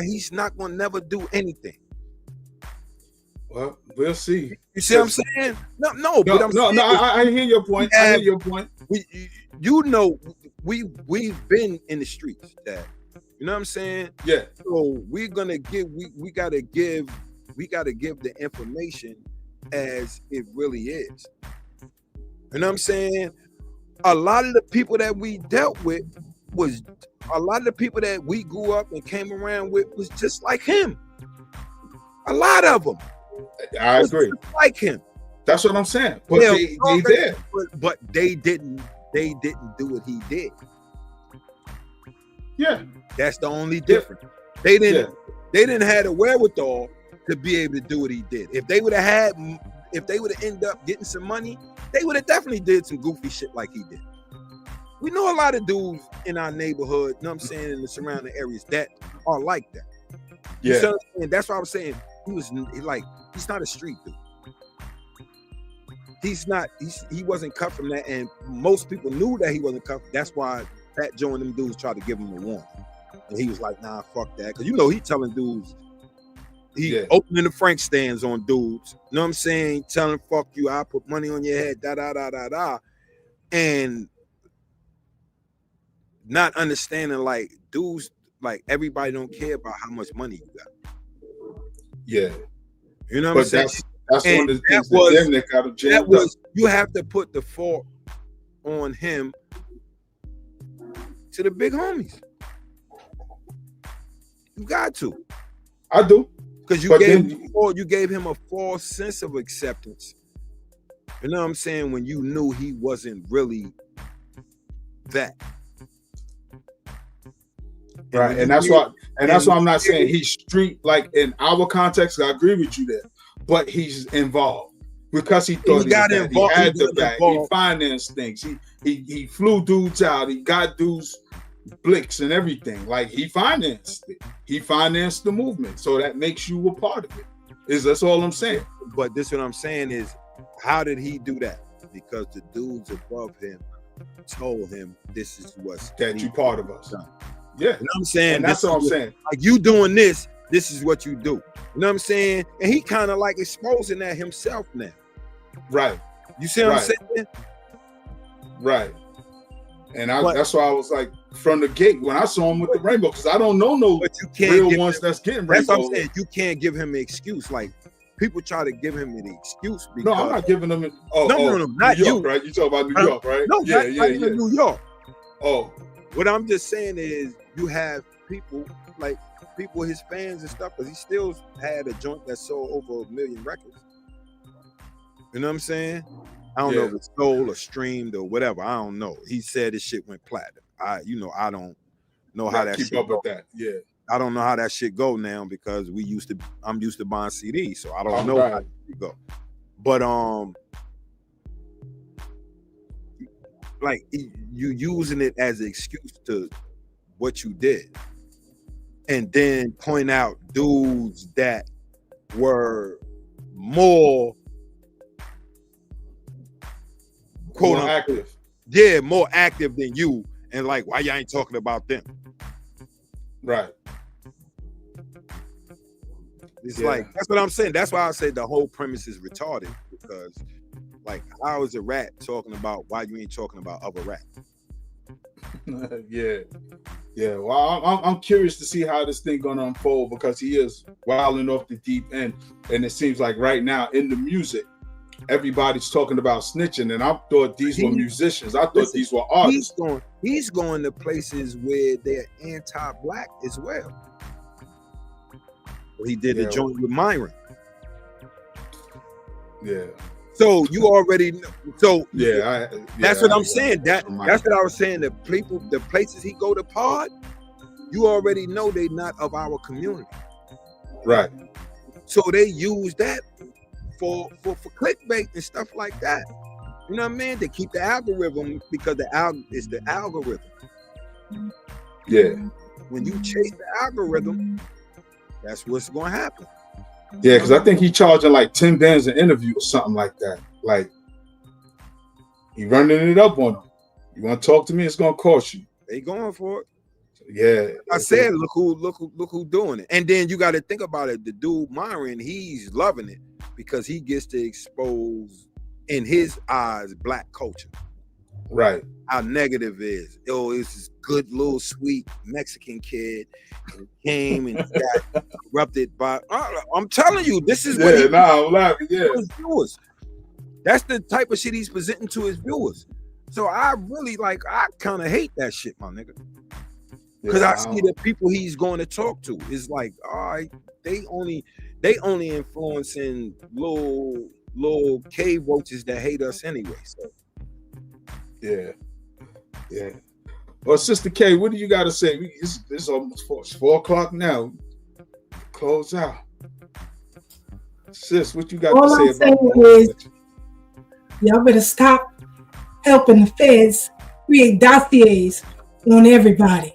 He's not gonna never do anything. Well, we'll see. You see what I'm saying? No. I hear your point. I hear your point. We've been in the streets, Dad. You know what I'm saying? Yeah. So we gotta give the information as it really is. You know what I'm saying? A lot of the people that we dealt with was a lot of the people that we grew up and came around with was just like him. A lot of them. I agree. Like him. That's what I'm saying. But they did. But they didn't do what he did. Yeah. That's the only difference. They didn't have the wherewithal to be able to do what he did. If they would have ended up getting some money, they would have definitely did some goofy shit like he did. We know a lot of dudes in our neighborhood, you know what I'm saying, in the surrounding areas that are like that. Yeah. So, and that's why I was saying he's not a street dude. He wasn't cut from that, and most people knew that he wasn't cut. That's why Fat Joe and them dudes tried to give him a warning. And he was like, nah, fuck that. Because he telling dudes, opening the Frank stands on dudes. You know what I'm saying? Telling fuck you, I put money on your head, da. And not understanding like dudes, like everybody don't care about how much money you got. Yeah. You know what I'm saying? That's one of the things that got him jammed up. You have to put the fault on him to the big homies. You got to. I do. Because you gave him a false sense of acceptance. You know what I'm saying? When you knew he wasn't really that. Right. And that's why I'm not saying he's street like in our context. I agree with you there. But he's involved because he thought he got involved. He had the bag. He financed things. He flew dudes out. He got dudes blicks and everything. Like he financed it. He financed the movement. So that makes you a part of it. That's all I'm saying. But this what I'm saying is, how did he do that? Because the dudes above him told him this is what's that you part of us. Done. Yeah. You know what I'm saying? And that's what I'm saying. Like you doing this is what you do. You know what I'm saying? And he kind of like exposing that himself now. Right. You see what I'm saying? Right. And that's why I was like, from the gate, when I saw him with the rainbow, because I don't know no real ones that's getting rainbow. That's what I'm saying. You can't give him an excuse. Like, people try to give him an excuse. No, I'm not giving him no, not New York, you. Right? You talk about New York, right? No, not even New York. Oh. What I'm just saying is you have people his fans and stuff, because he still had a joint that sold over 1 million records. You know what I'm saying? I don't know if it's sold or streamed or whatever. I don't know. He said his shit went platinum. I don't know how that keep shit up go. with that. Yeah. I don't know how that shit go now because I'm used to buying CDs, so I don't know how it go. But like you using it as an excuse to what you did, and then point out dudes that were more quote unquote active. Yeah, more active than you, and like, why y'all ain't talking about them? Right. It's like, that's what I'm saying. That's why I say the whole premise is retarded, because like, how is a rat talking about why you ain't talking about other rats? Yeah. Well, I'm curious to see how this thing gonna unfold, because he is wilding off the deep end, and it seems like right now in the music, everybody's talking about snitching, and I thought these were musicians. I thought these were artists. He's going to places where they're anti-black as well. He did the joint with Myron. Yeah. So you already know. So that's what I'm saying. That's what I was saying. The places he go to pod, you already know they not of our community. Right. So they use that for clickbait and stuff like that. You know what I mean? They keep the algorithm, because it's the algorithm. Yeah. When you chase the algorithm, that's what's going to happen. Yeah, because I think he charging like 10 bands an interview or something like that. Like, he running it up on them. You want to talk to me? It's going to cost you. They going for it. Yeah. I said, look who doing it. And then you got to think about it. The dude Myron, he's loving it because he gets to expose, in his eyes, black culture. Right. How negative it is. Oh, it's this good little sweet Mexican kid who came and got corrupted by. I'm telling you, this is what I'm laughing. Yeah. That's the type of shit he's presenting to his viewers. So I really I kind of hate that shit, my nigga. Because I see the people he's going to talk to is like, all right, they only influencing little cave roaches that hate us anyway. So yeah. Well, Sister K, what do you got to say? It's almost 4 o'clock now. Close out. Sis, what you got All to I'm say about saying is, y'all better stop helping the feds create dossiers on everybody.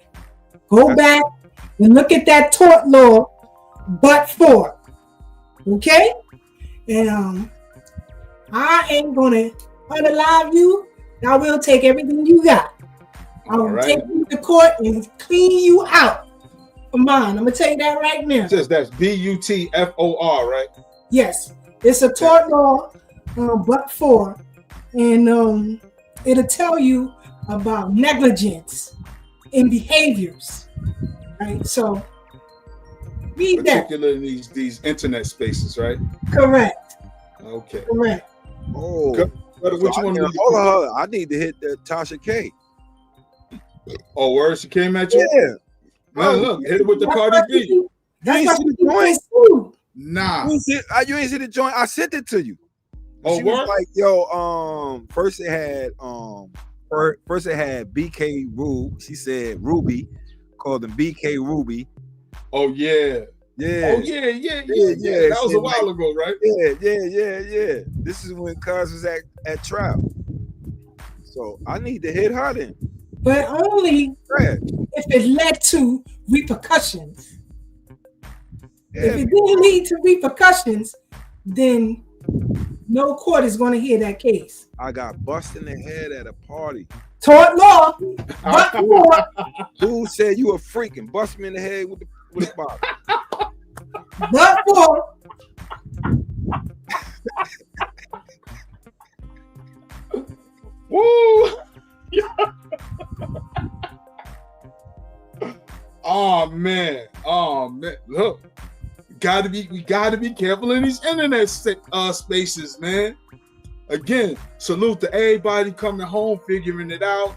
Go back and look at that tort law, but for, okay? And I ain't gonna unalive you. I will take everything you got. I will take you to court and clean you out for mine. I'm gonna tell you that right now. Sis, that's BUTFOR, right? Yes, it's a tort law, but for, and it'll tell you about negligence in behaviors, right? So read that. Particularly in these internet spaces, right? Correct. Okay. Correct. Oh, which one? I need to hit the Tasha K. Oh, word, she came at you? Yeah. Man, look, hit it with the Cardi B. That's why the joint. Nah. You ain't see the joint. I sent it to you. Oh, she word? was like, yo, first it had BK Rube. She said Ruby, called him BK Ruby. Oh yeah. Yeah. Oh yeah. That was a while ago, right? Yeah. This is when Cuz was at trial. So I need to hit her then. But only if it led to repercussions. Yeah. If it didn't lead to repercussions, then no court is going to hear that case. I got bust in the head at a party. Tort law, but for. Dude said you a freak and bust me in the head with the bottle. But for. Woo! Oh man. Look, we gotta be careful in these internet spaces, man. Again, salute to everybody coming home, figuring it out,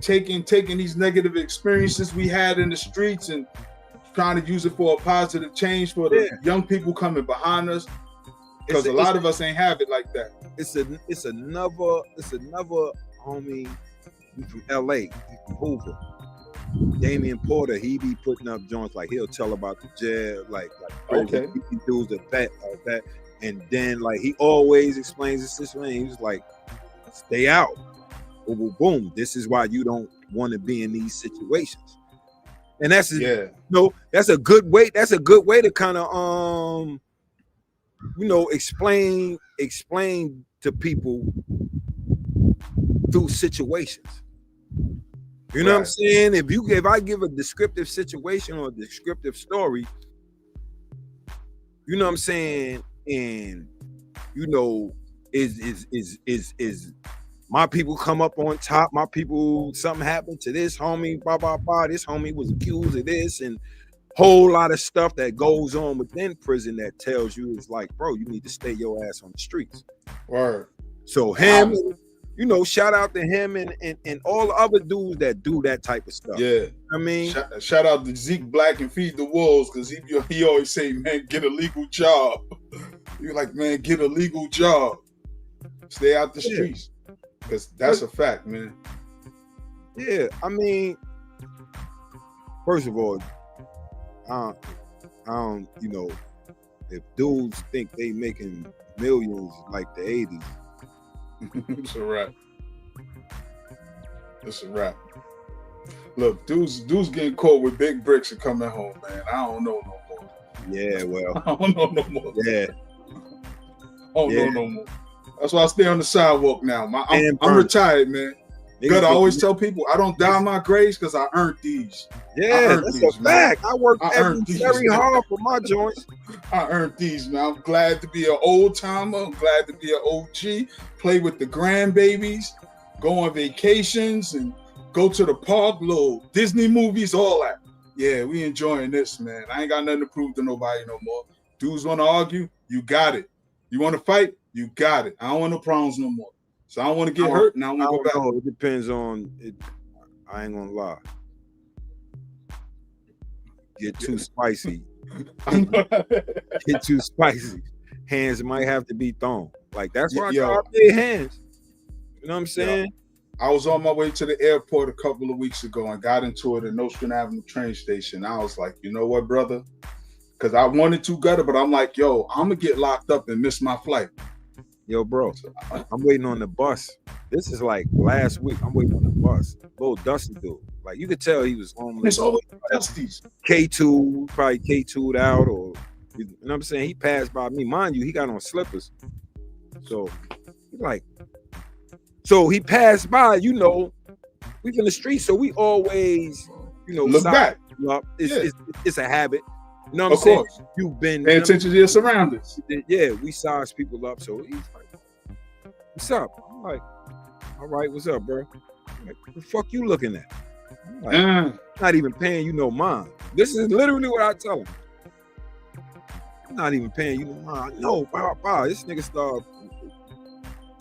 taking these negative experiences we had in the streets and trying to use it for a positive change for the young people coming behind us. Because a lot of us ain't have it like that. It's another homie from LA, he's from Hoover. Damian Porter, he be putting up joints like he'll tell about the jail, like okay, he does that, and then like he always explains the situation. He was like, "Stay out, boom, boom, boom. This is why you don't want to be in these situations." And that's that's a good way. That's a good way to kind of explain to people through situations. You know what I'm saying? If I give a descriptive situation or a descriptive story, you know what I'm saying, and is my people come up on top, my people, something happened to this homie, blah blah blah. This homie was accused of this, and whole lot of stuff that goes on within prison that tells you it's like, bro, you need to stay your ass on the streets. Word. So him, shout out to him and all the other dudes that do that type of stuff. Yeah. I mean, shout out to Zeke Black and Feed the Wolves, because he always say, man, get a legal job. You're like, man, get a legal job. Stay out the streets. Because that's a fact, man. Yeah, I mean, first of all, I don't, if dudes think they making millions like the 80s. It's a wrap. It's a wrap. Look, dudes getting caught with big bricks and coming home, man. I don't know no more. Yeah, well. I don't know no more. Yeah. I don't know no more. That's why I stay on the sidewalk now. I'm retired, man. Good. I always tell people I don't dye my grays because I earned these. Yeah, that's a fact. I work very hard for my joints. I earned these, man. I'm glad to be an old timer. I'm glad to be an OG. Play with the grandbabies, go on vacations, and go to the park, little Disney movies, all that. Yeah, we enjoying this, man. I ain't got nothing to prove to nobody no more. Dudes want to argue, you got it. You want to fight, You got it. I don't want no problems no more. So I don't want to get hurt, and I don't want to go back. Know. It depends on it. I ain't gonna lie. Get too spicy. Get too spicy. Hands might have to be thrown. Like that's why I got big hands. You know what I'm saying? I was on my way to the airport a couple of weeks ago and got into it at Nostrand Avenue train station. I was like, you know what, brother? Because I wanted to Gutta, but I'm like, yo, I'm gonna get locked up and miss my flight. Yo, bro, I'm waiting on the bus. This is like last week. I'm waiting on the bus. Little dusty dude. Like you could tell he was homeless. It's always dusties. K2, probably K2'd out, or you know what I'm saying? He passed by me. Mind you, he got on slippers. So he's like, so he passed by, you know, we in the street, so we always, you know, look back. Up. It's a habit. You know what I'm saying? You've been pay attention to your surroundings. Yeah, we size people up. So he's like, what's up? I'm like, all right, what's up, bro? I'm like, what the fuck you looking at? I'm like, not even paying you no mind. This is literally what I tell him. I'm not even paying you no mind. No, wow. This nigga started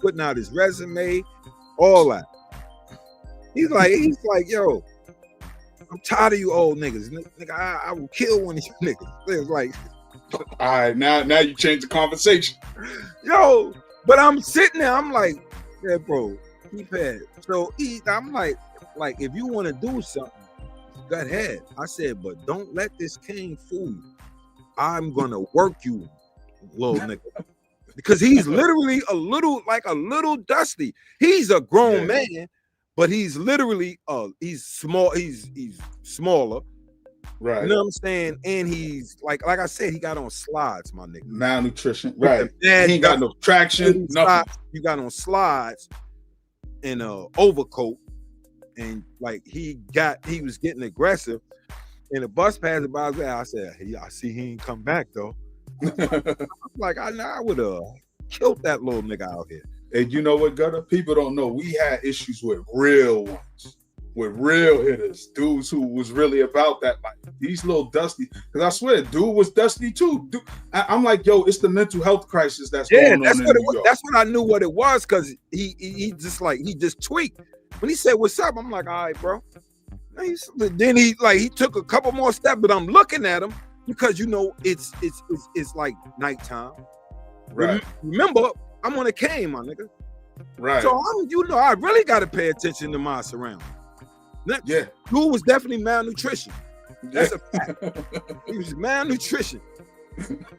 putting out his resume, all that. He's like, yo, I'm tired of you old niggas. Nigga, I will kill one of you niggas. It's like, all right, now you change the conversation. Yo, but I'm sitting there, I'm like, yeah, bro, keep it. So I'm like, if you want to do something, go ahead. I said, but don't let this cane fool you. I'm gonna work you, little nigga. Because he's literally a little dusty. He's a grown man, but he's literally he's small, he's smaller. Right. You know what I'm saying? And he's like I said, he got on slides, my nigga. Malnutrition. Right. He ain't got no traction. Nothing. You got on slides and a overcoat, and like he was getting aggressive, and the bus passed by. I said, I see he ain't come back though. Like I would have killed that little nigga out here. And you know what, Gutta? People don't know we had issues with real ones, with real hitters, dudes who was really about that life. These little dusty, because I swear, dude was dusty too. I'm like, yo, it's the mental health crisis that's going on. That's what it was. That's when I knew what it was, because he just tweaked. When he said, "What's up?" I'm like, all right, bro. Then he took a couple more steps, but I'm looking at him because you know it's like nighttime. Right. Remember, I'm on a cane, my nigga. Right. So I really got to pay attention to my surroundings. Yeah. Dude was definitely malnutrition. That's a fact. He was malnutrition.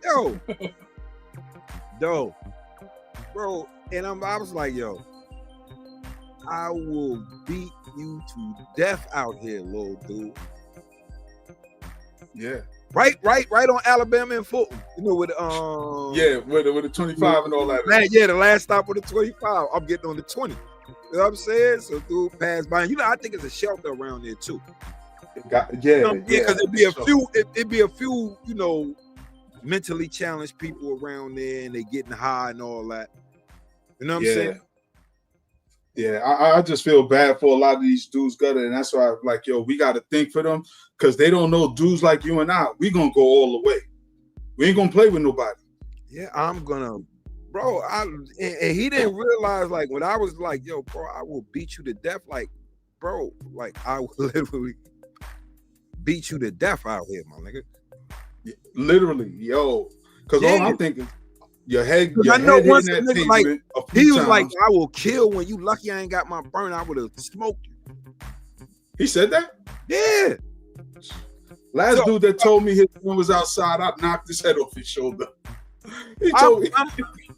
Yo, bro. And I was like, yo, I will beat you to death out here, little dude. Yeah. Right on Alabama and Fulton. You know, with with the 25 and all that. The last stop with the 25. I'm getting on the 20. You know what I'm saying? So dude passed by. You know, I think it's a shelter around there too. Because it'd be a few, you know, mentally challenged people around there, and they getting high and all that. You know what I'm saying? Yeah, I just feel bad for a lot of these dudes, Gutta, and that's why I'm like, yo, we got to think for them, because they don't know dudes like you and I. We gonna go all the way. We ain't gonna play with nobody. Yeah, I'm gonna, bro. And he didn't realize, like, when I was like, yo, bro, I will beat you to death. Like, bro, like I will literally beat you to death out here, my nigga. Yeah, literally, yo. Because all I'm thinking, your head I know hitting once that nigga, pavement like, a few he was times. like, I will kill when you lucky I ain't got my burn. I would have smoked you. He said that? Yeah. Last dude that told me his son was outside, I knocked his head off his shoulder. He told me.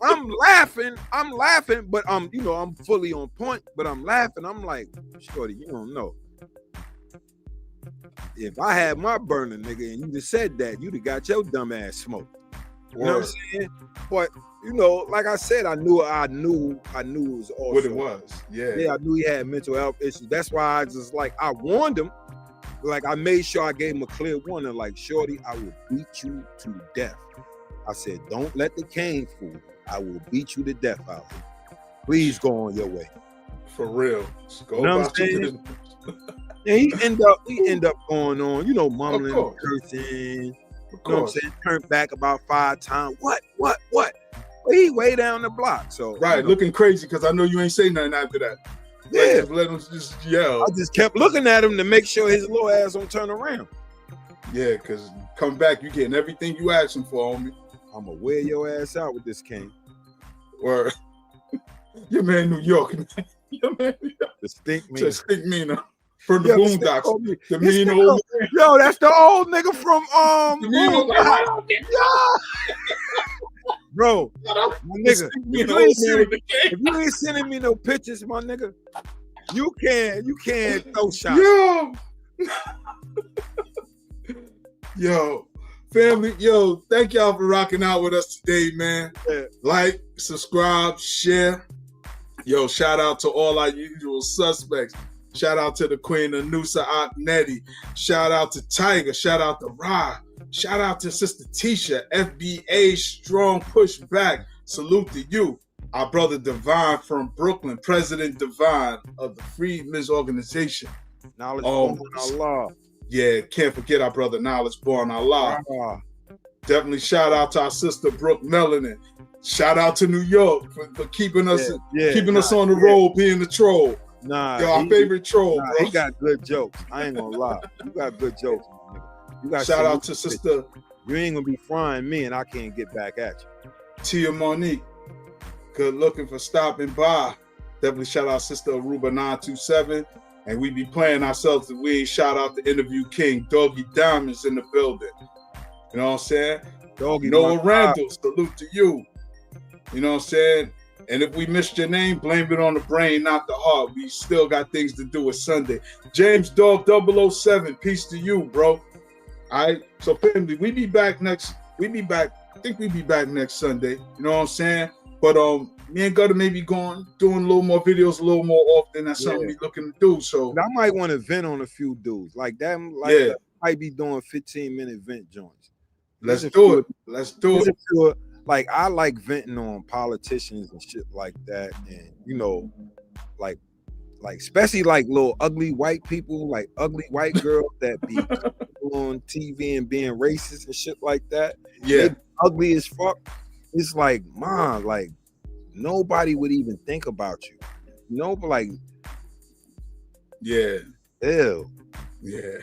I'm laughing, but I'm fully on point, but I'm laughing. I'm like, shorty, you don't know. If I had my burner, nigga, and you just said that, you'd have got your dumb ass smoked. You know what I'm saying? But you know, like I said, I knew it was all what it was. Yeah, I knew he had mental health issues. That's why I just I warned him. Like I made sure I gave him a clear warning. Like, shorty, I will beat you to death. I said, don't let the cane fool you. I will beat you to death out here. Please go on your way. For real. Go, you know what I'm saying? Yeah, he end up going on, you know, mumbling, cursing. You know what I'm saying? Turned back about 5 times. What? He way down the block. So Right, looking crazy because I know you ain't say nothing after that. Yeah. Like, just let him just yell. I just kept looking at him to make sure his little ass don't turn around. Yeah, because come back, you getting everything you asked him for, homie. I'm gonna wear your ass out with this king. Or your man New York. Your man New York. The stink me. Just Stink Meaner. From the Yeah, Boondocks. The This mean nigga- old Yo, that's the old nigga from the mean old Bro, my nigga, Stink if Meaner, you old ain't man sending with the cane. if you ain't sending me no pictures, my nigga, you can't throw shots. Yo. Yo, family, yo, thank y'all for rocking out with us today, man. Yeah. Like, subscribe, share. Yo, shout out to all our usual suspects. Shout out to the Queen Anusa Nettie. Shout out to Tiger. Shout out to Rod. Shout out to Sister Tisha. FBA Strong Pushback. Salute to you. Our brother Divine from Brooklyn, President Divine of the Freedmen's Organization. Knowledge Oh, born Allah. Yeah, can't forget our brother Knowledge Born Allah. Ah, Definitely shout out to our sister Brooke Melanin. Shout out to New York for keeping us us on the road, being the troll. Nah, Yo, our favorite troll, bro. he got good jokes. I ain't gonna lie. You got good jokes, my nigga. You got Shout out to sister You ain't gonna be frying me and I can't get back at you. Tia Monique. Good looking for stopping by. Definitely shout out sister Aruba 927. And we be playing ourselves if we ain't shout out the Interview King, Doggy Diamonds in the building. You know what I'm saying? Doggy, Noah Randall, salute to you. You know what I'm saying? And if we missed your name, blame it on the brain, not the heart. We still got things to do with Sunday. James Dog 007, peace to you, bro. All right. So family, I think we be back next Sunday. You know what I'm saying? But me and Gutta may be doing a little more videos a little more often. That's something we looking to do. So I might want to vent on a few dudes like that. Might be doing 15-minute vent joints. Let's do it. Let's do it. Like I like venting on politicians and shit like that, and you know, like especially like little ugly white people, like ugly white girls that be on TV and being racist and shit like that. Yeah, they ugly as fuck. It's like, man, like nobody would even think about you. No, but like, yeah, ew, yeah,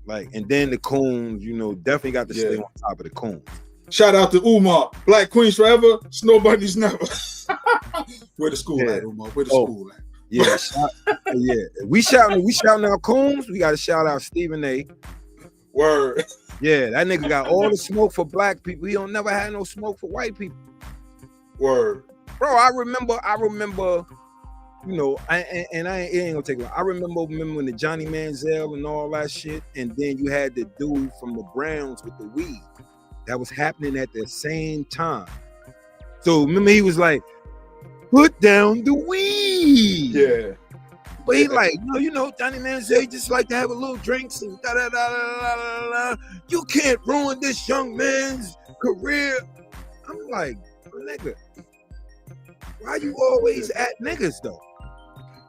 like, and then the coons, you know, definitely got to stay on top of the coons. Shout out to Umar, Black Queens forever, Snow Bunnies never. Where the school at, Umar? Where the school at? Yeah, We shouting out coons. We got to shout out Stephen A. Word. Yeah, that nigga got all the smoke for black people. He don't never had no smoke for white people. Word. Bro, I remember, you know, it ain't gonna take long. I remember when the Johnny Manziel and all that shit, and then you had the dude from the Browns with the weed. That was happening at the same time. So remember, he was like, "Put down the weed." Yeah. But he like, no, you know, Johnny Manziel, he just like to have a little drinks and da da da da da da. You can't ruin this young man's career. I'm like, nigga, why you always at niggas though?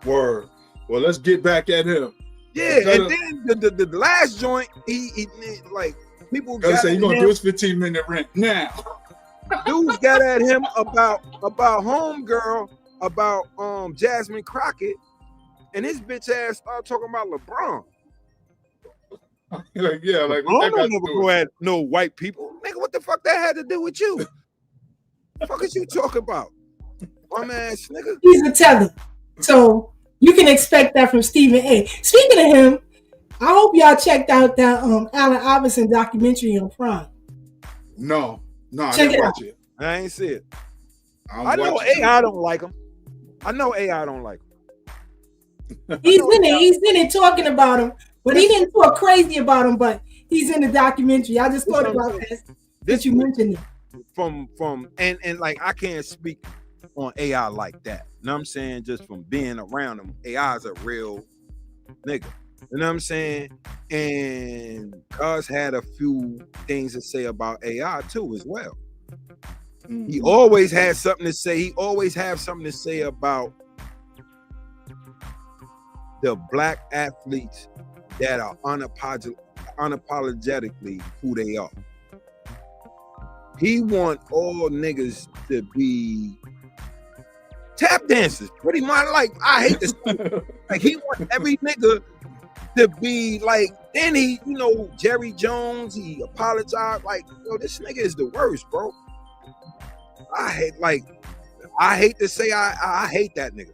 Word. Well, let's get back at him. Yeah, and then the last joint, he like people gotta say, you gonna do his 15-minute rant now. Dudes got at him about homegirl, about Jasmine Crockett. And his bitch ass started talking about LeBron. Like, yeah, like I don't never go at no white people. Nigga, what the fuck that had to do with you? The fuck is you talking about? Bum ass nigga. He's a teller. So you can expect that from Stephen A. Speaking of him, I hope y'all checked out that Allen Iverson documentary on Prime. No, check it out. I ain't see it. I know AI don't like him. I know AI don't like him. He's in it talking about him, but he didn't talk crazy about him, but he's in the documentary. I just thought about that you mentioned it. From and like I can't speak on AI like that. You know what I'm saying? Just from being around him, AI is a real nigga. You know what I'm saying? And Cuz had a few things to say about AI too as well. Mm-hmm. He always had something to say. He always have something to say about the black athletes that are unapologetically who they are. he want all niggas to be tap dancers. Pretty much, like, I hate this. Like, he want every nigga to be like, then he, you know, Jerry Jones, he apologized. Like, yo, this nigga is the worst, bro. I hate to say I hate that nigga.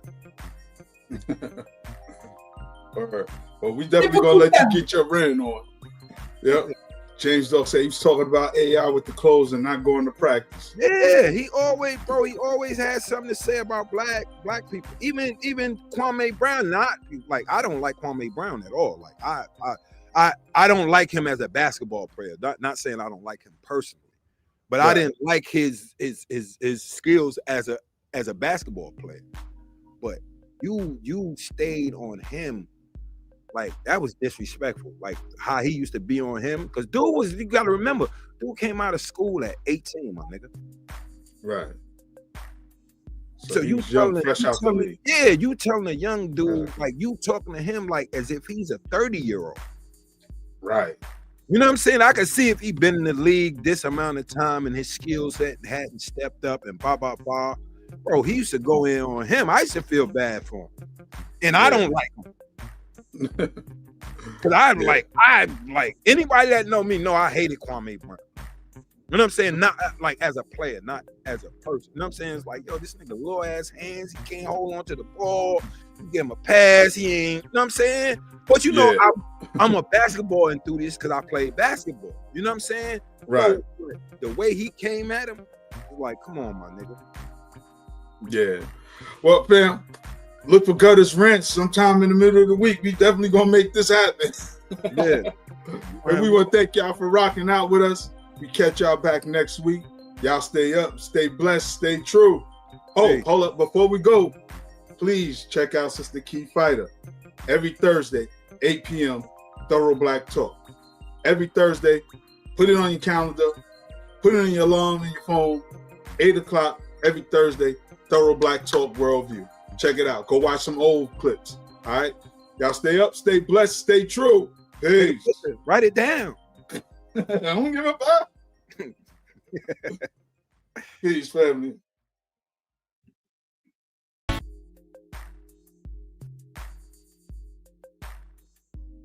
All right. Well, we definitely gonna let you get your rent on. Yep. James Dog said he was talking about AI with the clothes and not going to practice. Yeah, he always had something to say about black people. Even Kwame Brown. Not like, I don't like Kwame Brown at all. Like, I don't like him as a basketball player. Not saying I don't like him personally, but right. I didn't like his skills as a basketball player. But you stayed on him. Like, that was disrespectful. Like, how he used to be on him. Because you got to remember, dude came out of school at 18, my nigga. Right. So you telling a young dude, like, you talking to him like as if he's a 30-year-old. Right. You know what I'm saying? I can see if he been in the league this amount of time and his skill set hadn't stepped up and blah, blah, blah. Bro, he used to go in on him. I used to feel bad for him. And I don't like him. Cause I like anybody that know me know I hated Kwame Brown. You know what I'm saying? Not like as a player, not as a person. You know what I'm saying? It's like, yo, this nigga little ass hands, he can't hold on to the ball. You give him a pass, he ain't. You know what I'm saying? But you know, I'm a basketball enthusiast because I played basketball. You know what I'm saying? Right. So, the way he came at him, like, come on, my nigga. Yeah. Well, fam, look for Gutta's rent sometime in the middle of the week. We definitely gonna make this happen. Yeah. And we want to thank y'all for rocking out with us. We catch y'all back next week. Y'all stay up, stay blessed, stay true. Oh, hey. Hold up. Before we go, please check out Sister Key Fighter. Every Thursday, 8 p.m., Thorough Black Talk. Every Thursday, put it on your calendar, put it on your alarm in your phone, 8 o'clock, every Thursday, Thorough Black Talk Worldview. Check it out. Go watch some old clips. All right? Y'all stay up, stay blessed, stay true. Peace. Write it down. I don't give a fuck. Peace, family.